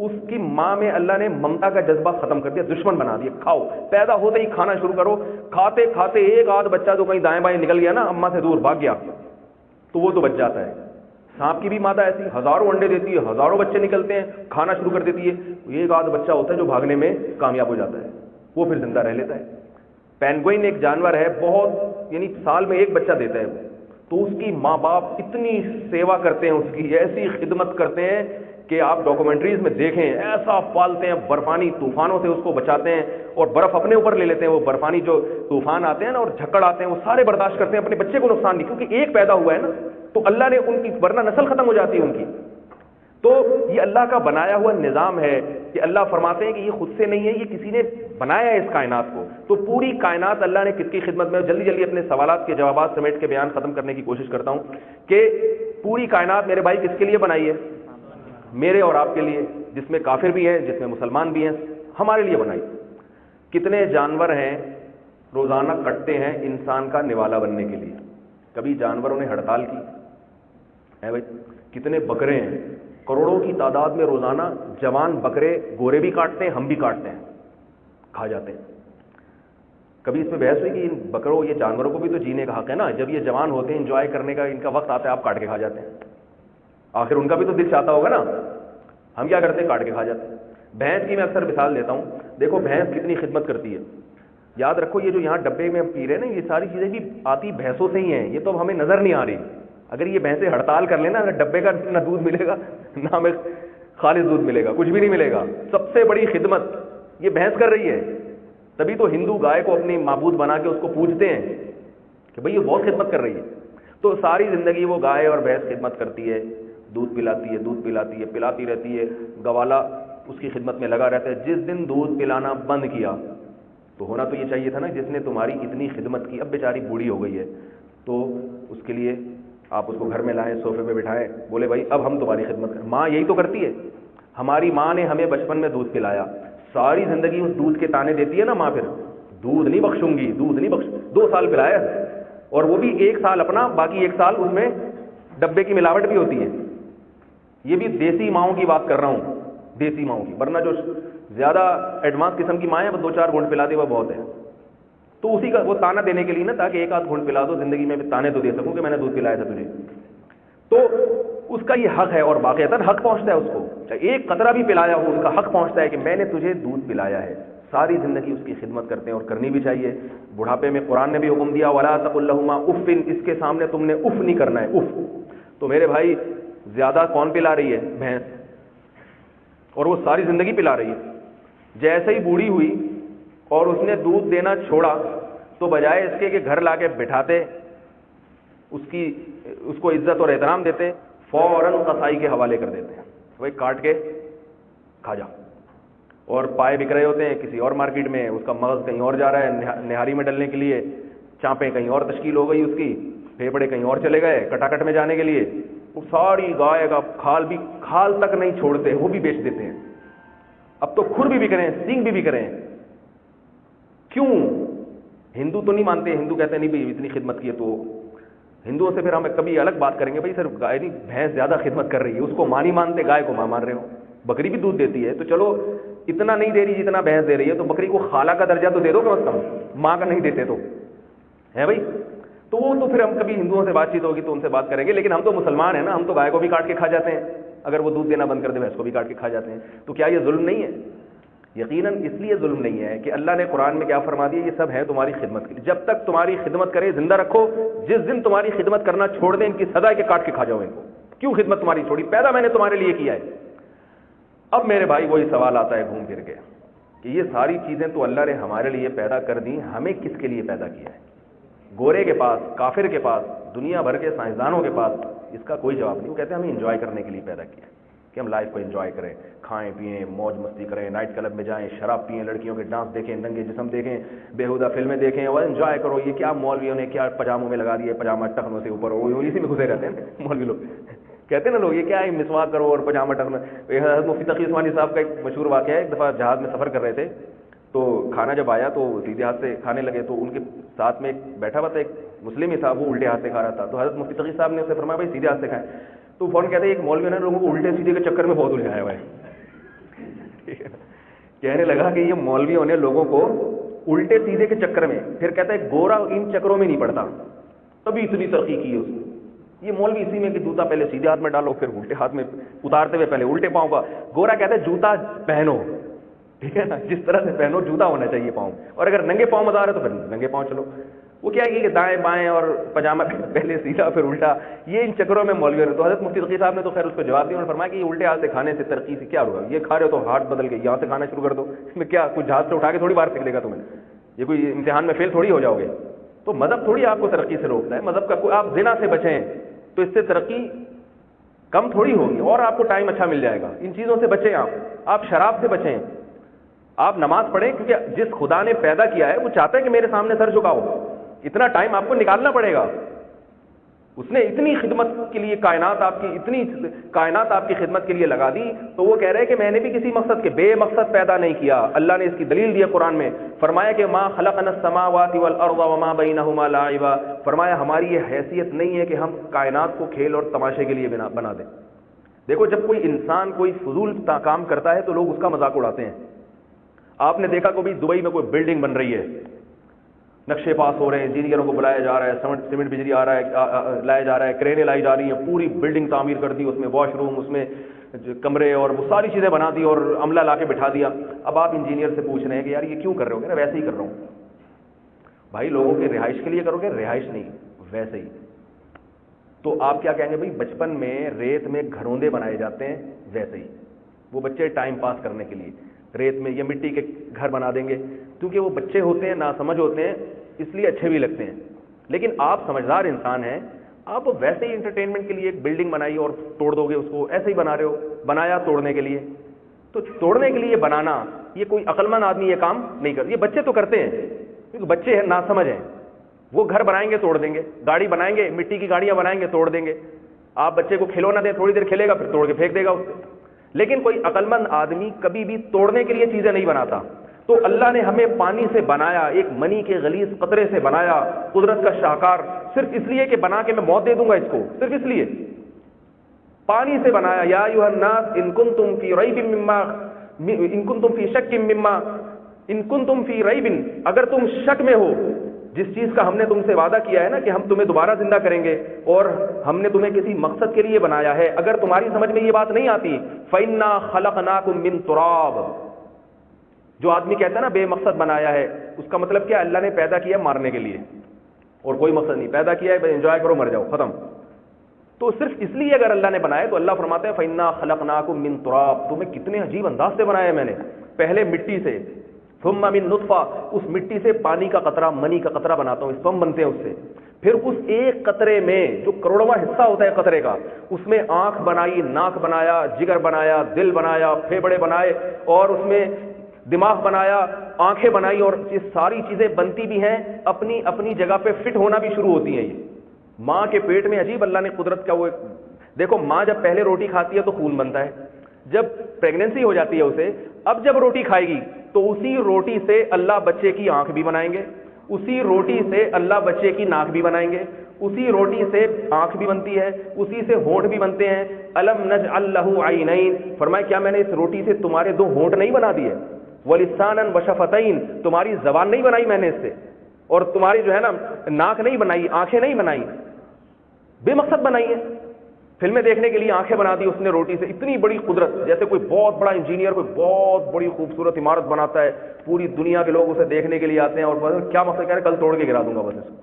A: اس کی ماں میں اللہ نے ممتا کا جذبہ ختم کر دیا, دشمن بنا دیا. کھاؤ, پیدا ہوتے ہی کھانا شروع کرو. کھاتے کھاتے ایک آدھ بچہ جو کہیں دائیں بائیں نکل گیا نا, اماں سے دور بھاگ گیا, تو وہ تو بچ جاتا ہے. سانپ کی بھی مادہ ایسی, ہزاروں انڈے دیتی ہے, ہزاروں بچے نکلتے ہیں, کھانا شروع کر دیتی ہے. ایک آدھ بچہ ہوتا ہے جو بھاگنے میں کامیاب ہو جاتا ہے, وہ پھر زندہ رہ لیتا ہے. پینگوئن ایک جانور ہے, بہت یعنی سال میں ایک بچہ دیتا ہے, تو اس کی ماں باپ اتنی سیوا کرتے ہیں, اس کی ایسی خدمت کرتے ہیں کہ آپ ڈاکومنٹریز میں دیکھیں, ایسا پالتے ہیں, برفانی طوفانوں سے اس کو بچاتے ہیں, اور برف اپنے اوپر لے لیتے ہیں. وہ برفانی جو طوفان آتے ہیں نا اور جھکڑ آتے ہیں, وہ سارے برداشت کرتے ہیں, اپنے بچے کو نقصان نہیں, کیونکہ ایک پیدا ہوا ہے نا, تو اللہ نے ان کی, ورنہ نسل ختم ہو جاتی ہے ان کی. تو یہ اللہ کا بنایا ہوا نظام ہے کہ اللہ فرماتے ہیں کہ یہ خود سے نہیں ہے, یہ کسی نے بنایا ہے اس کائنات کو. تو پوری کائنات اللہ نے کس کی خدمت میں. جلدی جلدی اپنے سوالات کے جوابات سمیٹ کے بیان ختم کرنے کی کوشش کرتا ہوں کہ پوری کائنات میرے بھائی کس کے لیے بنائی ہے؟ میرے اور آپ کے لیے, جس میں کافر بھی ہیں, جس میں مسلمان بھی ہیں, ہمارے لیے بنائی. کتنے جانور ہیں روزانہ کٹتے ہیں انسان کا نوالا بننے کے لیے؟ کبھی جانوروں نے ہڑتال کی ہے بھائی؟ کتنے بکرے ہیں, کروڑوں کی تعداد میں روزانہ جوان بکرے گورے بھی کاٹتے ہیں, ہم بھی کاٹتے ہیں, کھا جاتے ہیں. کبھی اس میں بحث ہوئی کہ ان بکروں, یہ جانوروں کو بھی تو جینے کا حق ہے نا, جب یہ جوان ہوتے ہیں, انجوائے کرنے کا ان کا وقت آتا ہے, آپ کاٹ کے کھا جاتے ہیں. آخر ان کا بھی تو دل چاہتا ہوگا نا, ہم کیا کرتے ہیں, کاٹ کے کھا جاتے ہیں. بھینس کی میں اکثر مثال دیتا ہوں, دیکھو بھینس کتنی خدمت کرتی ہے. یاد رکھو یہ جو یہاں ڈبے میں ہم پی رہے ہیں نا, یہ ساری چیزیں بھی آتی بھینسوں سے ہی ہیں, یہ تو ہمیں نظر نہیں آ رہی. اگر یہ بھینسیں ہڑتال کر لینا, ڈبے کا نہ دودھ ملے گا نہ ہمیں خالص دودھ ملے گا, کچھ بھی نہیں ملے گا. سب سے بڑی خدمت یہ بھینس کر رہی ہے. تبھی تو ہندو گائے کو اپنی معبود بنا کے اس کو پوجتے ہیں کہ بھئی یہ بہت خدمت کر رہی ہے. تو ساری زندگی وہ گائے اور بھینس خدمت کرتی ہے, دودھ پلاتی ہے, دودھ پلاتی ہے, پلاتی رہتی ہے. گوالا اس کی خدمت میں لگا رہتا ہے. جس دن دودھ پلانا بند کیا, تو ہونا تو یہ چاہیے تھا نا, جس نے تمہاری اتنی خدمت کی, اب بیچاری بوڑھی ہو گئی ہے, تو اس کے لیے آپ اس کو گھر میں لائیں, صوفے پہ بٹھائیں, بولے بھائی اب ہم تمہاری خدمت کریں. ماں یہی تو کرتی ہے. ہماری ماں نے ہمیں بچپن میں دودھ پلایا, ساری زندگی اس دودھ کے تانے دیتی ہے نا ماں, پھر دودھ نہیں بخشوں گی, دودھ نہیں بخش. 2 سال پلایا, اور وہ بھی 1 سال اپنا, باقی 1 سال اس میں ڈبے کی ملاوٹ بھی ہوتی ہے. یہ بھی دیسی ماؤں کی بات کر رہا ہوں, دیسی ماؤں کی, ورنہ جو زیادہ ایڈوانس قسم کی ماں ہے وہ 2-4 گھونٹ پلا دے وہ بہت ہے. تو اسی کا وہ تانا دینے کے لیے نا, تاکہ 1 آدھ گھونٹ پلا دو, زندگی میں تانے تو دے سکوں کہ میں نے دودھ پلایا تھا تجھے. تو اس کا یہ حق ہے, اور باقاعدہ حق پہنچتا ہے اس کو, چاہے 1 قطرہ بھی پلایا ہو, ان کا حق پہنچتا ہے کہ میں نے تجھے دودھ پلایا ہے. ساری زندگی اس کی خدمت کرتے ہیں, اور کرنی بھی چاہیے. بڑھاپے میں قرآن نے بھی حکم دیا, وَلَا تَقُل لَهُمَا اُفٍّ, اس کے سامنے تم نے اف نہیں کرنا ہے, اف. تو میرے بھائی زیادہ کون پلا رہی ہے؟ بھینس, اور وہ ساری زندگی پلا رہی ہے. جیسے ہی بوڑھی ہوئی اور اس نے دودھ دینا چھوڑا, تو بجائے اس کے کہ گھر لا کے بٹھاتے, اس کو عزت اور احترام دیتے, فوراً قصائی کے حوالے کر دیتے ہیں, بھائی کاٹ کے کھا جا. اور پائے بک رہے ہوتے ہیں کسی اور مارکیٹ میں, اس کا مغز کہیں اور جا رہا ہے نہاری میں ڈلنے کے لیے, چانپیں کہیں اور تشکیل ہو گئی اس کی, پھیپڑے کہیں اور چلے گئے کٹاکٹ میں جانے کے لیے. وہ ساری گائے کا کھال تک نہیں چھوڑتے, وہ بھی بیچ دیتے ہیں. اب تو کھر بھی بک رہے ہیں, سینگ بھی بک رہے ہیں. کیوں؟ ہندو تو نہیں مانتے, ہندو کہتے ہیں نہیں بھائی اتنی خدمت کی ہے. تو ہندوؤں سے پھر ہم کبھی الگ بات کریں گے, بھائی صرف گائے نہیں, بھینس زیادہ خدمت کر رہی ہے, اس کو ماں نہیں مانتے, گائے کو ماں مان رہے ہو. بکری بھی دودھ دیتی ہے, تو چلو اتنا نہیں دے رہی جتنا بھینس دے رہی ہے, تو بکری کو خالہ کا درجہ تو دے دو کم از کم, ماں کا نہیں دیتے تو ہے بھائی. تو وہ تو پھر ہم کبھی ہندوؤں سے بات چیت ہوگی تو ان سے بات کریں گے. لیکن ہم تو مسلمان ہیں نا, ہم تو گائے کو بھی کاٹ کے کھا جاتے ہیں, اگر وہ دودھ دینا بند کر دے بھینس کو بھی کاٹ کے کھا جاتے ہیں. تو کیا یہ ظلم نہیں ہے؟ یقیناً اس لیے ظلم نہیں ہے کہ اللہ نے قرآن میں کیا فرما دیا, یہ سب ہے تمہاری خدمت کے لیے. جب تک تمہاری خدمت کرے زندہ رکھو, جس دن تمہاری خدمت کرنا چھوڑ دیں, ان کی سزا ہے کہ کاٹ کے کھا جاؤ ان کو. کیوں خدمت تمہاری چھوڑی؟ پیدا میں نے تمہارے لیے کیا ہے. اب میرے بھائی وہی سوال آتا ہے گھوم پھر کے کہ یہ ساری چیزیں تو اللہ نے ہمارے لیے پیدا کر دی, ہمیں کس کے لیے پیدا کیا ہے؟ گورے کے پاس, کافر کے پاس, دنیا بھر کے سائنسدانوں کے پاس اس کا کوئی جواب نہیں. وہ کہتے ہیں ہمیں انجوائے کرنے کے لیے پیدا کیا ہے, کہ ہم لائف کو انجوائے کریں, کھائیں پئیں, موج مستی کریں, نائٹ کلب میں جائیں, شراب پئیں, لڑکیوں کے ڈانس دیکھیں, ننگے جسم دیکھیں, بےہودہ فلمیں دیکھیں, اور انجوائے کرو. یہ کیا مولویوں نے کیا پجاموں میں لگا دیے, پجامہ ٹخنوں سے اوپر, وہ اسی میں گھسے رہتے ہیں مولوی لوگ. کہتے ہیں نا لوگ, یہ کیا ہے مسواک کرو اور پجامہ ٹخنا. حضرت مفتی تقی عثمانی صاحب کا ایک مشہور واقعہ ہے, ایک دفعہ جہاز میں سفر کر رہے تھے, تو کھانا جب آیا تو سیدھے ہاتھ سے کھانے لگے, تو ان کے ساتھ میں ایک بیٹھا ہوا تھا ایک مسلم ہی تھا, وہ الٹے ہاتھ سے کھا رہا تھا. تو حضرت مفتی تقی صاحب نے اسے فرمایا بھائی سیدھے ہاتھ سے کھائیں. تو فوراً کہتے ہیں ایک مولوی نے لوگوں کو الٹے سیدھے کے چکر میں بہت الجھایا ہوا ہے. کہنے لگا کہ یہ مولویوں نے لوگوں کو الٹے سیدھے کے چکر میں، پھر کہتا ہے گورا ان چکروں میں نہیں پڑتا، تبھی اتنی ترقی کی ہے اس نے. یہ مولوی اسی میں کہ جوتا پہلے سیدھے ہاتھ میں ڈالو، پھر الٹے ہاتھ میں اتارتے ہوئے پہلے الٹے پاؤں کا. گورا کہتا ہے جوتا پہنو، ٹھیک ہے نا، جس طرح سے پہنو جوتا ہونا چاہیے پاؤں، اور اگر ننگے پاؤں مزہ آ رہا ہے تو پھر ننگے پاؤں چلو. وہ کیا ہے کہ دائیں بائیں اور پاجامہ پہلے سیدھا پھر الٹا، یہ ان چکروں میں مولوی رہے. تو حضرت مفتی تقی صاحب نے تو خیر اس کو جواب دیا، انہوں نے فرمایا کہ یہ الٹے ہاتھ سے کھانے سے ترقی سے کیا ہوگا، یہ کھا رہے ہو تو ہاتھ بدل کے یہاں سے کھانا شروع کر دو، اس میں کیا کچھ ہاتھ سے اٹھا کے تھوڑی بار پھینک دے گا تمہیں، یہ کوئی امتحان میں فیل تھوڑی ہو جاؤ گے. تو مذہب تھوڑی آپ کو ترقی سے روکتا ہے، مذہب کا کوئی، آپ زنا سے بچیں تو اس سے ترقی کم تھوڑی ہوگی اور آپ کو ٹائم اچھا مل جائے گا. ان چیزوں سے بچیں، آپ شراب سے بچیں، آپ نماز پڑھیں، کیونکہ جس خدا نے پیدا کیا ہے وہ چاہتا ہے کہ میرے سامنے سر جھکاؤ. اتنا ٹائم آپ کو نکالنا پڑے گا. اس نے اتنی خدمت کے لیے اتنی کائنات آپ کی خدمت کے لیے لگا دی، تو وہ کہہ رہے ہیں کہ میں نے بھی کسی مقصد کے بے مقصد پیدا نہیں کیا. اللہ نے اس کی دلیل دی قرآن میں، فرمایا کہ ما خلقنا السماوات والارض وما بینہما لاعبا، فرمایا ہماری یہ حیثیت نہیں ہے کہ ہم کائنات کو کھیل اور تماشے کے لیے بنا دیں. دیکھو جب کوئی انسان کوئی فضول کام کرتا ہے تو لوگ اس کا مذاق اڑاتے ہیں. آپ نے دیکھا کبھی دبئی میں کوئی بلڈنگ بن رہی ہے، نقشے پاس ہو رہے ہیں، انجینئروں کو بلایا جا رہا ہے، سیمنٹ بجلی لایا جا رہا ہے، کرینیں لائی جا رہی ہیں، پوری بلڈنگ تعمیر کر دی، اس میں واش روم، اس میں کمرے اور وہ ساری چیزیں بنا دی اور عملہ لا کے بٹھا دیا. اب آپ انجینئر سے پوچھ رہے ہیں کہ یار یہ کیوں کر رہے ہو؟ کہ ویسے ہی کر رہا ہوں. بھائی لوگوں کی رہائش کے لیے کرو گے؟ رہائش نہیں، ویسے ہی. تو آپ کیا کہیں گے؟ بھائی بچپن میں ریت میں گھروندے بنائے جاتے ہیں، ویسے ہی وہ بچے ٹائم پاس کرنے کے لیے ریت میں یا مٹی کے گھر بنا دیں گے، کیونکہ وہ بچے ہوتے ہیں، ناسمجھ ہوتے ہیں، اس لیے اچھے بھی لگتے ہیں. لیکن آپ سمجھدار انسان ہیں، آپ ویسے ہی انٹرٹینمنٹ کے لیے ایک بلڈنگ بنائی اور توڑ دو گے اس کو، ایسے ہی بنا رہے ہو، بنایا توڑنے کے لیے. تو توڑنے کے لیے بنانا، یہ کوئی عقل مند آدمی یہ کام نہیں کرتا. یہ بچے تو کرتے ہیں کیونکہ بچے ہیں، ناسمجھ ہیں. وہ گھر بنائیں گے توڑ دیں گے، گاڑی بنائیں گے، مٹی کی گاڑیاں بنائیں گے توڑ دیں گے. آپ بچے کو کھلونا دیں، تھوڑی دیر کھیلے گا پھر توڑ کے پھینک دے گا اس سے. لیکن کوئی عقل مند آدمی کبھی بھی توڑنے کے لیے چیزیں نہیں بناتا. تو اللہ نے ہمیں پانی سے بنایا، ایک منی کے غلیظ قطرے سے بنایا، قدرت کا شاہکار، صرف اس لیے کہ بنا کے میں موت دے دوں گا اس کو، صرف اس لیے پانی سے بنایا. یا ایھا الناس ان کنتم فی ریب مما ان کنتم فی شک مما ان کنتم فی ریب، اگر تم شک میں ہو جس چیز کا ہم نے تم سے وعدہ کیا ہے نا کہ ہم تمہیں دوبارہ زندہ کریں گے اور ہم نے تمہیں کسی مقصد کے لیے بنایا ہے، اگر تمہاری سمجھ میں یہ بات نہیں آتی، فإنا خلقناکم من تراب. جو آدمی کہتا ہے نا بے مقصد بنایا ہے، اس کا مطلب کیا؟ اللہ نے پیدا کیا مارنے کے لیے اور کوئی مقصد نہیں. پیدا کیا ہے بس انجوائے کرو مر جاؤ، ختم. تو صرف اس لیے اگر اللہ نے بنایا تو اللہ فرماتے ہیں فإنا خلقناکم من تراب، تمہیں کتنے عجیب انداز سے بنایا ہے میں نے. پہلے مٹی سے، ثم من نطفہ، اس مٹی سے پانی کا قطرہ، منی کا قطرہ بناتا ہوں، اسپرم بنتے ہیں اس سے. پھر اس ایک قطرے میں جو کروڑواں حصہ ہوتا ہے قطرے کا، اس میں آنکھ بنائی، ناک بنایا، جگر بنایا، دل بنایا، پھیپڑے بنائے اور اس میں دماغ بنایا، آنکھیں بنائی، اور یہ ساری چیزیں بنتی بھی ہیں، اپنی اپنی جگہ پہ فٹ ہونا بھی شروع ہوتی ہیں. یہ ماں کے پیٹ میں عجیب اللہ نے قدرت کا وہ دیکھو، ماں جب پہلے روٹی کھاتی ہے تو خون بنتا ہے، جب پریگننسی ہو جاتی ہے اسے، اب جب روٹی کھائے گی تو اسی روٹی سے اللہ بچے کی آنکھ بھی بنائیں گے، اسی روٹی سے اللہ بچے کی ناک بھی بنائیں گے، اسی روٹی سے آنکھ بھی بنتی ہے، اسی سے ہونٹ بھی بنتے ہیں. الم نجعل لہ عینین، فرمایا کیا میں نے اس روٹی سے تمہارے دو ہونٹ نہیں بنا دیے؟ ولسانا وشفتین، تمہاری زبان نہیں بنائی میں نے اس سے، اور تمہاری جو ہے نا ناک نہیں بنائی، آنکھیں نہیں بنائی، بے مقصد بنائی ہے. فلمیں دیکھنے کے لیے آنکھیں بنا دی اس نے روٹی سے. اتنی بڑی قدرت، جیسے کوئی بہت بڑا انجینئر کوئی بہت بڑی خوبصورت عمارت بناتا ہے، پوری دنیا کے لوگ اسے دیکھنے کے لیے آتے ہیں اور کیا مقصد کہہ رہے ہیں؟ کل توڑ کے گرا دوں گا بس اس کو.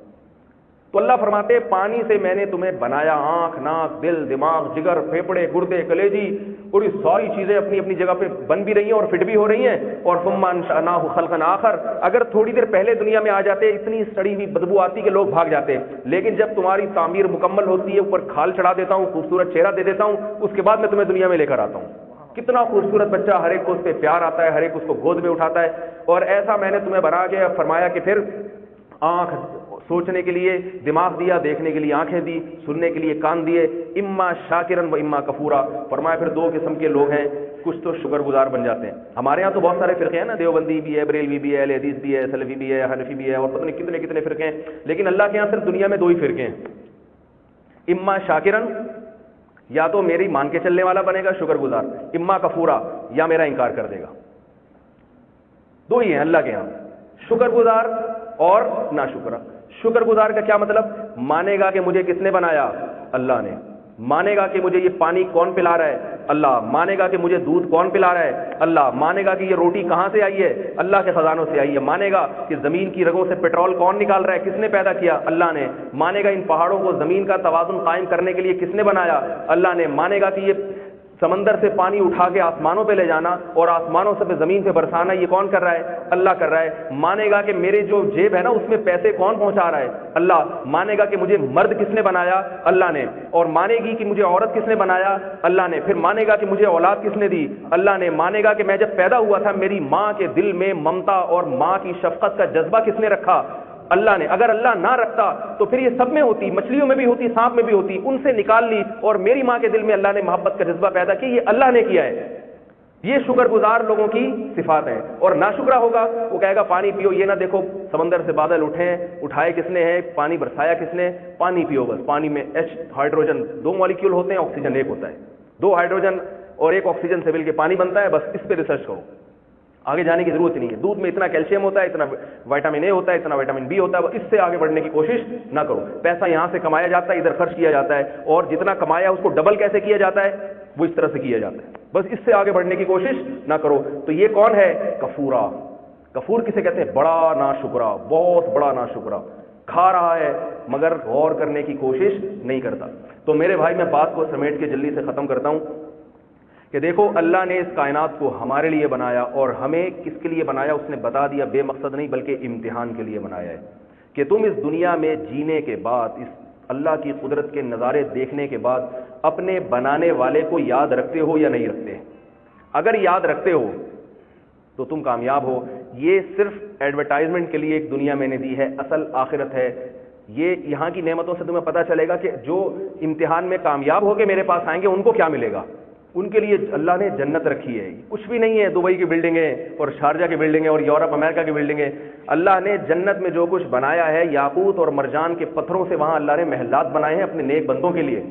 A: تو اللہ فرماتے ہیں پانی سے میں نے تمہیں بنایا، آنکھ، ناک، دل، دماغ، جگر، پھیپڑے، گردے، کلیجی، اور یہ ساری چیزیں اپنی اپنی جگہ پہ بن بھی رہی ہیں اور فٹ بھی ہو رہی ہیں. اور ثم انشأناہ خلقا آخر، اگر تھوڑی دیر پہلے دنیا میں آ جاتے اتنی سڑی ہوئی بدبو آتی کہ لوگ بھاگ جاتے، لیکن جب تمہاری تعمیر مکمل ہوتی ہے، اوپر کھال چڑھا دیتا ہوں، خوبصورت چہرہ دے دیتا ہوں، اس کے بعد میں تمہیں دنیا میں لے کر آتا ہوں. کتنا خوبصورت بچہ، ہر ایک کو اس پہ پیار آتا ہے، ہر ایک اس کو گود میں اٹھاتا ہے. اور ایسا میں نے تمہیں بنا کے فرمایا کہ پھر آنکھ سوچنے کے لیے دماغ دیا، دیکھنے کے لیے آنکھیں دی، سننے کے لیے کان دیے. اما شاکرن و اما کفورا، فرمایا پھر دو قسم کے لوگ ہیں، کچھ تو شکر گزار بن جاتے ہیں. ہمارے ہاں تو بہت سارے فرقے ہیں نا، دیوبندی بھی ہے، بریلوی بھی ہے، اہل حدیث بھی ہے، سلفی بھی ہے، حنفی بھی ہے، اور پتہ نہیں کتنے کتنے فرقے ہیں. لیکن اللہ کے یہاں صرف دنیا میں دو ہی فرقے ہیں، اما شاکرن، یا تو میری مان کے چلنے والا بنے گا شکر گزار، اما کفورا، یا میرا انکار کر دے گا. دو ہی ہیں اللہ کے یہاں، شکر گزار اور ناشکرا۔ شکر گزار کا کیا مطلب؟ مانے گا کہ مجھے کس نے بنایا؟ اللہ نے۔ مانے گا کہ مجھے یہ پانی کون پلا رہا ہے؟ اللہ۔ مانے گا کہ مجھے دودھ کون پلا رہا ہے؟ اللہ۔ مانے گا کہ یہ روٹی کہاں سے آئی ہے؟ اللہ کے خزانوں سے آئی ہے۔ مانے گا کہ زمین کی رگوں سے پیٹرول کون نکال رہا ہے؟ کس نے پیدا کیا؟ اللہ نے۔ مانے گا ان پہاڑوں کو زمین کا توازن قائم کرنے کے لیے کس نے بنایا؟ اللہ نے۔ مانے گا کہ یہ سمندر سے پانی اٹھا کے آسمانوں پہ لے جانا اور آسمانوں سے زمین پہ برسانا یہ کون کر رہا ہے؟ اللہ کر رہا ہے۔ مانے گا کہ میرے جو جیب ہے نا اس میں پیسے کون پہنچا رہا ہے؟ اللہ۔ مانے گا کہ مجھے مرد کس نے بنایا؟ اللہ نے۔ اور مانے گی کہ مجھے عورت کس نے بنایا؟ اللہ نے۔ پھر مانے گا کہ مجھے اولاد کس نے دی؟ اللہ نے۔ مانے گا کہ میں جب پیدا ہوا تھا میری ماں کے دل میں ممتا اور ماں کی شفقت کا جذبہ کس نے رکھا؟ اللہ نے۔ اگر اللہ نہ رکھتا تو پھر یہ سب میں ہوتی، مچھلیوں میں بھی ہوتی، سانپ میں بھی ہوتی، ان سے نکال لی اور میری ماں کے دل میں اللہ نے محبت کا جذبہ پیدا کیا، یہ اللہ نے کیا ہے۔ یہ شکر گزار لوگوں کی صفات ہیں۔ اور ناشکرا ہوگا وہ کہے گا پانی پیو، یہ نہ دیکھو سمندر سے بادل اٹھے ہیں، اٹھائے کس نے ہے؟ پانی برسایا کس نے؟ پانی پیو بس۔ پانی میں ہائیڈروجن 2 مالیکیول ہوتے ہیں، آکسیجن 1 ہوتا ہے، 2 ہائیڈروجن اور 1 آکسیجن سے مل کے پانی بنتا ہے، بس اس پہ ریسرچ کرو، آگے جانے کی ضرورت نہیں ہے۔ دودھ میں اتنا کیلشیم ہوتا ہے، اتنا وائٹامن اے ہوتا ہے، اتنا وائٹامن بی ہوتا ہے، اس سے آگے بڑھنے کی کوشش نہ کرو۔ پیسہ یہاں سے کمایا جاتا ہے، ادھر خرچ کیا جاتا ہے، اور جتنا کمایا اس کو ڈبل کیسے کیا جاتا ہے؟ وہ اس طرح سے کیا جاتا ہے، بس اس سے آگے بڑھنے کی کوشش نہ کرو۔ تو یہ کون ہے؟ کفورا۔ کفور کسے کہتے ہیں؟ بڑا ناشکرا، بہت بڑا ناشکرا، کھا رہا ہے مگر غور کرنے کی کوشش نہیں کرتا۔ تو میرے بھائی میں بات کو سمیٹ کے جلدی سے ختم کرتا ہوں کہ دیکھو اللہ نے اس کائنات کو ہمارے لیے بنایا، اور ہمیں کس کے لیے بنایا اس نے بتا دیا، بے مقصد نہیں بلکہ امتحان کے لیے بنایا ہے کہ تم اس دنیا میں جینے کے بعد، اس اللہ کی قدرت کے نظارے دیکھنے کے بعد اپنے بنانے والے کو یاد رکھتے ہو یا نہیں رکھتے۔ اگر یاد رکھتے ہو تو تم کامیاب ہو۔ یہ صرف ایڈورٹائزمنٹ کے لیے ایک دنیا میں نے دی ہے، اصل آخرت ہے۔ یہ یہاں کی نعمتوں سے تمہیں پتہ چلے گا کہ جو امتحان میں کامیاب ہو کے میرے پاس آئیں گے ان کو کیا ملے گا۔ ان کے لیے اللہ نے جنت رکھی ہے، کچھ بھی نہیں ہے دبئی کی بلڈنگیں اور شارجہ کی بلڈنگیں اور یورپ امریکہ کی بلڈنگیں۔ اللہ نے جنت میں جو کچھ بنایا ہے یاقوت اور مرجان کے پتھروں سے وہاں اللہ نے محلات بنائے ہیں اپنے نیک بندوں کے لیے،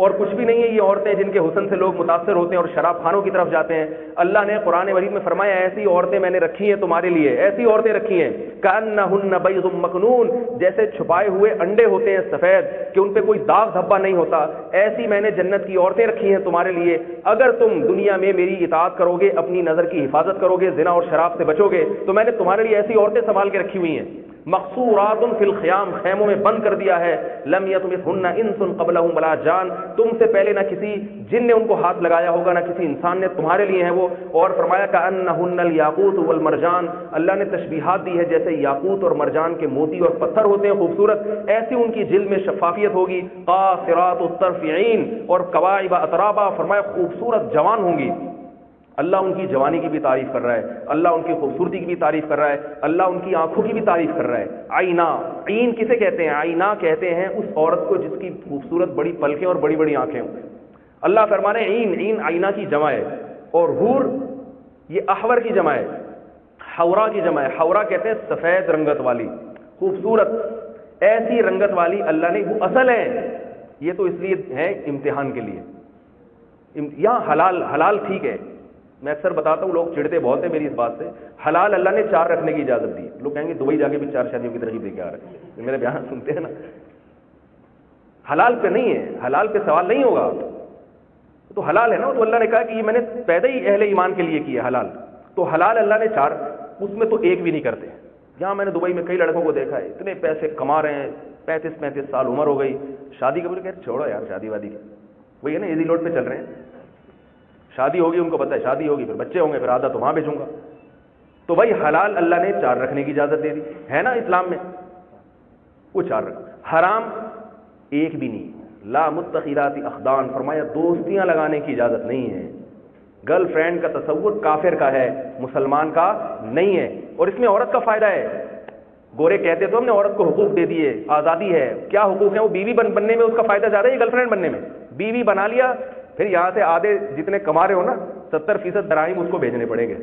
A: اور کچھ بھی نہیں ہے یہ عورتیں جن کے حسن سے لوگ متاثر ہوتے ہیں اور شراب خانوں کی طرف جاتے ہیں۔ اللہ نے قرآن مجید میں فرمایا ایسی عورتیں میں نے رکھی ہیں تمہارے لیے، ایسی عورتیں رکھی ہیں کأنہن بیض مکنون، جیسے چھپائے ہوئے انڈے ہوتے ہیں سفید کہ ان پہ کوئی داغ دھبا نہیں ہوتا، ایسی میں نے جنت کی عورتیں رکھی ہیں تمہارے لیے۔ اگر تم دنیا میں میری اطاعت کرو گے، اپنی نظر کی حفاظت کرو گے، زنا اور شراب سے بچو گے، تو میں نے تمہارے لیے ایسی عورتیں سنبھال کے رکھی ہوئی ہیں۔ مقصورات فی الخیام، خیموں میں بند کر دیا ہے۔ لم یطمثہن انس قبلہم ولا جان، تم سے پہلے نہ کسی جن نے ان کو ہاتھ لگایا ہوگا نہ کسی انسان نے، تمہارے لیے ہیں وہ۔ اور فرمایا کأنہن الیاقوت والمرجان، اللہ نے تشبیہات دی ہے جیسے یاقوت اور مرجان کے موتی اور پتھر ہوتے ہیں خوبصورت، ایسی ان کی جلد میں شفافیت ہوگی۔ قاصرات الطرف عین، اور کواعب اترابا، فرمایا خوبصورت جوان ہوں گی۔ اللہ ان کی جوانی کی بھی تعریف کر رہا ہے، اللہ ان کی خوبصورتی کی بھی تعریف کر رہا ہے، اللہ ان کی آنکھوں کی بھی تعریف کر رہا ہے۔ آئینہ، عین کسے کہتے ہیں؟ آئینہ کہتے ہیں اس عورت کو جس کی خوبصورت بڑی پلکیں اور بڑی بڑی آنکھیں ہوں۔ اللہ فرمانے عین، عین آئینہ کی جمع ہے، اور حور یہ احور کی جمع ہے، حورا کی جمع ہے۔ حورا کہتے ہیں سفید رنگت والی، خوبصورت، ایسی رنگت والی اللہ نے، وہ اصل ہے۔ یہ تو اس لیے ہے امتحان کے لیے۔ یہاں حلال، حلال ٹھیک ہے، میں اکثر بتاتا ہوں، لوگ چڑھتے بہت ہیں میری اس بات سے۔ حلال اللہ نے 4 رکھنے کی اجازت دی، لوگ کہیں گے دبئی جا کے بھی 4 شادیوں کی ترغیب دے کے آ رہے ہیں، میرے بیان سنتے ہیں نا۔ حلال پہ نہیں ہے، حلال پہ سوال نہیں ہوگا، تو حلال ہے نا، تو اللہ نے کہا کہ یہ میں نے پیدا ہی اہل ایمان کے لیے کیا حلال، تو حلال اللہ نے 4، اس میں تو ایک بھی نہیں کرتے۔ یہاں میں نے دبئی میں کئی لڑکوں کو دیکھا ہے اتنے پیسے کما رہے ہیں، 35 سال عمر ہو گئی، شادی کا کہ چھوڑو یار شادی وادی کی، وہی ہے نا ایزی لوڈ پہ چل رہے ہیں۔ شادی ہوگی، ان کو پتہ ہے شادی ہوگی، پھر بچے ہوں گے، پھر آدھا تو وہاں بھیجوں گا۔ تو بھائی حلال اللہ نے 4 رکھنے کی اجازت دے دی ہے نا اسلام میں، وہ 4 رکھ۔ حرام ایک بھی نہیں، لا متخذات اخدان، فرمایا دوستیاں لگانے کی اجازت نہیں ہے۔ گرل فرینڈ کا تصور کافر کا ہے، مسلمان کا نہیں ہے، اور اس میں عورت کا فائدہ ہے۔ گورے کہتے تو ہم نے عورت کو حقوق دے دیے، آزادی ہے، کیا حقوق ہیں؟ وہ بیوی بننے میں اس کا فائدہ زیادہ ہے گرل فرینڈ بننے میں؟ بیوی بنا لیا، پھر یہاں سے آدھے جتنے کما رہے ہو نا 70% دراہم اس کو بھیجنے پڑیں گے،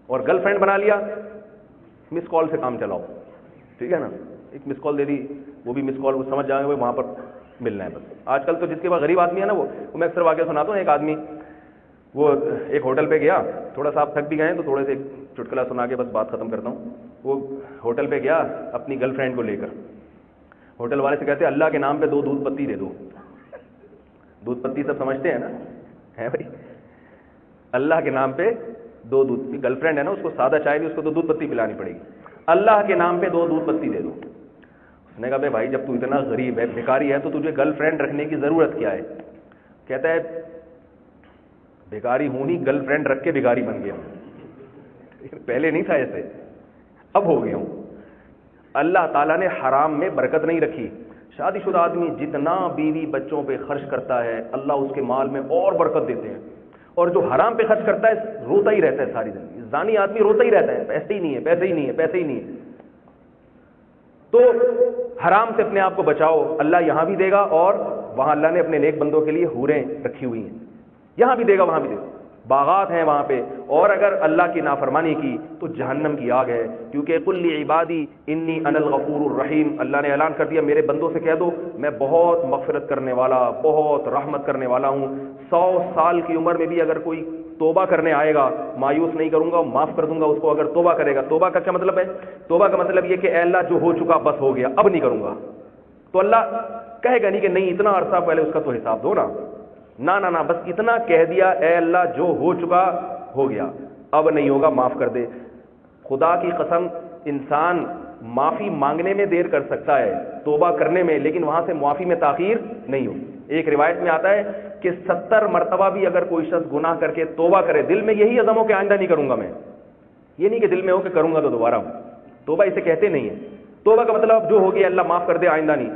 A: اور گرل فرینڈ بنا لیا، مس کال سے کام چلاؤ، ٹھیک ہے نا، ایک مس کال دے دی، وہ بھی مس کال وہ سمجھ جائیں گے وہاں پر ملنا ہے بس۔ آج کل تو جس کے پاس غریب آدمی ہے نا، وہ میں اکثر واقعہ سناتا ہوں۔ ایک آدمی وہ ایک ہوٹل پہ گیا، تھوڑا سا آپ تھک بھی گئے تو تھوڑے سے چٹکلا سنا کے بس بات ختم کرتا ہوں. وہ ہوٹل پہ گیا اپنی گرل فرینڈ کو لے کر. ہوٹل والے سے کہتے ہیں اللہ کے نام پہ 2 دودھ پتی دے دو. دودھ پتی سب سمجھتے ہیں نا, ہے بھائی, اللہ کے نام پہ 2 دودھ. گرل فرینڈ ہے نا, اس کو سادہ چائے بھی اس کو 2 دودھ پتی پلانی پڑے گی. اللہ کے نام پہ 2 دودھ پتی دے دو. اس نے کہا بھائی جب تو اتنا غریب ہے, بھکاری ہے, تو تجھے گرل فرینڈ رکھنے کی ضرورت کیا ہے؟ کہتا ہے بھکاری ہوں ہی, گرل فرینڈ رکھ کے بھکاری بن گیا ہوں. پہلے نہیں تھا ایسے, اب ہو گیا ہوں. اللہ تعالیٰ نے حرام میں برکت نہیں رکھی. شادی شدہ آدمی جتنا بیوی بچوں پہ خرچ کرتا ہے اللہ اس کے مال میں اور برکت دیتے ہیں, اور جو حرام پہ خرچ کرتا ہے روتا ہی رہتا ہے ساری زندگی. زانی آدمی روتا ہی رہتا ہے, پیسے ہی نہیں ہے, پیسے ہی نہیں ہے, پیسے ہی نہیں ہے. تو حرام سے اپنے آپ کو بچاؤ, اللہ یہاں بھی دے گا, اور وہاں اللہ نے اپنے نیک بندوں کے لیے حوریں رکھی ہوئی ہیں, یہاں بھی دے گا وہاں بھی دے گا, باغات ہیں وہاں پہ. اور اگر اللہ کی نافرمانی کی تو جہنم کی آگ ہے, کیونکہ قل عبادی انی انا الغفور الرحیم. اللہ نے اعلان کر دیا میرے بندوں سے کہہ دو میں بہت مغفرت کرنے والا, بہت رحمت کرنے والا ہوں. 100 سال کی عمر میں بھی اگر کوئی توبہ کرنے آئے گا مایوس نہیں کروں گا, معاف کر دوں گا اس کو اگر توبہ کرے گا. توبہ کا کیا مطلب ہے؟ توبہ کا مطلب یہ کہ اے اللہ جو ہو چکا بس ہو گیا, اب نہیں کروں گا. تو اللہ کہے گا نہیں کہ نہیں اتنا عرصہ پہلے اس کا تو حساب دو نا, نہ بس اتنا کہہ دیا اے اللہ جو ہو چکا ہو گیا, اب نہیں ہوگا, معاف کر دے. خدا کی قسم انسان معافی مانگنے میں دیر کر سکتا ہے, توبہ کرنے میں, لیکن وہاں سے معافی میں تاخیر نہیں ہو. ایک روایت میں آتا ہے کہ 70 مرتبہ بھی اگر کوئی شخص گناہ کر کے توبہ کرے, دل میں یہی عزم ہو کہ آئندہ نہیں کروں گا میں, یہ نہیں کہ دل میں ہو کہ کروں گا تو دوبارہ. توبہ اسے کہتے نہیں ہے. توبہ کا مطلب جو ہو گیا اللہ معاف کر دے, آئندہ نہیں.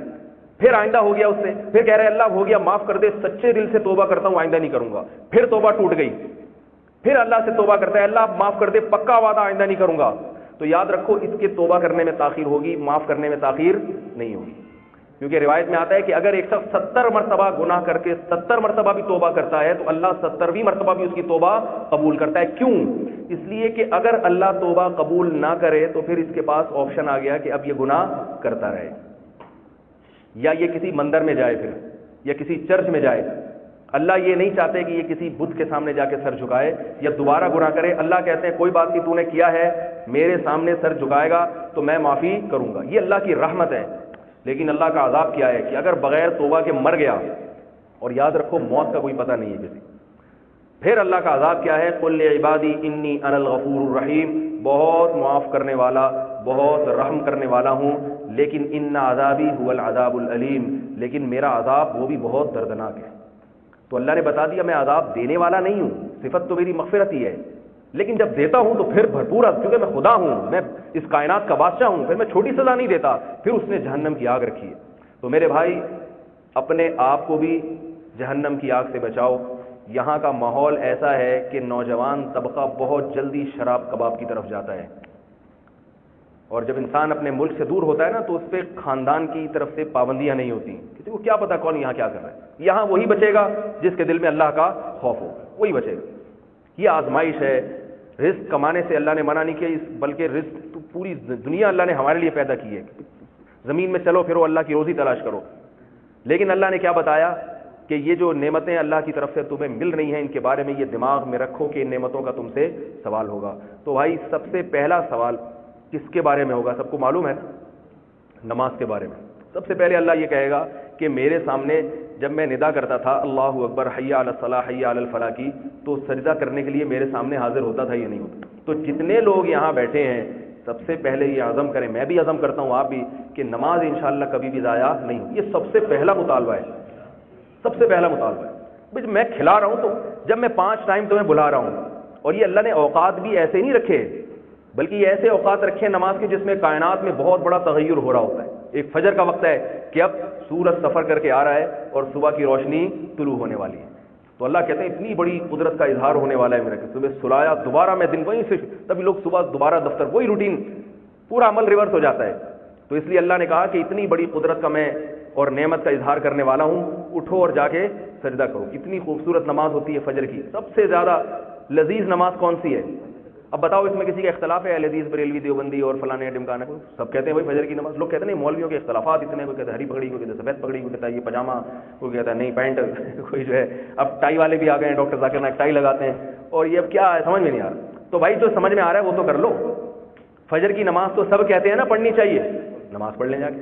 A: پھر آئندہ ہو گیا اس سے, پھر کہہ رہے اللہ ہو گیا معاف کر دے, سچے دل سے توبہ کرتا ہوں آئندہ نہیں کروں گا. پھر توبہ ٹوٹ گئی, پھر اللہ سے توبہ کرتا ہے اللہ معاف کر دے, پکا وعدہ آئندہ نہیں کروں گا. تو یاد رکھو اس کے توبہ کرنے میں تاخیر ہوگی, معاف کرنے میں تاخیر نہیں ہوگی. کیونکہ روایت میں آتا ہے کہ اگر ایک شخص 70 مرتبہ گناہ کر کے 70 مرتبہ بھی توبہ کرتا ہے تو اللہ 70ویں مرتبہ بھی اس کی توبہ قبول کرتا ہے. کیوں؟ اس لیے کہ اگر اللہ توبہ قبول نہ کرے تو پھر اس کے پاس آپشن آ گیا کہ اب یہ گناہ کرتا رہے, یا یہ کسی مندر میں جائے پھر, یا کسی چرچ میں جائے. اللہ یہ نہیں چاہتے کہ یہ کسی بت کے سامنے جا کے سر جھکائے یا دوبارہ گناہ کرے. اللہ کہتے ہیں کوئی بات نہیں, تو نے کیا ہے, میرے سامنے سر جھکائے گا تو میں معافی کروں گا. یہ اللہ کی رحمت ہے. لیکن اللہ کا عذاب کیا ہے کہ اگر بغیر توبہ کے مر گیا, اور یاد رکھو موت کا کوئی پتہ نہیں ہے کسی, پھر اللہ کا عذاب کیا ہے, قل عبادی انی انا الغفور الرحیم, بہت معاف کرنے والا, بہت رحم کرنے والا ہوں, لیکن ان عذابی هو العذاب العلیم, لیکن میرا عذاب وہ بھی بہت دردناک ہے. تو اللہ نے بتا دیا میں عذاب دینے والا نہیں ہوں, صفت تو میری مغفرت ہی ہے, لیکن جب دیتا ہوں تو پھر بھرپور, کیونکہ میں خدا ہوں, میں اس کائنات کا بادشاہ ہوں, پھر میں چھوٹی سزا نہیں دیتا. پھر اس نے جہنم کی آگ رکھی ہے. تو میرے بھائی اپنے آپ کو بھی جہنم کی آگ سے بچاؤ. یہاں کا ماحول ایسا ہے کہ نوجوان طبقہ بہت جلدی شراب کباب کی طرف جاتا ہے, اور جب انسان اپنے ملک سے دور ہوتا ہے نا تو اس پہ خاندان کی طرف سے پابندیاں نہیں ہوتی. کسی کو کیا پتا کون یہاں کیا کر رہا ہے, یہاں وہی بچے گا جس کے دل میں اللہ کا خوف ہو, وہی بچے گا. یہ آزمائش ہے. رزق کمانے سے اللہ نے منع نہیں کیا, بلکہ رزق تو پوری دنیا اللہ نے ہمارے لیے پیدا کی ہے. زمین میں چلو پھرو, اللہ کی روزی تلاش کرو. لیکن اللہ نے کیا بتایا کہ یہ جو نعمتیں اللہ کی طرف سے تمہیں مل رہی ہیں, ان کے بارے میں یہ دماغ میں رکھو کہ ان نعمتوں کا تم سے سوال ہوگا. تو بھائی سب سے پہلا سوال کس کے بارے میں ہوگا؟ سب کو معلوم ہے, نماز کے بارے میں. سب سے پہلے اللہ یہ کہے گا کہ میرے سامنے جب میں ندا کرتا تھا اللہ اکبر حی علی الصلاح حی علی الفلاح کی, تو سجدہ کرنے کے لیے میرے سامنے حاضر ہوتا تھا یا نہیں ہوتا؟ تو جتنے لوگ یہاں بیٹھے ہیں سب سے پہلے یہ عزم کریں, میں بھی عزم کرتا ہوں, آپ بھی, کہ نماز انشاءاللہ کبھی بھی ضائع نہیں ہو. یہ سب سے پہلا مطالبہ ہے, سب سے پہلا مطالبہ ہے. بھائی میں کھلا رہا ہوں تو جب میں 5 ٹائم تمہیں بلا رہا ہوں, اور یہ اللہ نے اوقات بھی ایسے نہیں رکھے, بلکہ یہ ایسے اوقات رکھے نماز کے جس میں کائنات میں بہت بڑا تغیر ہو رہا ہوتا ہے. ایک فجر کا وقت ہے کہ اب سورج سفر کر کے آ رہا ہے اور صبح کی روشنی طلوع ہونے والی ہے. تو اللہ کہتے ہیں اتنی بڑی قدرت کا اظہار ہونے والا ہے میرا کہ صبح سلایا, دوبارہ میں دن وہیں سے, تبھی لوگ صبح دوبارہ دفتر, وہی روٹین, پورا عمل ریورس ہو جاتا ہے. تو اس لیے اللہ نے کہا کہ اتنی بڑی قدرت کا میں اور نعمت کا اظہار کرنے والا ہوں, اٹھو اور جا کے سجدہ کرو. کتنی خوبصورت نماز ہوتی ہے فجر کی. سب سے زیادہ لذیذ نماز کون سی ہے؟ اب بتاؤ, اس میں کسی کا اختلاف ہے؟ لذیذ بریلوی دیوبندی اور فلانے ڈمکانا, سب کہتے ہیں بھائی فجر کی نماز. لوگ کہتے ہیں نہیں, مولویوں کے اختلافات اتنے, کوئی کہتا ہے ہری پگڑی, کوئی کہتا ہے سفید پگڑی, کوئی کہتا ہے یہ پاجامہ, کوئی کہتا ہے نہیں پینٹ, کوئی جو ہے اب ٹائی والے بھی آ گئے ہیں, ڈاکٹر ذاکر نائک ٹائی لگاتے ہیں, اور یہ اب کیا ہے سمجھ میں نہیں آ رہا. تو بھائی جو سمجھ میں آ رہا ہے وہ تو کر لو. فجر کی نماز تو سب کہتے ہیں نا پڑھنی چاہیے, نماز پڑھ لیں جا کے,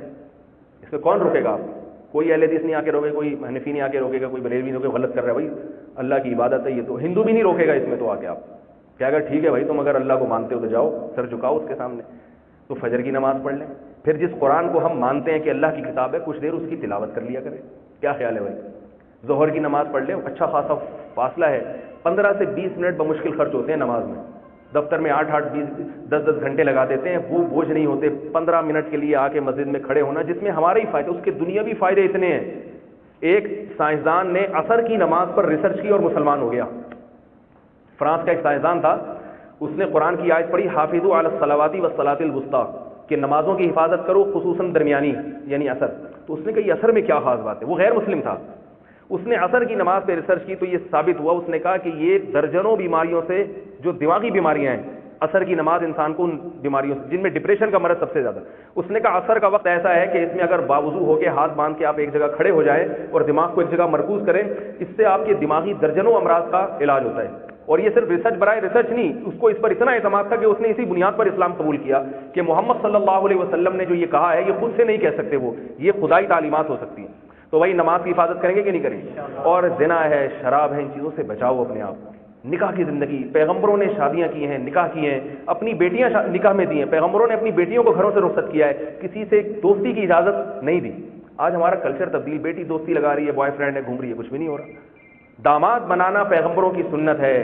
A: اس میں کون روکے گا آپ؟ کوئی اہل حدیث نہیں آ کے روکے, کوئی حنفی نہیں آ کے روکے گا, کوئی بریلوی نہیں روکے, غلط کر رہا ہے بھائی, اللہ کی عبادت ہے یہ, تو ہندو بھی نہیں روکے گا اس میں تو آ کے آپ کہ اگر ٹھیک ہے بھائی تم اگر اللہ کو مانتے ہو تو جاؤ سر جھکاؤ اس کے سامنے. تو فجر کی نماز پڑھ لیں. پھر جس قرآن کو ہم مانتے ہیں کہ اللہ کی کتاب ہے, کچھ دیر اس کی تلاوت کر لیا کریں. کیا خیال ہے بھائی؟ ظہر کی نماز پڑھ لیں, اچھا خاصا فاصلہ ہے, 15 سے 20 منٹ بمشکل خرچ ہوتے ہیں نماز میں. دفتر میں 8-8 10-10 گھنٹے لگا دیتے ہیں, وہ بوجھ نہیں ہوتے 15 منٹ کے لیے آ کے مسجد میں کھڑے ہونا, جس میں ہمارا ہی فائدہ, اس کے دنیاوی فائدے اتنے ہیں. ایک سائنسدان نے عصر کی نماز پر ریسرچ کی اور مسلمان ہو گیا. فرانس کا ایک سائنسدان تھا, اس نے قرآن کی آیت پڑھی حافظوا علی الصلوات والصلاۃ الوسطی, کہ نمازوں کی حفاظت کرو خصوصاً درمیانی یعنی عصر. تو اس نے کہا یہ عصر میں کیا خاص بات ہے؟ وہ غیر مسلم تھا. اس نے عصر کی نماز پہ ریسرچ کی تو یہ ثابت ہوا, اس نے کہا کہ یہ درجنوں بیماریوں سے, جو دماغی بیماریاں ہیں, عصر کی نماز انسان کو ان بیماریوں سے, جن میں ڈپریشن کا مرض سب سے زیادہ, اس نے کہا عصر کا وقت ایسا ہے کہ اس میں اگر باوضو ہو کے ہاتھ باندھ کے آپ ایک جگہ کھڑے ہو جائیں اور دماغ کو ایک جگہ مرکوز کریں, اس سے آپ کے دماغی درجنوں امراض کا علاج ہوتا ہے. اور یہ صرف ریسرچ برائے ریسرچ نہیں, اس کو اس پر اتنا اعتماد تھا کہ اس نے اسی بنیاد پر اسلام قبول کیا کہ محمد صلی اللہ علیہ وسلم نے جو یہ کہا ہے یہ خود سے نہیں کہہ سکتے, وہ یہ خدائی تعلیمات ہو سکتی ہیں. تو وہی نماز کی حفاظت کریں گے کہ نہیں کریں گے؟ اور زنا ہے, شراب ہے, ان چیزوں سے بچاؤ اپنے آپ. نکاح کی زندگی, پیغمبروں نے شادیاں کی ہیں, نکاح کیے ہیں, اپنی بیٹیاں نکاح میں دی ہیں, پیغمبروں نے اپنی بیٹیوں کو گھروں سے رخصت کیا ہے, کسی سے دوستی کی اجازت نہیں دی. آج ہمارا کلچر تبدیل, بیٹی دوستی لگا رہی ہے, بوائے فرینڈ ہے, گھوم رہی ہے, کچھ بھی نہیں ہو رہا. داماد بنانا پیغمبروں کی سنت ہے,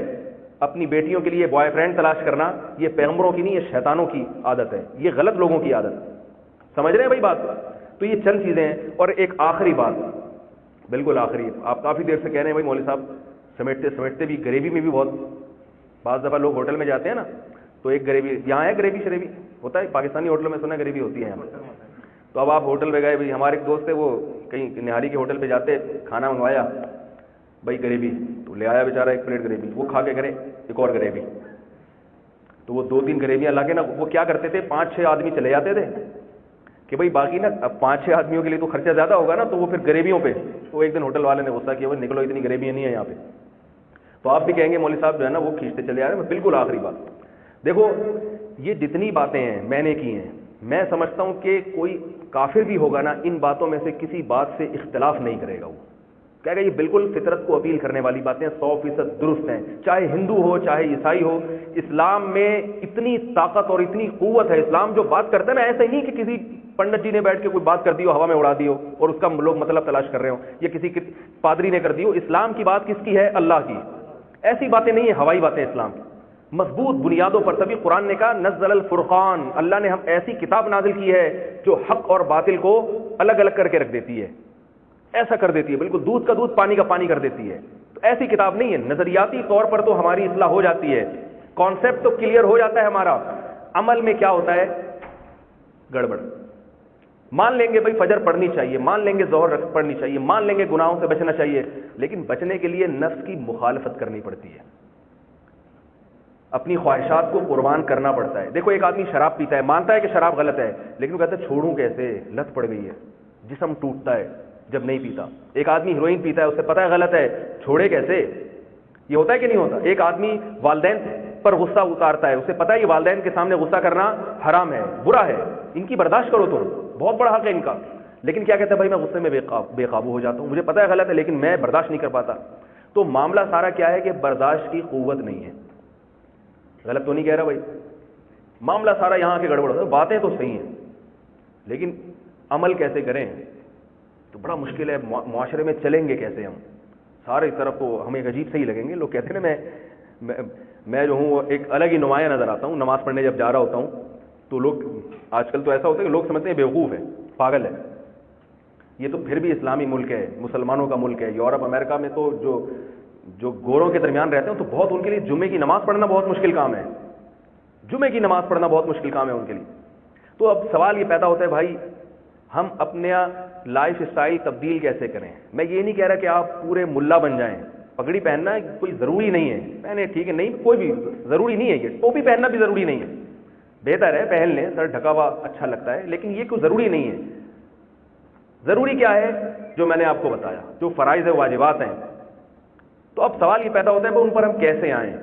A: اپنی بیٹیوں کے لیے بوائے فرینڈ تلاش کرنا یہ پیغمبروں کی نہیں, یہ شیطانوں کی عادت ہے, یہ غلط لوگوں کی عادت ہے. سمجھ رہے ہیں بھائی بات؟ تو یہ چند چیزیں ہیں. اور ایک آخری بات, بالکل آخری, آپ کافی دیر سے کہہ رہے ہیں بھائی مولوی صاحب سمیٹتے سمیٹتے بھی گریوی میں بھی بہت, بعض دفعہ لوگ ہوٹل میں جاتے ہیں نا تو ایک گریوی, یہاں ہے گریوی شریوی ہوتا ہے, پاکستانی ہوٹلوں میں سنا گریوی ہوتی ہے یہاں. تو اب آپ ہوٹل میں گئے, بھائی ہمارے ایک دوست ہے وہ کہیں نہاری کے ہوٹل پہ جاتے, کھانا منگوایا بھائی گریوی, تو لے آیا بیچارہ ایک پلیٹ گریوی, وہ کھا کے کرے ایک اور گریوی. تو وہ 2-3 گریویاں لا کے نا, وہ کیا کرتے تھے 5-6 آدمی چلے جاتے تھے کہ بھائی باقی نا اب 5-6 آدمیوں کے لیے تو خرچہ زیادہ ہوگا نا, تو وہ پھر گریویوں پہ, تو ایک دن ہوٹل والے نے غصہ کیا, وہ نکلو اتنی گریویاں نہیں ہیں یہاں پہ. تو آپ بھی کہیں گے مولوی صاحب جو ہے نا وہ کھینچتے چلے آ رہے ہیں. بالکل آخری بات, دیکھو یہ جتنی باتیں ہیں میں نے کی ہیں, میں سمجھتا ہوں کہ کوئی کافر بھی ہوگا نا ان باتوں میں سے کسی بات سے اختلاف نہیں کرے گا. وہ کہے گا یہ بالکل فطرت کو اپیل کرنے والی باتیں 100% درست ہیں, چاہے ہندو ہو چاہے عیسائی ہو. اسلام میں اتنی طاقت اور اتنی قوت ہے, اسلام جو بات کرتا ہے نا, ایسا ہی نہیں کہ کسی پنڈت جی نے بیٹھ کے کوئی بات کر دی ہو, ہوا میں اڑا دی ہو اور اس کا لوگ مطلب تلاش کر رہے ہو, یا کسی پادری نے کر دی ہو. اسلام کی بات کس کی ہے؟ اللہ کی. ایسی باتیں نہیں ہیں ہوائی باتیں اسلام کی, مضبوط بنیادوں پر. تبھی قرآن نے کہا نزل الفرقان, اللہ نے ہم ایسی کتاب نازل کی ہے جو حق اور باطل کو الگ الگ کر کے رکھ دیتی ہے, ایسا کر دیتی ہے, بالکل دودھ کا دودھ پانی کا پانی کر دیتی ہے. تو ایسی کتاب نہیں ہے. نظریاتی طور پر تو ہماری اصلاح ہو جاتی ہے, کانسیپٹ تو کلیئر ہو جاتا ہے ہمارا, عمل میں کیا ہوتا ہے گڑبڑ. مان لیں گے بھائی فجر پڑھنی چاہیے, مان لیں گے ظہر پڑھنی چاہیے, مان لیں گے گناہوں سے بچنا چاہیے, لیکن بچنے کے لیے نفس کی مخالفت کرنی پڑتی ہے, اپنی خواہشات کو قربان کرنا پڑتا ہے. دیکھو ایک آدمی شراب پیتا ہے, مانتا ہے کہ شراب غلط ہے, لیکن وہ کہتا ہے چھوڑوں کیسے, لت پڑ گئی ہے, جسم ٹوٹتا ہے جب نہیں پیتا. ایک آدمی ہیروئن پیتا ہے, اسے پتہ ہے غلط ہے, چھوڑے کیسے. یہ ہوتا ہے کہ نہیں ہوتا؟ ایک آدمی والدین پر غصہ اتارتا ہے, اسے پتہ ہے یہ والدین کے سامنے غصہ کرنا حرام ہے, برا ہے, ان کی برداشت کرو تم, بہت بڑا حق ہے ان کا, لیکن کیا کہتا ہے بھائی میں غصے میں بے قابو ہو جاتا ہوں, مجھے پتہ ہے غلط ہے لیکن میں برداشت نہیں کر پاتا. تو معاملہ سارا کیا ہے کہ برداشت کی قوت نہیں ہے. غلط تو نہیں کہہ رہا بھائی, معاملہ سارا یہاں کے گڑبڑ ہوتا ہے. باتیں تو صحیح ہیں لیکن عمل کیسے کریں تو بڑا مشکل ہے. معاشرے میں چلیں گے کیسے ہم, سارے طرف تو ہمیں ایک عجیب سے ہی لگیں گے. لوگ کہتے ہیں نا میں جو ہوں وہ ایک الگ ہی نمایاں نظر آتا ہوں. نماز پڑھنے جب جا رہا ہوتا ہوں تو لوگ, آج کل تو ایسا ہوتا ہے کہ لوگ سمجھتے ہیں بیوقوف ہے, پاگل ہے. یہ تو پھر بھی اسلامی ملک ہے, مسلمانوں کا ملک ہے. یورپ امریکہ میں تو جو گوروں کے درمیان رہتے ہیں تو بہت ان کے لیے جمعے کی نماز پڑھنا بہت مشکل کام ہے, جمعے کی نماز پڑھنا بہت مشکل کام ہے ان کے لیے. تو اب سوال یہ پیدا ہوتا ہے بھائی ہم اپنے لائف اسٹائل تبدیل کیسے کریں. میں یہ نہیں کہہ رہا کہ آپ پورے ملا بن جائیں, پگڑی پہننا کوئی ضروری نہیں ہے, پہنے ٹھیک ہے, نہیں کوئی بھی ضروری نہیں ہے. یہ ٹوپی پہننا بھی ضروری نہیں ہے, بہتر ہے پہن لیں, سر ڈھکا ہوا اچھا لگتا ہے, لیکن یہ کوئی ضروری نہیں ہے. ضروری کیا ہے جو میں نے آپ کو بتایا, جو فرائض واجبات ہیں. تو اب سوال یہ پیدا ہوتا ہے کہ ان پر ہم کیسے آئیں.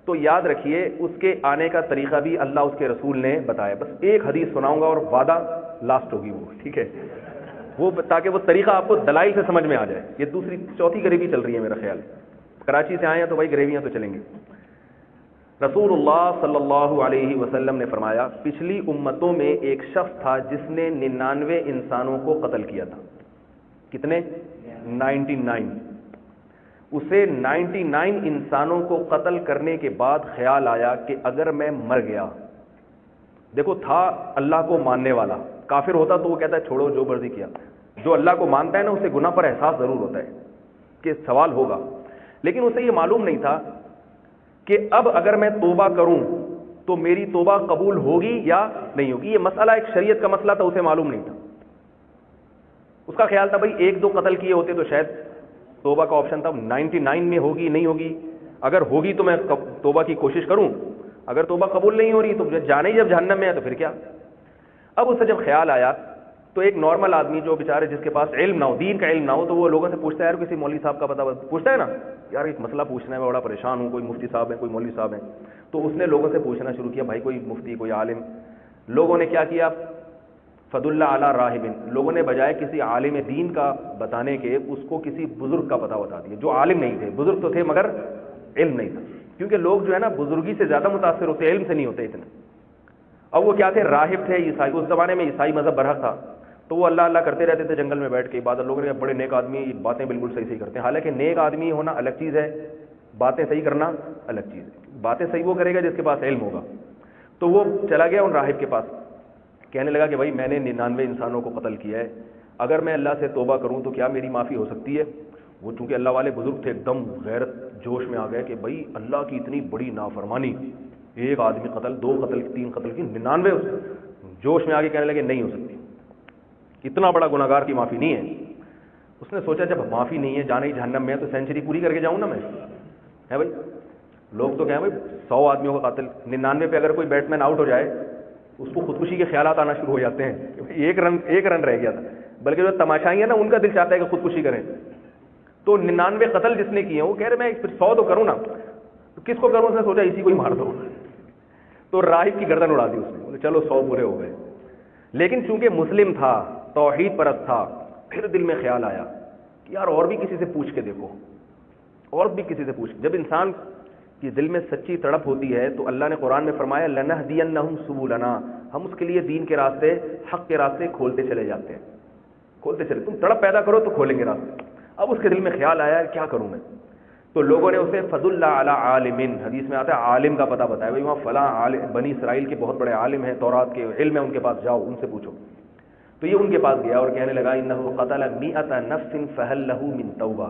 A: تو یاد رکھیے اس کے آنے کا طریقہ بھی اللہ اس کے رسول نے بتایا. بس ایک حدیث سناؤں گا اور وعدہ لاسٹ ہوگی وہ, ٹھیک ہے, وہ تاکہ وہ طریقہ آپ کو دلائل سے سمجھ میں آ جائے. یہ چوتھی گریوی چل رہی ہے میرا خیال. کراچی سے آئے ہیں تو بھائی گریویاں تو چلیں گی. رسول اللہ صلی اللہ علیہ وسلم نے فرمایا پچھلی امتوں میں ایک شخص تھا جس نے 99 انسانوں کو قتل کیا تھا. کتنے؟ 99. اسے 99 انسانوں کو قتل کرنے کے بعد خیال آیا کہ اگر میں مر گیا, دیکھو تھا اللہ کو ماننے والا, کافر ہوتا تو وہ کہتا ہے چھوڑو جو مرضی کیا. جو اللہ کو مانتا ہے نا اسے گناہ پر احساس ضرور ہوتا ہے کہ سوال ہوگا, لیکن اسے یہ معلوم نہیں تھا کہ اب اگر میں توبہ کروں تو میری توبہ قبول ہوگی یا نہیں ہوگی. یہ مسئلہ ایک شریعت کا مسئلہ تھا, اسے معلوم نہیں تھا. اس کا خیال تھا بھائی 1-2 قتل کیے ہوتے تو شاید توبہ کا آپشن تھا, 99 میں ہوگی نہیں ہوگی, اگر ہوگی تو میں توبہ کی کوشش کروں, اگر توبہ قبول نہیں ہو رہی تو جانے ہی جب جہنم میں ہے تو پھر کیا. اب اسے جب خیال آیا تو ایک نارمل آدمی جو بیچارے جس کے پاس علم نہ ہو, دین کا علم نہ ہو, تو وہ لوگوں سے پوچھتا ہے, یار کسی مولوی صاحب کا پتہ پوچھتا ہے نا, یار ایک مسئلہ پوچھنا ہے, میں بڑا پریشان ہوں, کوئی مفتی صاحب ہے, کوئی مولوی صاحب ہے. تو اس نے لوگوں سے پوچھنا شروع کیا, بھائی کوئی مفتی, کوئی عالم. لوگوں نے کیا کیا, فضل اللہ علی راہب, لوگوں نے بجائے کسی عالم دین کا بتانے کے اس کو کسی بزرگ کا پتہ بتا دیا, جو عالم نہیں تھے, بزرگ تو تھے مگر علم نہیں تھا. کیونکہ لوگ جو ہے نا بزرگی سے زیادہ متاثر ہوتے, علم سے نہیں ہوتے اتنے. اب وہ کیا تھے, راہب تھے, عیسائی. اس زمانے میں عیسائی مذہب برحق تھا, تو وہ اللہ اللہ کرتے رہتے تھے جنگل میں بیٹھ کے عبادت. لوگوں نے بڑے نیک آدمی, باتیں بالکل صحیح کرتے ہیں. حالانکہ نیک آدمی ہونا الگ چیز ہے, باتیں صحیح کرنا الگ چیز ہے. باتیں صحیح وہ کرے گا جس کے پاس علم ہوگا. تو وہ چلا گیا ان راہب کے پاس, کہنے لگا کہ بھائی میں نے 99 انسانوں کو قتل کیا ہے, اگر میں اللہ سے توبہ کروں تو کیا میری معافی ہو سکتی ہے. وہ چونکہ اللہ والے بزرگ تھے, ایک دم غیرت جوش میں آ گئے کہ بھائی اللہ کی اتنی بڑی نافرمانی, ایک آدمی قتل, 2 قتل, 3 قتل کی, 99. جوش میں آ کے کہنے لگے نہیں ہو سکتی, اتنا بڑا گناہگار کی معافی نہیں ہے. اس نے سوچا جب معافی نہیں ہے, جانا ہی جہنم میں ہے, تو سینچری پوری کر کے جاؤں نا میں, ہے بھائی. لوگ تو کہیں بھائی 100 آدمیوں کا قاتل, 99 پہ اگر کوئی بیٹسمین آؤٹ ہو جائے اس کو خودکشی کے خیالات آنا شروع ہو جاتے ہیں, ایک رن رہ گیا تھا. بلکہ جو تماشائی ہیں نا ان کا دل چاہتا ہے کہ خودکشی کریں. تو 99 قتل جس نے کیے ہیں وہ کہہ رہے میں 100 تو کروں نا, تو کس کو کروں. اس نے سوچا اسی کو ہی مار دو, تو راہب کی گردن اڑا دی اس نے. بولے چلو 100 پورے ہو گئے. لیکن چونکہ مسلم تھا, توحید پرست تھا, پھر دل میں خیال آیا کہ یار اور بھی کسی سے پوچھ کے دیکھو, اور بھی کسی سے پوچھ. جب انسان کی دل میں سچی تڑپ ہوتی ہے تو اللہ نے قرآن میں فرمایا لنہدینہم سبلنا, ہم اس کے لیے دین کے راستے, حق کے راستے کھولتے چلے جاتے ہیں, کھولتے چلے. تم تڑپ پیدا کرو تو کھولیں گے راستے. اب اس کے دل میں خیال آیا کیا کروں میں. تو لوگوں نے اسے فضل اللہ علی عالم, حدیث میں آتا ہے عالم کا پتہ بتایا, بھائی وہاں فلاں عالم, بنی اسرائیل کے بہت بڑے عالم ہیں, تورات کے علم ہے ان کے پاس, جاؤ ان سے پوچھو. تو یہ ان کے پاس گیا اور کہنے لگا انہ قتل 100 نفس فہل لہ من توبہ,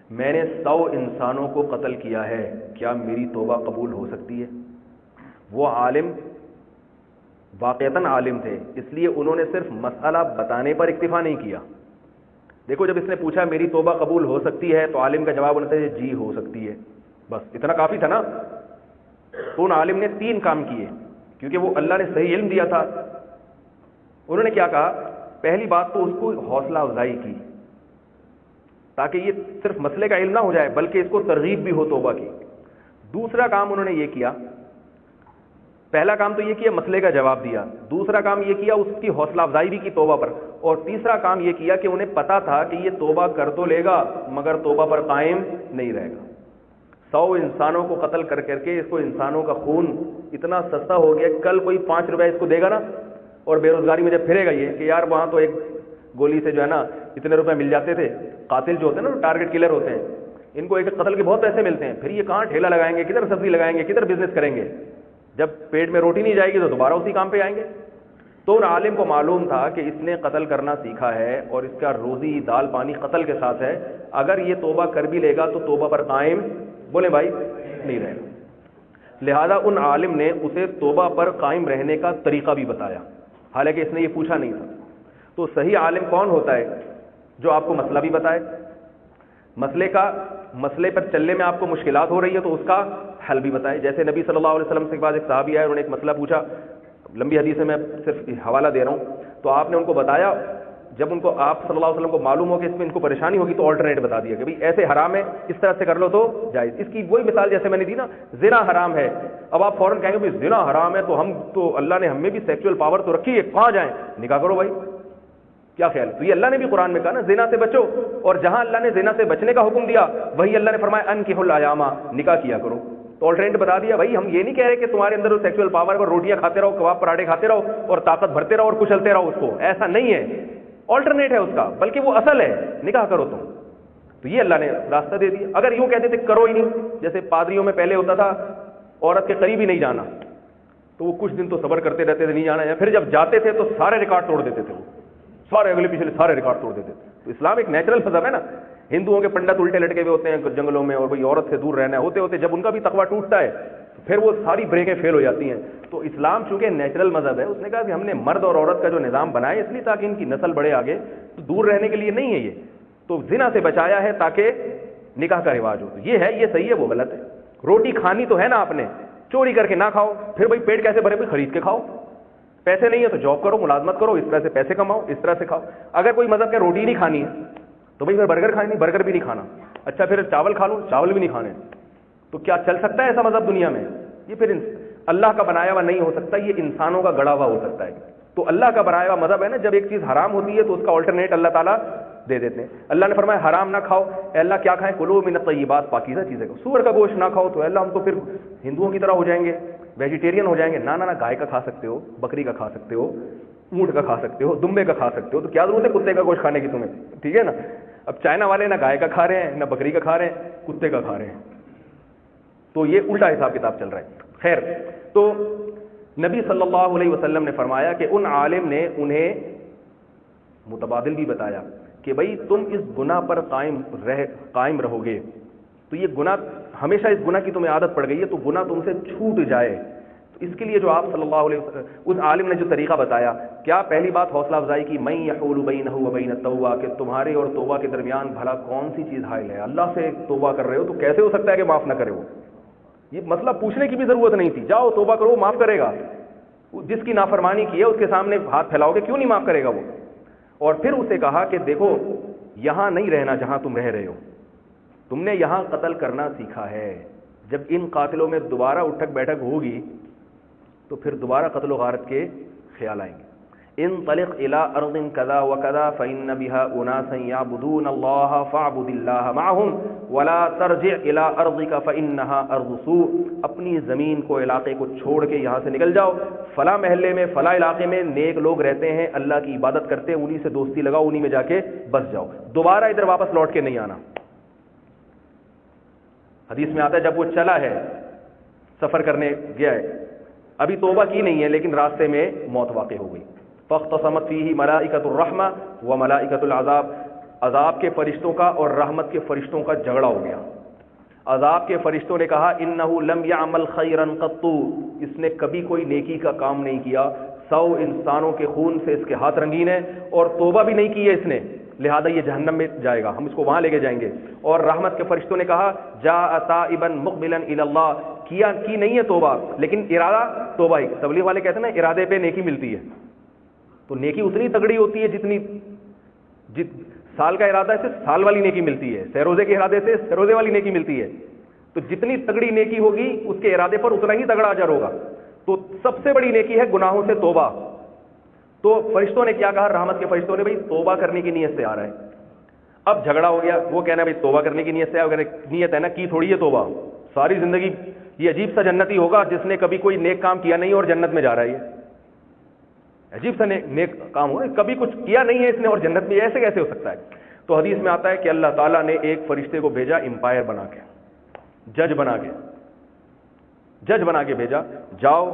A: میں نے 100 انسانوں کو قتل کیا ہے, کیا میری توبہ قبول ہو سکتی ہے. وہ عالم واقعتاً عالم تھے, اس لیے انہوں نے صرف مسئلہ بتانے پر اکتفا نہیں کیا. دیکھو جب اس نے پوچھا میری توبہ قبول ہو سکتی ہے تو عالم کا جواب ہوتا ہے جی ہو سکتی ہے, بس اتنا کافی تھا نا. تو ان عالم نے 3 کام کیے, کیونکہ وہ اللہ نے صحیح علم دیا تھا. انہوں نے کیا کہا, پہلی بات تو اس کو حوصلہ افزائی کی تاکہ یہ صرف مسئلے کا علم نہ ہو جائے بلکہ اس کو ترغیب بھی ہو توبہ کی. دوسرا کام انہوں نے یہ کیا, پہلا کام تو یہ کیا مسئلے کا جواب دیا, دوسرا کام یہ کیا اس کی حوصلہ افزائی بھی کی توبہ پر, اور تیسرا کام یہ کیا کہ انہیں پتا تھا کہ یہ توبہ کر تو لے گا مگر توبہ پر قائم نہیں رہے گا. 100 انسانوں کو قتل کر کر کے اس کو انسانوں کا خون اتنا سستا ہو گیا, کل کوئی 5 روپے اس کو دے گا نا, اور بے روزگاری میں جب پھرے گا یہ کہ یار وہاں تو ایک گولی سے جو ہے نا اتنے روپے مل جاتے تھے. قاتل جو ہوتے ہیں نا ٹارگٹ کلر ہوتے ہیں, ان کو ایک قتل کے بہت پیسے ملتے ہیں, پھر یہ کہاں ٹھیلا لگائیں گے, کدھر سبزی لگائیں گے, کدھر بزنس کریں گے. جب پیٹ میں روٹی نہیں جائے گی تو دوبارہ اسی کام پہ آئیں گے. تو ان عالم کو معلوم تھا کہ اس نے قتل کرنا سیکھا ہے اور اس کا روزی دال پانی قتل کے ساتھ ہے, اگر یہ توبہ کر بھی لے گا تو توبہ پر قائم بولے بھائی نہیں رہے گا. لہذا ان عالم نے اسے توبہ پر قائم رہنے کا طریقہ بھی بتایا, حالانکہ اس نے یہ پوچھا نہیں تھا. تو صحیح عالم کون ہوتا ہے, جو آپ کو مسئلہ بھی بتائے, مسئلے پر چلنے میں آپ کو مشکلات ہو رہی ہے تو اس کا حل بھی بتائے. جیسے نبی صلی اللہ علیہ وسلم سے بعد ایک صحابی آئے, انہوں نے ایک مسئلہ پوچھا, لمبی حدیث ہے میں صرف حوالہ دے رہا ہوں, تو آپ نے ان کو بتایا جب ان کو آپ صلی اللہ علیہ وسلم کو معلوم ہو کہ اس میں ان کو پریشانی ہوگی تو آلٹرنیٹ بتا دیا کہ بھئی ایسے حرام ہے، اس طرح سے کر لو تو جائز. اس کی وہی مثال جیسے میں نے دی نا، زنا حرام ہے. اب آپ فوراً کہیں گے بھئی زنا حرام ہے تو ہم تو اللہ نے ہمیں بھی سیکچوئل پاور تو رکھی ہے، کہاں جائیں؟ نکاح کرو بھائی. کیا خیال ہے؟ تو یہ اللہ نے بھی قرآن میں کہا نا زنا سے بچو، اور جہاں اللہ نے زنا سے بچنے کا حکم دیا وہی اللہ نے فرمایا انکحوا الایام، نکاح کیا کرو. تو آلٹرنیٹ بتا دیا. بھائی ہم یہ نہیں کہہ رہے کہ تمہارے اندر سیکچوئل پاور اور روٹیاں کھاتے رہو، کباب پراٹھے کھاتے رہو اور طاقت بھرتے رہو اور کچلتے رہو اس کو، ایسا نہیں ہے. آلٹرنیٹ ہے اس کا، بلکہ وہ اصل ہے، نکاح کرو تم. تو یہ اللہ نے راستہ دے دیا. اگر یوں کہتے تھے کرو ہی نہیں، جیسے پادریوں میں پہلے ہوتا تھا عورت کے قریب ہی نہیں جانا، تو وہ کچھ دن تو صبر کرتے رہتے تھے نہیں جانا، یا پھر جب جاتے تھے تو سارے ریکارڈ توڑ دیتے تھے، وہ سارے اگلے پچھلے سارے ریکارڈ توڑ دیتے تھے. تو اسلام ایک نیچرل مذہب ہے نا. ہندوؤں کے پنڈت الٹے لٹکے ہوئے ہوتے ہیں جنگلوں میں، اور بھئی عورت سے دور رہنا ہے، ہوتے ہوتے جب ان کا بھی تقویٰ ٹوٹتا ہے پھر وہ ساری بریکیں فیل ہو جاتی ہیں. تو اسلام چونکہ نیچرل مذہب ہے، اس نے کہا کہ ہم نے مرد اور عورت کا جو نظام بنایا اس لیے تاکہ ان کی نسل بڑھے آگے، تو دور رہنے کے لیے نہیں ہے. یہ تو زنا سے بچایا ہے تاکہ نکاح کا رواج ہو. یہ ہے، یہ صحیح ہے، وہ غلط ہے. روٹی کھانی تو ہے نا، آپ نے چوری کر کے نہ کھاؤ، پھر بھائی پیٹ کیسے بھرے؟ بھائی خرید کے کھاؤ. پیسے نہیں ہے تو جاب کرو، ملازمت کرو، اس طرح سے پیسے کماؤ، اس طرح سے کھاؤ. اگر کوئی مذہب کہ روٹی نہیں کھانی ہے تو بھائی پھر برگر کھانی نہیں، برگر بھی نہیں کھانا. اچھا پھر چاول کھا لوں، چاول بھی نہیں کھانے. تو کیا چل سکتا ہے ایسا مذہب دنیا میں؟ یہ پھر اللہ کا بنایا ہوا نہیں ہو سکتا، یہ انسانوں کا گڑا ہوا ہو سکتا ہے. تو اللہ کا بنایا ہوا مذہب ہے نا، جب ایک چیز حرام ہوتی ہے تو اس کا آلٹرنیٹ اللہ تعالیٰ دے دیتے ہیں. اللہ نے فرمایا حرام نہ کھاؤ، اے اللہ کیا کھائیں؟ کلوا من الطیبات، پاکیزہ چیزیں. سور کا گوشت نہ کھاؤ، تو اے اللہ ہم تو پھر ہندوؤں کی طرح ہو جائیں گے، ویجیٹیرین ہو جائیں گے. نہ گائے کا کھا سکتے ہو، بکری کا کھا سکتے ہو، اونٹ کا کھا سکتے ہو، دمبے کا کھا سکتے ہو. تو کیا ضرورت ہے کتے کا گوشت کھانے کی تمہیں؟ ٹھیک ہے نا. اب چائنا والے نہ گائے کا کھا رہے ہیں، نہ بکری کا کھا رہے ہیں، کتے کا کھا رہے ہیں. تو یہ الٹا حساب کتاب چل رہا ہے. خیر، تو نبی صلی اللہ علیہ وسلم نے فرمایا کہ ان عالم نے انہیں متبادل بھی بتایا کہ بھائی تم اس گناہ پر قائم رہو گے تو یہ گناہ ہمیشہ، اس گناہ کی تمہیں عادت پڑ گئی ہے تو گناہ تم سے چھوٹ جائے. تو اس کے لیے جو آپ صلی اللہ علیہ وسلم اس عالم نے جو طریقہ بتایا، کیا پہلی بات حوصلہ افزائی کی، من یحول بینہ وبین التوبہ، کہ تمہارے اور توبہ کے درمیان بھلا کون سی چیز حائل ہے؟ اللہ سے توبہ کر رہے ہو تو کیسے ہو سکتا ہے کہ معاف نہ کرے وہ؟ یہ مسئلہ پوچھنے کی بھی ضرورت نہیں تھی. جاؤ توبہ کرو، معاف کرے گا. جس کی نافرمانی کی ہے اس کے سامنے ہاتھ پھیلاؤ گے، کیوں نہیں معاف کرے گا وہ؟ اور پھر اسے کہا کہ دیکھو یہاں نہیں رہنا جہاں تم رہ رہے ہو، تم نے یہاں قتل کرنا سیکھا ہے. جب ان قاتلوں میں دوبارہ اٹھک بیٹھک ہوگی تو پھر دوبارہ قتل و غارت کے خیال آئیں گے. انطلق الى ارض كذا وكذا فان بها اناسا يعبدون الله فاعبد الله معهم ولا ترجع الى ارضك فانها ارض سوء. اپنی زمین کو، علاقے کو چھوڑ کے یہاں سے نکل جاؤ، فلاں محلے میں، فلاں علاقے میں نیک لوگ رہتے ہیں، اللہ کی عبادت کرتے ہیں، انہی سے دوستی لگاؤ، انہی میں جا کے بس جاؤ، دوبارہ ادھر واپس لوٹ کے نہیں آنا. حدیث میں آتا ہے جب وہ چلا ہے، سفر کرنے گیا ہے، ابھی توبہ کی نہیں ہے لیکن راستے میں موت واقع ہو گئی. فاختصمت فیہ ملائکۃ الرحمہ و ملائکۃ العذاب، عذاب کے فرشتوں کا اور رحمت کے فرشتوں کا جھگڑا ہو گیا. عذاب کے فرشتوں نے کہا انہ لم یعمل خیرا قط، اس نے کبھی کوئی نیکی کا کام نہیں کیا، 100 انسانوں کے خون سے اس کے ہاتھ رنگین ہیں اور توبہ بھی نہیں کی ہے اس نے، لہذا یہ جہنم میں جائے گا، ہم اس کو وہاں لے کے جائیں گے. اور رحمت کے فرشتوں نے کہا جاء تائبا مقبلا الی اللہ، کی نہیں ہے توبہ لیکن ارادہ توبہ ہی. تبلیغ والے کہتے ہیں نا ارادے پہ نیکی ملتی ہے، تو نیکی اتنی تگڑی ہوتی ہے جتنی سال کا ارادہ سے سال والی نیکی ملتی ہے، سیروزے کے ارادے سے سیروزے والی نیکی ملتی ہے. تو جتنی تگڑی نیکی ہوگی اس کے ارادے پر اتنا ہی تگڑا اجر ہوگا. تو سب سے بڑی نیکی ہے گناہوں سے توبہ. تو فرشتوں نے کیا کہا؟ رحمت کے فرشتوں نے بھائی توبہ کرنے کی نیت سے آ رہا ہے. اب جھگڑا ہو گیا، وہ کہنا بھائی توبہ کرنے کی نیت سے آیا، نیت ہے نا کی تھوڑی ہے توبہ، ساری زندگی یہ عجیب سا جنتی ہوگا جس نے کبھی کوئی نیک کام کیا نہیں اور جنت میں جا رہا ہے. یہ عجیب سا نیک کام ہو، کبھی کچھ کیا نہیں ہے اس نے اور جنت میں، ایسے کیسے ہو سکتا ہے؟ تو حدیث میں آتا ہے کہ اللہ تعالیٰ نے ایک فرشتے کو بھیجا امپائر بنا کے، جج بنا کے بھیجا، جاؤ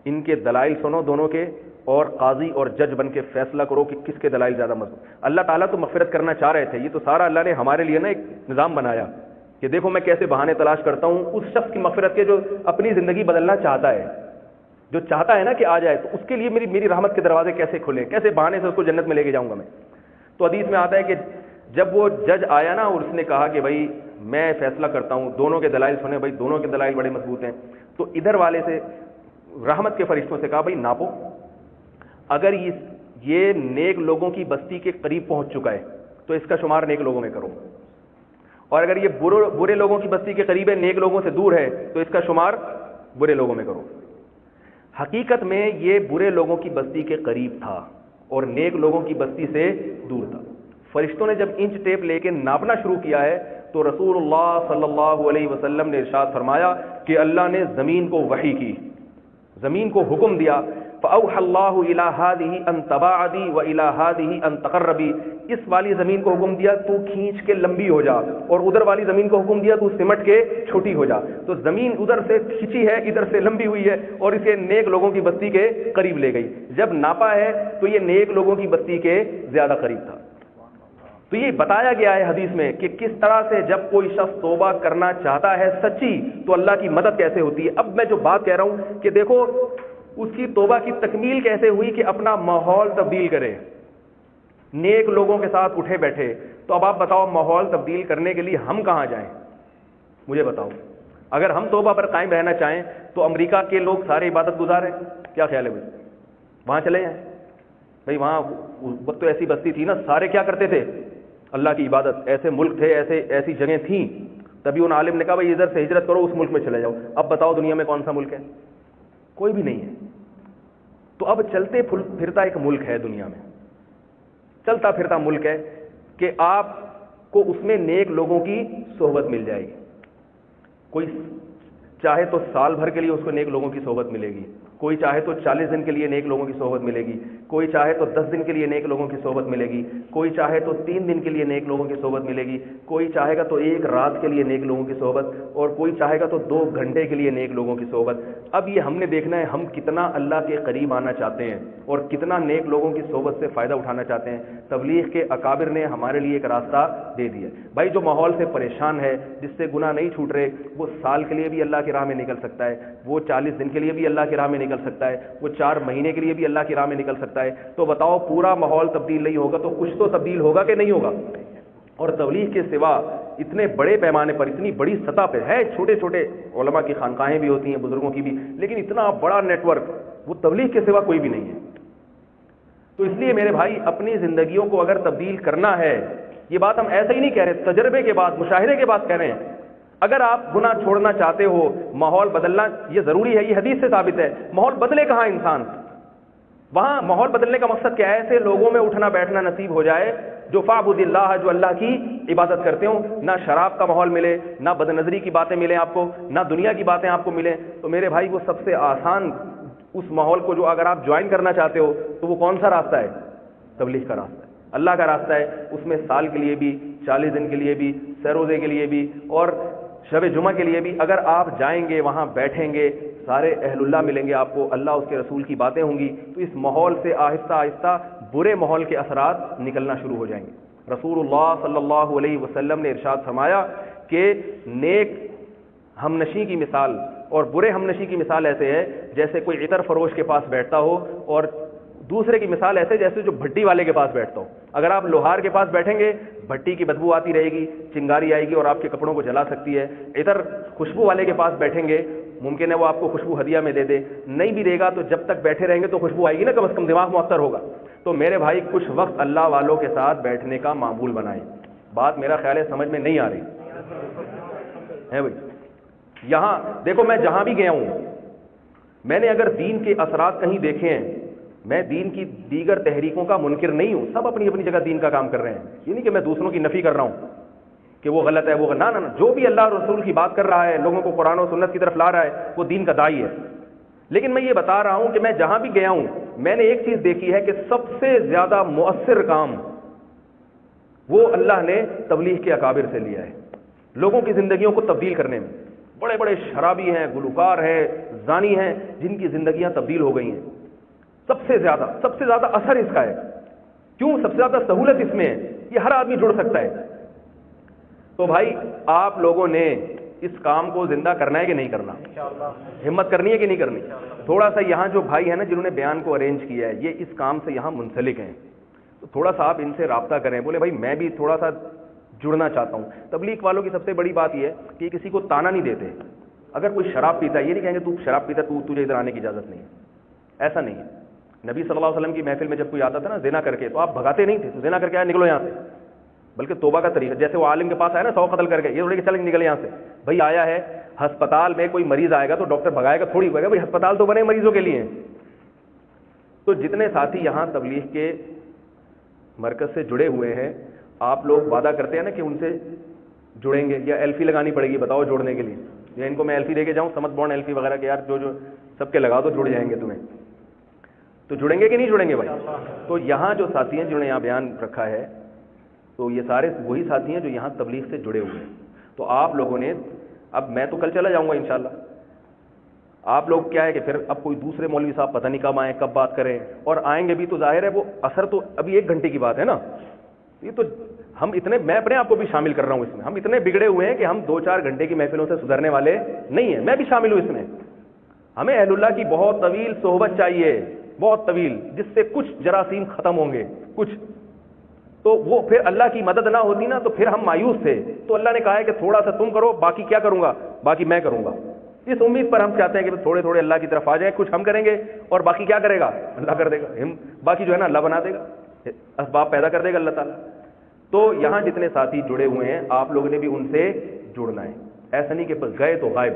A: ان کے دلائل سنو دونوں کے اور قاضی اور جج بن کے فیصلہ کرو کہ کس کے دلائل زیادہ مضبوط. اللہ تعالیٰ تو مغفرت کرنا چاہ رہے تھے، یہ تو سارا اللہ نے ہمارے لیے نا ایک نظام بنایا کہ دیکھو میں کیسے بہانے تلاش کرتا ہوں اس شخص کی مغفرت کے جو اپنی زندگی بدلنا چاہتا ہے، جو چاہتا ہے نا کہ آ جائے، تو اس کے لیے میری رحمت کے دروازے کیسے کھلیں، کیسے بہانے سے اس کو جنت میں لے کے جاؤں گا میں. تو حدیث میں آتا ہے کہ جب وہ جج آیا نا اور اس نے کہا کہ بھائی میں فیصلہ کرتا ہوں، دونوں کے دلائل سنے، بھائی دونوں کے دلائل بڑے مضبوط ہیں. تو ادھر والے سے رحمت کے فرشتوں سے کہا بھائی ناپو، اگر یہ نیک لوگوں کی بستی کے قریب پہنچ چکا ہے تو اس کا شمار نیک لوگوں میں کرو، اور اگر یہ برے لوگوں کی بستی کے قریب ہے، نیک لوگوں سے دور ہے، تو اس کا شمار برے لوگوں میں کرو۔ حقیقت میں یہ برے لوگوں کی بستی کے قریب تھا اور نیک لوگوں کی بستی سے دور تھا۔ فرشتوں نے جب انچ ٹیپ لے کے ناپنا شروع کیا ہے تو رسول اللہ صلی اللہ علیہ وسلم نے ارشاد فرمایا کہ اللہ نے زمین کو وحی کی، زمین کو حکم دیا، فَأَوْحَى اللَّهُ إِلَى هَذِهِ أَن تَبَاعَدِي وَإِلَى هَذِهِ أَن تَقَرَّبِي، اس والی زمین کو حکم دیا تو کھینچ کے لمبی ہو جا، اور ادھر والی زمین کو حکم دیا تو سمٹ کے چھوٹی ہو جا۔ تو زمین ادھر سے کھینچی ہے، ادھر سے لمبی ہوئی ہے، اور اسے نیک لوگوں کی بستی کے قریب لے گئی۔ جب ناپا ہے تو یہ نیک لوگوں کی بستی کے زیادہ قریب تھا۔ تو یہ بتایا گیا ہے حدیث میں کہ کس طرح سے جب کوئی شخص توبہ کرنا چاہتا ہے سچی تو اللہ کی مدد کیسے ہوتی ہے۔ اب میں جو بات کہہ رہا ہوں کہ دیکھو اس کی توبہ کی تکمیل کیسے ہوئی کہ اپنا ماحول تبدیل کرے، نیک لوگوں کے ساتھ اٹھے بیٹھے۔ تو اب آپ بتاؤ ماحول تبدیل کرنے کے لیے ہم کہاں جائیں؟ مجھے بتاؤ۔ اگر ہم توبہ پر قائم رہنا چاہیں تو امریکہ کے لوگ سارے عبادت گزار ہیں، کیا خیال ہے بھائی؟ وہاں چلے جائیں بھائی، وہاں وقت تو ایسی بستی تھی نا، سارے کیا کرتے تھے؟ اللہ کی عبادت، ایسے ملک تھے، ایسی جگہیں تھیں، تبھی ان عالم نے کہا بھائی ادھر سے ہجرت کرو، اس ملک میں چلے جاؤ۔ اب بتاؤ دنیا میں کون سا ملک ہے؟ کوئی بھی نہیں ہے۔ تو اب چلتے پھرتا ایک ملک ہے دنیا میں، چلتا پھرتا ملک ہے کہ آپ کو اس میں نیک لوگوں کی صحبت مل جائے گی۔ کوئی چاہے تو سال بھر کے لیے اس کو نیک لوگوں کی صحبت ملے گی، کوئی چاہے تو 40 دن کے لیے نیک لوگوں کی صحبت ملے گی، کوئی چاہے تو 10 دن کے لیے نیک لوگوں کی صحبت ملے گی، کوئی چاہے تو 3 دن کے لیے نیک لوگوں کی صحبت ملے گی، کوئی چاہے گا تو 1 رات کے لیے نیک لوگوں کی صحبت، اور کوئی چاہے گا تو 2 گھنٹے کے لیے نیک لوگوں کی صحبت۔ اب یہ ہم نے دیکھنا ہے ہم کتنا اللہ کے قریب آنا چاہتے ہیں اور کتنا نیک لوگوں کی صحبت سے فائدہ اٹھانا چاہتے ہیں۔ تبلیغ کے اکابر نے ہمارے لیے ایک راستہ دے دیا بھائی، جو ماحول سے پریشان ہے، جس سے گناہ نہیں چھوٹ رہے، وہ سال کے لیے بھی اللہ کی راہ میں نکل سکتا ہے، وہ 40 دن کے لیے بھی اللہ کی راہ میں نکل سکتا ہے، وہ 4 مہینے کے لیے بھی اللہ کی راہ میں نکل سکتا ہے۔ تو بتاؤ پورا ماحول تبدیل نہیں ہوگا تو کچھ تو تبدیل ہوگا کہ نہیں ہوگا؟ اور تبلیغ کے سوا اتنے بڑے پیمانے پر، اتنی بڑی سطح پہ ہے، چھوٹے چھوٹے علماء کی خانقاہیں بھی ہوتی ہیں، بزرگوں کی بھی، لیکن اتنا بڑا نیٹ ورک وہ تبلیغ کے سوا کوئی بھی نہیں ہے۔ تو اس لیے میرے بھائی اپنی زندگیوں کو اگر تبدیل کرنا ہے، یہ بات ہم ایسے ہی نہیں کہہ رہے، تجربے کے بعد، مشاہدے کے بعد کہہ رہے ہیں۔ اگر آپ گناہ چھوڑنا چاہتے ہو، ماحول بدلنا یہ ضروری ہے، یہ حدیث سے ثابت ہے۔ ماحول بدلے کہاں انسان؟ وہاں ماحول بدلنے کا مقصد کیا ہے؟ ایسے لوگوں میں اٹھنا بیٹھنا نصیب ہو جائے جو فاعبد اللہ، جو اللہ کی عبادت کرتے ہوں، نہ شراب کا ماحول ملے، نہ بد نظری کی باتیں ملیں آپ کو، نہ دنیا کی باتیں آپ کو ملیں۔ تو میرے بھائی وہ سب سے آسان اس ماحول کو جو اگر آپ جوائن کرنا چاہتے ہو تو وہ کون سا راستہ ہے؟ تبلیغ کا راستہ ہے، اللہ کا راستہ ہے۔ اس میں سال کے لیے بھی، 40 دن کے لیے بھی، سہ روزے کے لیے بھی، اور شب جمعہ کے لیے بھی اگر آپ جائیں گے، وہاں بیٹھیں گے، سارے اہل اللہ ملیں گے آپ کو، اللہ اس کے رسول کی باتیں ہوں گی، تو اس ماحول سے آہستہ آہستہ برے ماحول کے اثرات نکلنا شروع ہو جائیں گے۔ رسول اللہ صلی اللہ علیہ وسلم نے ارشاد فرمایا کہ نیک ہمنشی کی مثال اور برے ہمنشی کی مثال ایسے ہے جیسے کوئی عطر فروش کے پاس بیٹھتا ہو، اور دوسرے کی مثال ایسے جیسے جو بھٹی والے کے پاس بیٹھتا ہو۔ اگر آپ لوہار کے پاس بیٹھیں گے، بھٹی کی بدبو آتی رہے گی، چنگاری آئے گی اور آپ کے کپڑوں کو جلا سکتی ہے۔ عطر خوشبو والے کے پاس بیٹھیں گے، ممکن ہے وہ آپ کو خوشبو ہدیہ میں دے دے، نہیں بھی دے گا تو جب تک بیٹھے رہیں گے تو خوشبو آئے گی نا، کم از کم دماغ معطر ہوگا۔ تو میرے بھائی کچھ وقت اللہ والوں کے ساتھ بیٹھنے کا معمول بنائیں۔ بات میرا خیال ہے سمجھ میں نہیں آ رہی ہے بھائی؟ یہاں دیکھو، میں جہاں بھی گیا ہوں، میں نے اگر دین کے اثرات کہیں دیکھے ہیں، میں دین کی دیگر تحریکوں کا منکر نہیں ہوں، سب اپنی اپنی جگہ دین کا کام کر رہے ہیں، یہ نہیں کہ میں دوسروں کی نفی کر رہا ہوں کہ وہ غلط ہے، وہ نہ جو بھی اللہ اور رسول کی بات کر رہا ہے، لوگوں کو قرآن و سنت کی طرف لا رہا ہے، وہ دین کا داعی ہے۔ لیکن میں یہ بتا رہا ہوں کہ میں جہاں بھی گیا ہوں، میں نے ایک چیز دیکھی ہے کہ سب سے زیادہ مؤثر کام وہ اللہ نے تبلیغ کے اکابر سے لیا ہے، لوگوں کی زندگیوں کو تبدیل کرنے میں۔ بڑے بڑے شرابی ہیں، گلوکار ہیں، زانی ہیں، جن کی زندگیاں تبدیل ہو گئی ہیں، سب سے زیادہ اثر اس کا ہے۔ کیوں؟ سب سے زیادہ سہولت اس میں ہے، یہ ہر آدمی جڑ سکتا ہے۔ تو بھائی آپ لوگوں نے اس کام کو زندہ کرنا ہے کہ نہیں کرنا؟ ہمت کرنی ہے کہ نہیں کرنی؟ تھوڑا سا یہاں جو بھائی ہیں نا جنہوں نے بیان کو ارینج کیا ہے، یہ اس کام سے یہاں منسلک ہیں، تو تھوڑا سا آپ ان سے رابطہ کریں، بولے بھائی میں بھی تھوڑا سا جڑنا چاہتا ہوں۔ تبلیغ والوں کی سب سے بڑی بات یہ ہے کہ کسی کو تانا نہیں دیتے۔ اگر کوئی شراب پیتا ہے، یہ نہیں کہیں گے تو شراب پیتا، تجھے ادھر آنے کی اجازت نہیں ہے، ایسا نہیں ہے۔ نبی صلی اللہ علیہ وسلم کی محفل میں جب کوئی آتا تھا نا زنا کر کے، تو آپ بھگاتے نہیں تھے، تو زنا کر کے آیا نکلو یہاں سے، بلکہ توبہ کا طریقہ، جیسے وہ عالم کے پاس آیا نا 100 قتل کر کے، یہ تھوڑی کہ چل نکل یہاں سے، بھائی آیا ہے ہسپتال میں کوئی مریض آئے گا تو ڈاکٹر بھگائے گا تھوڑی، ہوئے گا بھائی ہسپتال تو بنے مریضوں کے لیے۔ تو جتنے ساتھی یہاں تبلیغ کے مرکز سے جڑے ہوئے ہیں، آپ لوگ وعدہ کرتے ہیں نا کہ ان سے جڑیں گے، یا ایلفی لگانی پڑے گی بتاؤ جوڑنے کے لیے، یا ان کو میں ایلفی دے کے جاؤں سمت بورن ایلفی وغیرہ کے، یار جو سب کے لگا دو جڑ جائیں گے تمہیں، تو جڑیں گے کہ نہیں جڑیں گے بھائی؟ تو یہاں جو ساتھی ہیں جنہوں نے یہاں بیان رکھا ہے، تو یہ سارے وہی ساتھی ہیں جو یہاں تبلیغ سے جڑے ہوئے ہیں۔ تو آپ لوگوں نے، اب میں تو کل چلا جاؤں گا انشاءاللہ، آپ لوگ کیا ہے کہ پھر اب کوئی دوسرے مولوی صاحب پتہ نہیں کب آئیں کب بات کریں، اور آئیں گے بھی تو ظاہر ہے وہ اثر تو ابھی 1 گھنٹے کی بات ہے نا، یہ تو ہم اتنے، میں اپنے آپ کو بھی شامل کر رہا ہوں اس میں، ہم اتنے بگڑے ہوئے ہیں کہ ہم 2-4 گھنٹے کی محفلوں سے سدھرنے والے نہیں ہیں، میں بھی شامل ہوں اس میں۔ ہمیں اہل اللہ کی بہت طویل صحبت چاہیے، بہت طویل، جس سے کچھ جراثیم ختم ہوں گے کچھ، تو وہ پھر اللہ کی مدد نہ ہوتی نا تو پھر ہم مایوس تھے، تو اللہ نے کہا ہے کہ تھوڑا سا تم کرو، باقی کیا کروں گا، باقی میں کروں گا۔ اس امید پر ہم چاہتے ہیں کہ تھوڑے تھوڑے اللہ کی طرف آ جائیں، کچھ ہم کریں گے اور باقی کیا کرے گا، اللہ کر دے گا، ہم باقی جو ہے نا اللہ بنا دے گا، اسباب پیدا کر دے گا اللہ تعالیٰ۔ تو یہاں جتنے ساتھی جڑے ہوئے ہیں آپ لوگوں نے بھی ان سے جڑنا ہے، ایسا نہیں کہ بس گئے تو غائب،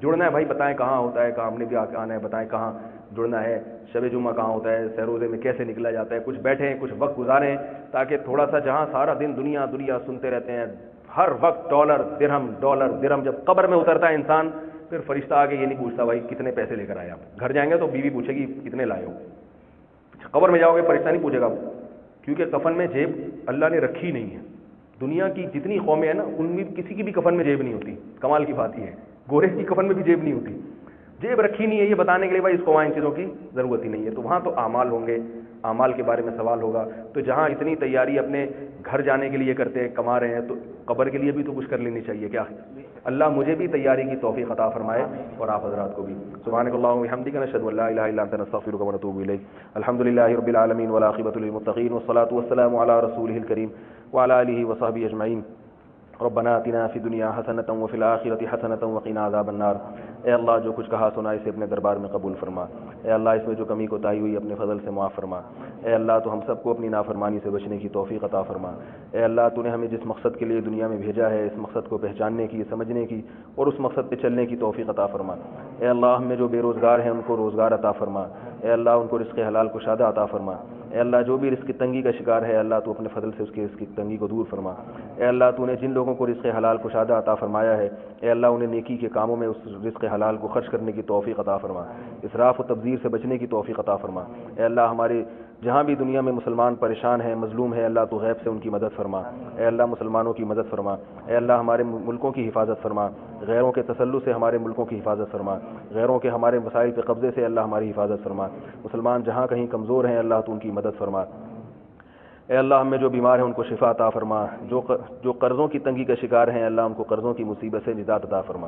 A: جڑنا ہے بھائی، بتائیں کہاں ہوتا ہے، کہاں ہم نے بھی آنا ہے، بتائیں کہاں جڑنا ہے، شب جمعہ کہاں ہوتا ہے، سیروزے میں کیسے نکلا جاتا ہے، کچھ بیٹھیں کچھ وقت گزاریں، تاکہ تھوڑا سا جہاں سارا دن دنیا سنتے رہتے ہیں، ہر وقت ڈالر درہم، جب قبر میں اترتا ہے انسان پھر فرشتہ آگے یہ نہیں پوچھتا بھائی کتنے پیسے لے کر آئے آپ، گھر جائیں گے تو بیوی پوچھے گی کتنے لائے ہو، قبر میں جاؤ گے فرشتہ نہیں پوچھے گا، کیونکہ کفن میں جیب اللہ نے رکھی نہیں ہے۔ دنیا کی جتنی قومیں ہیں نا ان میں کسی کی بھی کفن میں جیب نہیں ہوتی، کمال کی بات یہ ہے، گورے کی کفن میں بھی جیب نہیں ہوتی، جیب رکھی نہیں ہے، یہ بتانے کے لیے بھائی اس کو ان چیزوں کی ضرورت ہی نہیں ہے۔ تو وہاں تو اعمال ہوں گے، اعمال کے بارے میں سوال ہوگا، تو جہاں اتنی تیاری اپنے گھر جانے کے لیے کرتے ہیں، کما رہے ہیں، تو قبر کے لیے بھی تو کچھ کر لینی چاہیے کیا؟ اللہ مجھے بھی تیاری کی توفیق عطا فرمائے اور آپ حضرات کو بھی۔ سبحانک اللہم و بحمدک، نشہد ان لا الہ الا انت، نستغفرک و نتوب الیک۔ الحمدللہ رب العالمین والعاقبۃ للمتقین والصلاۃ والسلام علی رسولہ الکریم وعلی آلہ وصحبہ اجمعین۔ ربنا آتنا فی الدنیا حسنۃ وفی الآخرۃ حسنۃ وقنا عذاب النار۔ اے اللہ جو کچھ کہا سنا اسے اپنے دربار میں قبول فرما، اے اللہ اس میں جو کمی کوتاہی ہوئی اپنے فضل سے معاف فرما، اے اللہ تو ہم سب کو اپنی نافرمانی سے بچنے کی توفیق عطا فرما، اے اللہ تو نے ہمیں جس مقصد کے لیے دنیا میں بھیجا ہے اس مقصد کو پہچاننے کی، سمجھنے کی اور اس مقصد پہ چلنے کی توفیق عطا فرما، اے اللہ ہم میں جو بے روزگار ہیں ان کو روزگار عطا فرما، اے اللہ ان کو رزق حلال کشادہ عطا فرما، اے اللہ جو بھی رزق تنگی کا شکار ہے اللہ تو اپنے فضل سے اس کے رزق تنگی کو دور فرما، اے اللہ تو نے جن لوگوں کو رزق حلال کشادہ عطا فرمایا ہے اے اللہ انہیں نیکی کے کاموں میں اس رزق حلال کو خرچ کرنے کی توفیق عطا فرما، اسراف و تبذیر سے بچنے کی توفیق عطا فرما، اے اللہ ہمارے جہاں بھی دنیا میں مسلمان پریشان ہیں مظلوم ہیں اللہ تو غیب سے ان کی مدد فرما، اے اللہ مسلمانوں کی مدد فرما، اے اللہ ہمارے ملکوں کی حفاظت فرما، غیروں کے تسلط سے ہمارے ملکوں کی حفاظت فرما، غیروں کے ہمارے مسائل پہ قبضے سے اللہ ہماری حفاظت فرما، مسلمان جہاں کہیں کمزور ہیں اللہ تو ان کی مدد فرما، اے اللہ ہم میں جو بیمار ہیں ان کو شفا عطا فرما، جو قرضوں کی تنگی کا شکار ہیں اللہ ان کو قرضوں کی مصیبت سے نجات عطا فرما،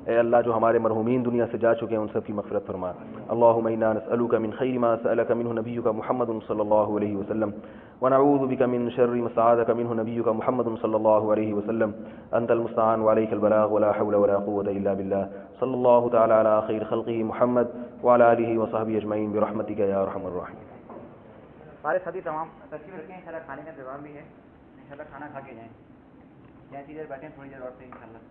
A: اے اللہ جو ہمارے مرحومین دنیا سے جا چکے ہیں ان سب کی مغفرت فرما، اللہم انا نسألک من خیر ما سألک منہ نبیک محمد صلی اللہ علیہ وسلم ونعوذ بک من شر ما استعاذک منہ نبیک محمد صلی اللہ علیہ وسلم، انت المستعان وعلیک البلاغ ولا حول ولا قوة الا باللہ، صلی اللہ تعالی علی خیر خلقہ محمد وعلی آلہ وصحبہ اجمعین برحمتک یا ارحم الراحمین۔
B: سارے ساتھی تمام تشریف رکھیں، انشاءاللہ کھانے کا انتظام بھی ہے، انشاءاللہ کھانا کھا کے جائیں، جیسی دیر بیٹھیں تھوڑی دیر اور سے انشاءاللہ۔